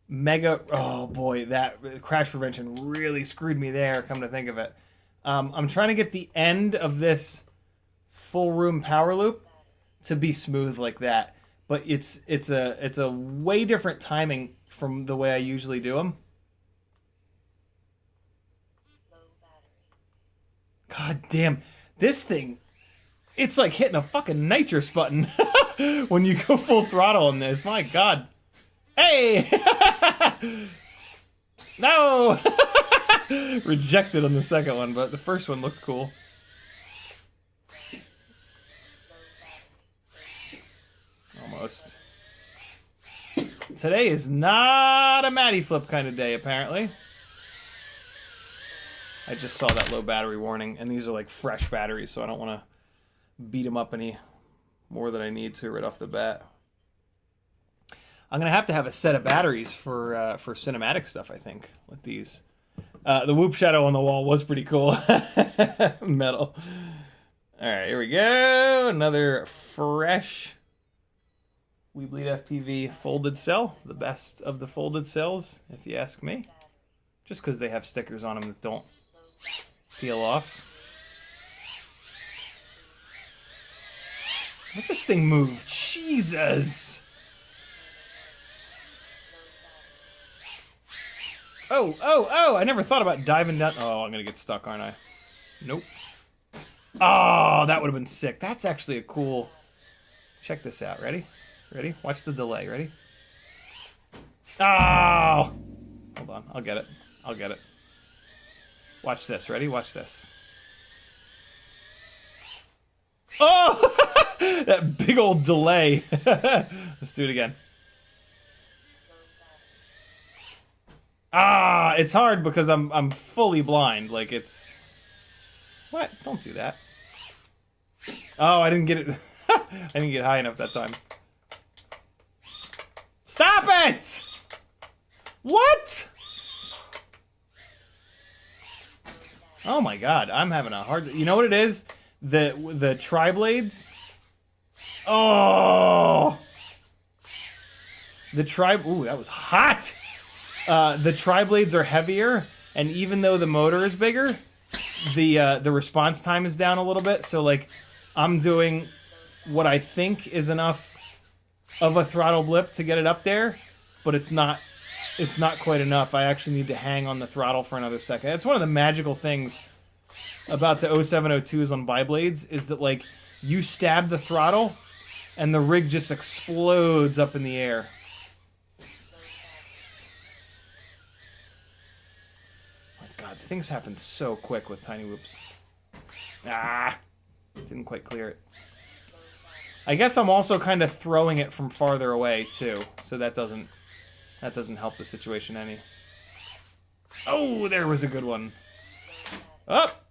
mega... Oh, boy, that crash prevention really screwed me there, come to think of it. I'm trying to get the end of this full room power loop to be smooth like that. But it's a way different timing from the way I usually do them. God damn, this thing, it's like hitting a fucking nitrous button when you go full throttle on this. My God. Hey! No! Rejected on the second one, but the first one looks cool. Almost. Today is not a Matty flip kind of day, apparently. I just saw that low battery warning, and these are like fresh batteries, so I don't want to beat them up any more than I need to right off the bat. I'm gonna have to have a set of batteries for cinematic stuff, I think, with these. The whoop shadow on the wall was pretty cool. Metal. All right, here we go. Another fresh We Bleed FPV folded cell. The best of the folded cells, if you ask me. Just because they have stickers on them that don't peel off. Let this thing move. Jesus. Oh, I never thought about diving down. Oh, I'm going to get stuck, aren't I? Nope. Oh, that would have been sick. That's actually a cool... Check this out. Ready? Ready? Watch the delay. Ready? Oh! Hold on. I'll get it. I'll get it. Watch this. Ready? Watch this. Oh! That big old delay. Let's do it again. Ah, it's hard because I'm fully blind. Like it's... What? Don't do that. Oh, I didn't get it. I didn't get high enough that time. Stop it! What? Oh my god, I'm having a hard... You know what it is? The tri-blades? Oh! The tri... Ooh, that was hot! The tri-blades are heavier, and even though the motor is bigger, the response time is down a little bit. So like, I'm doing what I think is enough of a throttle blip to get it up there, but it's not quite enough. I actually need to hang on the throttle for another second. It's one of the magical things about the 0702s on bi-blades is that like you stab the throttle and the rig just explodes up in the air. God, things happen so quick with tiny whoops. Ah, didn't quite clear it. I guess I'm also kind of throwing it from farther away too, so that doesn't help the situation any. Oh, there was a good one. Up.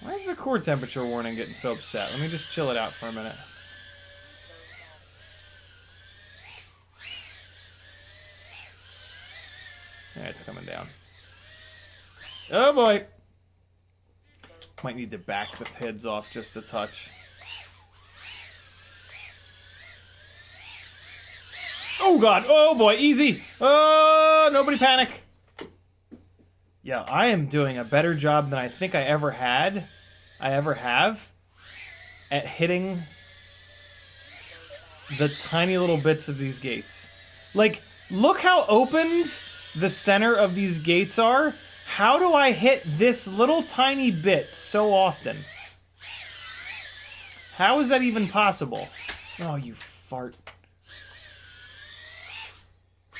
Why is the core temperature warning getting so upset? Let me just chill it out for a minute. Yeah, it's coming down. Oh boy! Might need to back the PIDs off just a touch. Oh god! Oh boy! Easy! Oh, nobody panic! Yeah, I am doing a better job than I think I ever have at hitting the tiny little bits of these gates. Like, look how opened the center of these gates are. How do I hit this little tiny bit so often? How is that even possible? Oh, you fart.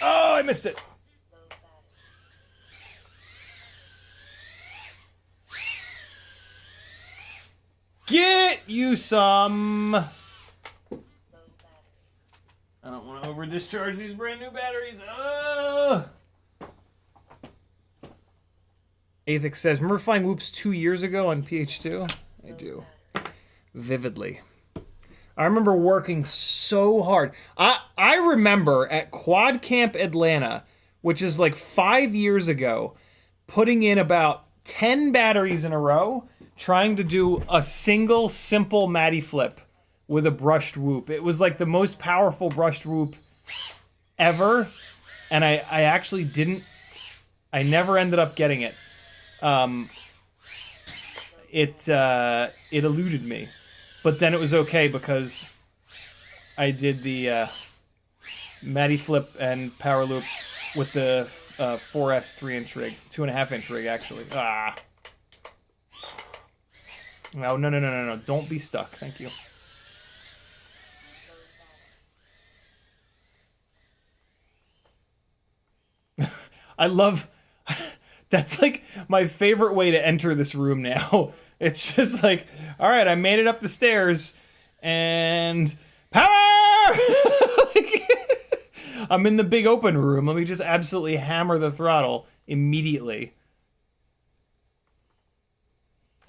Oh, I missed it. Get you some. I don't want to over discharge these brand new batteries. Athix says, remember flying whoops 2 years ago on PH2? I do. Vividly. I remember working so hard. I remember at Quad Camp Atlanta, which is like 5 years ago, putting in about 10 batteries in a row, trying to do a single simple Matty flip with a brushed whoop. It was like the most powerful brushed whoop ever, and I actually didn't... I never ended up getting it. It eluded me, but then it was okay because I did the Matty flip and power loop with the 4S 3-inch rig, 2.5-inch rig actually. Ah, no! Don't be stuck. Thank you. I love. That's like my favorite way to enter this room now. It's just like, all right, I made it up the stairs, and power! Like, I'm in the big open room. Let me just absolutely hammer the throttle immediately.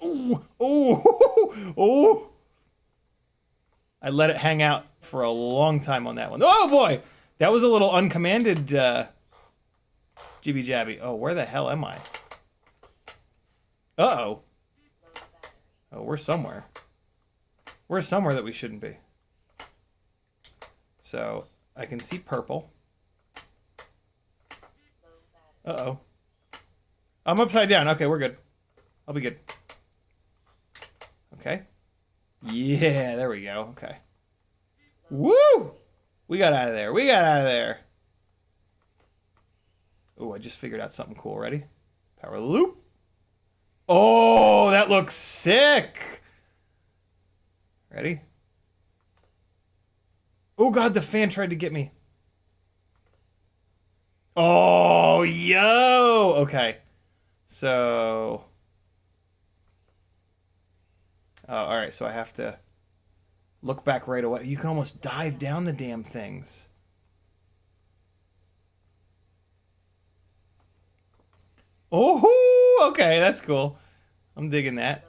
Oh, oh, oh. I let it hang out for a long time on that one. Oh boy, that was a little uncommanded jibby jabby. Oh, where the hell am I? Uh-oh. Oh, we're somewhere. We're somewhere that we shouldn't be. So, I can see purple. Uh-oh. I'm upside down. Okay, we're good. I'll be good. Okay. Yeah, there we go. Okay. Woo! We got out of there. We got out of there. Oh, I just figured out something cool. Ready? Power loop. Oh, that looks sick. Ready? Oh, God, the fan tried to get me. Oh, yo. Okay. So... Oh, all right, so I have to look back right away. You can almost dive down the damn things. Oh, okay, that's cool. I'm digging that.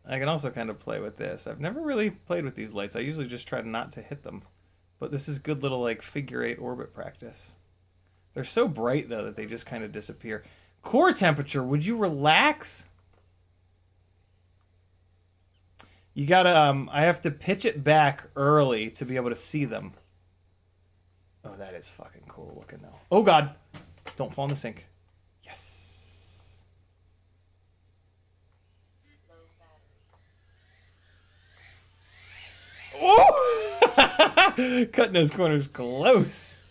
I can also kind of play with this. I've never really played with these lights. I usually just try not to hit them. But this is good little, like, figure-8 orbit practice. They're so bright, though, that they just kind of disappear. Core temperature, would you relax? You gotta, I have to pitch it back early to be able to see them. Oh, that is fucking cool looking, though. Oh, God. Don't fall in the sink. Yes. Oh! Cutting those corners close.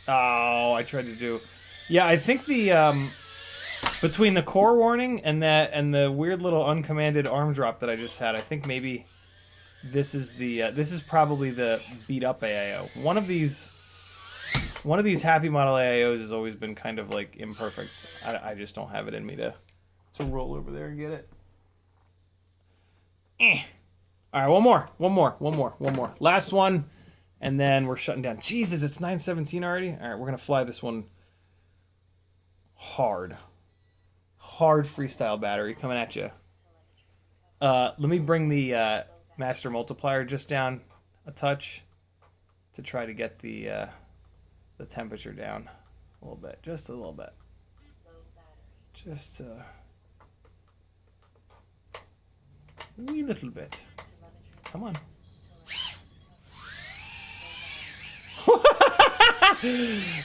Oh, I tried to do... Yeah, I think the, between the core warning and that and the weird little uncommanded arm drop that I just had, I think maybe this is the this is probably the beat up AIO. One of these happy model AIOs has always been kind of like imperfect. I just don't have it in me to roll over there and get it. All right, one more. Last one, and then we're shutting down. Jesus, it's 9:17 already. All right, we're gonna fly this one hard freestyle battery coming at you. Let me bring the master multiplier just down a touch to try to get the temperature down a little bit, just a little bit. Just a wee little bit. Come on.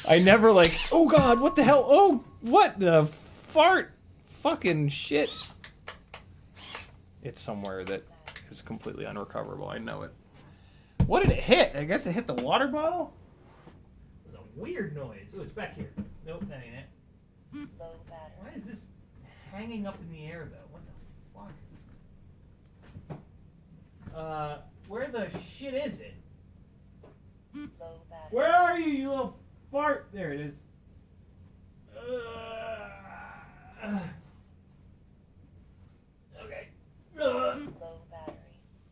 I never like, oh God, what the hell? Oh, what the fart? Fucking shit. It's somewhere that is completely unrecoverable. I know it. What did it hit? I guess it hit the water bottle? It was a weird noise. Oh, it's back here. Nope, that ain't it. Why is this hanging up in the air, though? What the fuck? Where the shit is it? Where are you, you little fart? There it is. Okay.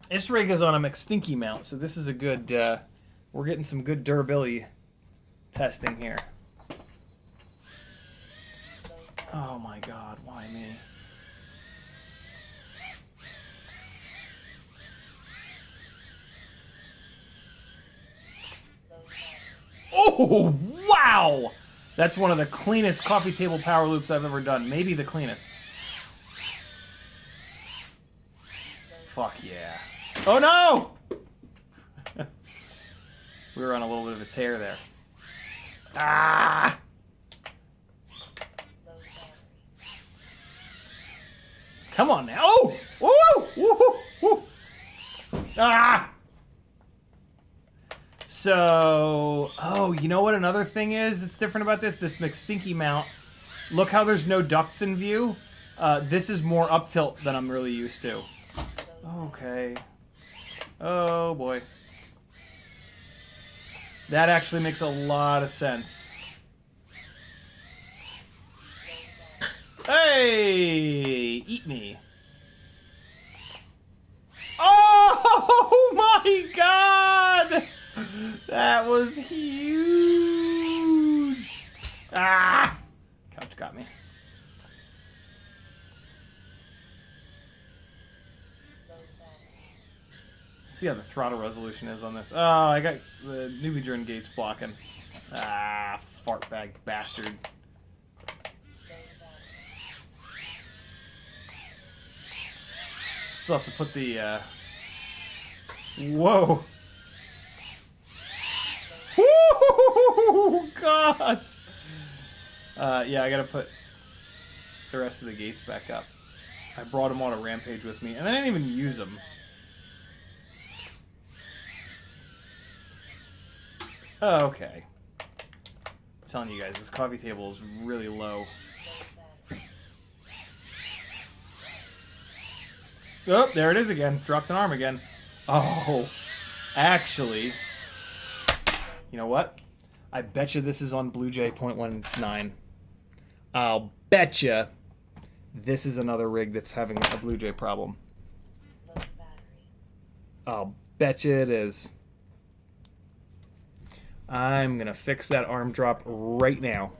This rig is on a McStinky mount, so this is a good, we're getting some good durability testing here. Oh my God, why me? Oh, wow! That's one of the cleanest coffee table power loops I've ever done. Maybe the cleanest. Fuck yeah. Oh no! We were on a little bit of a tear there. Ah! Come on now. Oh! Woo! Woo! Woo! Ah! So, oh, you know what another thing is that's different about this? This McStinky mount. Look how there's no ducts in view. This is more up tilt than I'm really used to. Okay. Oh, boy. That actually makes a lot of sense. Hey! Eat me. Oh my god! That was huge! Ah! Couch got me. See how the throttle resolution is on this. Oh, I got the newbie drone gates blocking. Ah, fart bag bastard. Still have to put the, whoa. Woo, God. Yeah, I gotta put the rest of the gates back up. I brought them on a rampage with me, and I didn't even use them. Oh, okay. I'm telling you guys, this coffee table is really low. Oh, there it is again. Dropped an arm again. Oh, actually, you know what? I bet you this is on BlueJay 0.19. I'll bet you this is another rig that's having a BlueJay problem. I'll bet you it is. I'm going to fix that arm drop right now.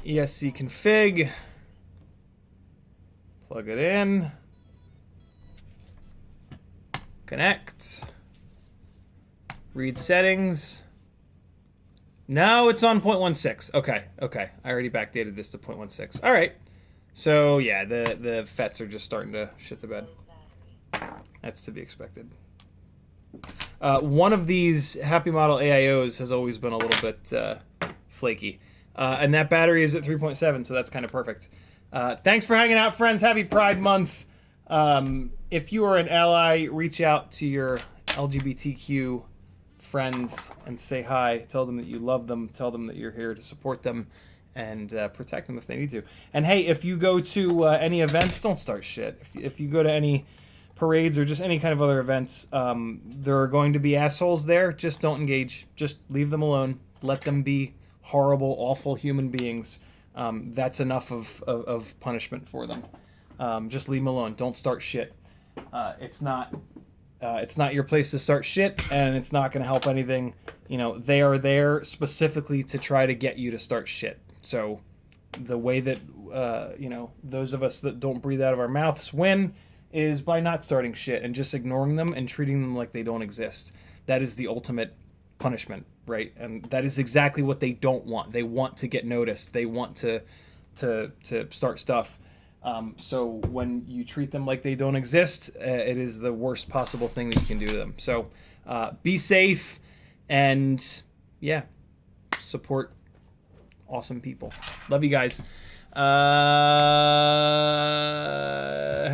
ESC config. Plug it in. Connect. Read settings. No, it's on 0.16. Okay, okay. I already backdated this to 0.16. All right. So, yeah, the FETs are just starting to shit the bed. That's to be expected. One of these Happy Model AIOs has always been a little bit flaky. And that battery is at 3.7, so that's kind of perfect. Thanks for hanging out, friends. Happy Pride Month. If you are an ally, reach out to your LGBTQ friends and say hi. Tell them that you love them. Tell them that you're here to support them and protect them if they need to. And hey, if you go to any events, don't start shit. If you go to any parades or just any kind of other events, there are going to be assholes there. Just don't engage. Just leave them alone. Let them be horrible, awful human beings. That's enough of punishment for them. Just leave them alone. Don't start shit. It's not your place to start shit, and it's not going to help anything. You know, they are there specifically to try to get you to start shit. So the way that, you know, those of us that don't breathe out of our mouths win is by not starting shit and just ignoring them and treating them like they don't exist. That is the ultimate punishment, right? And that is exactly what they don't want. They want to get noticed. They want to start stuff. So when you treat them like they don't exist, it is the worst possible thing that you can do to them. So be safe and, yeah, support awesome people. Love you guys. Head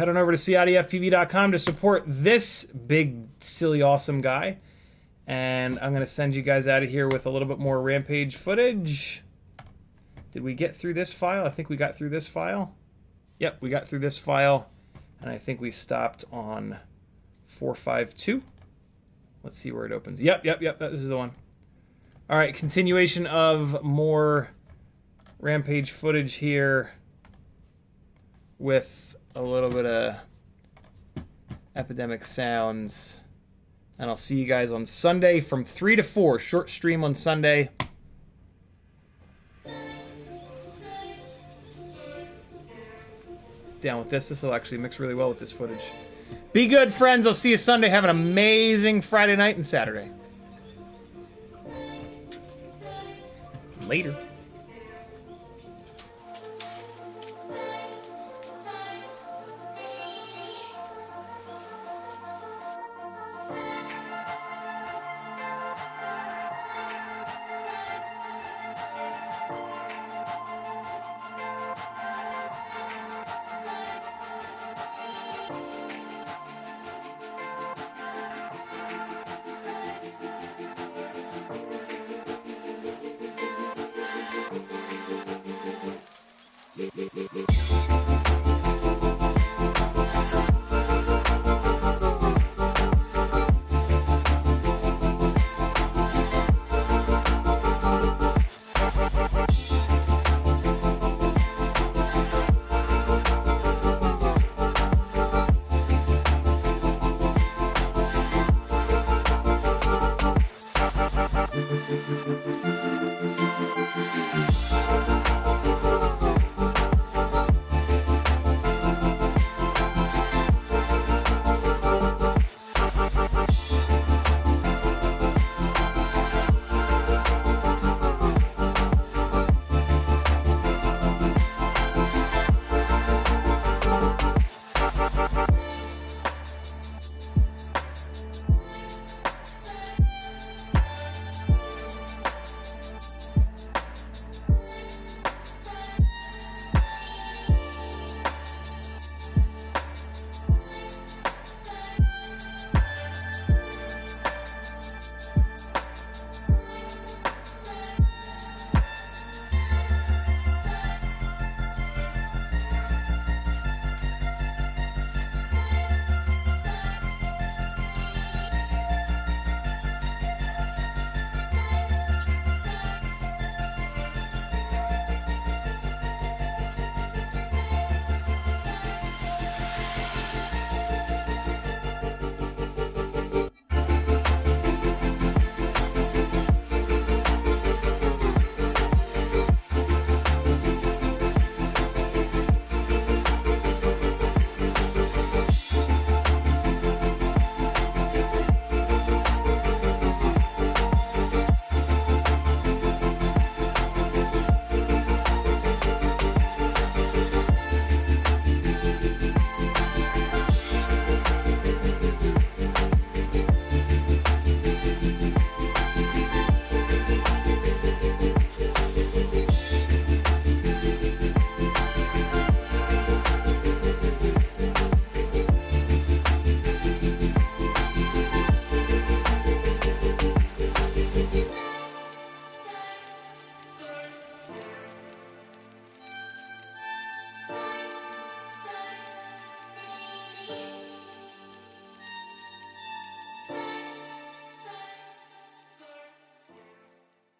on over to CiottiFPV.com to support this big, silly, awesome guy. And I'm going to send you guys out of here with a little bit more Rampage footage. Did we get through this file? I think we got through this file. Yep, we got through this file. And I think we stopped on 452. Let's see where it opens. Yep, this is the one. All right, continuation of more Rampage footage here with a little bit of epidemic sounds. And I'll see you guys on Sunday from 3 to 4. Short stream on Sunday. Down with this. This will actually mix really well with this footage. Be good, friends. I'll see you Sunday. Have an amazing Friday night and Saturday. Later. Bye.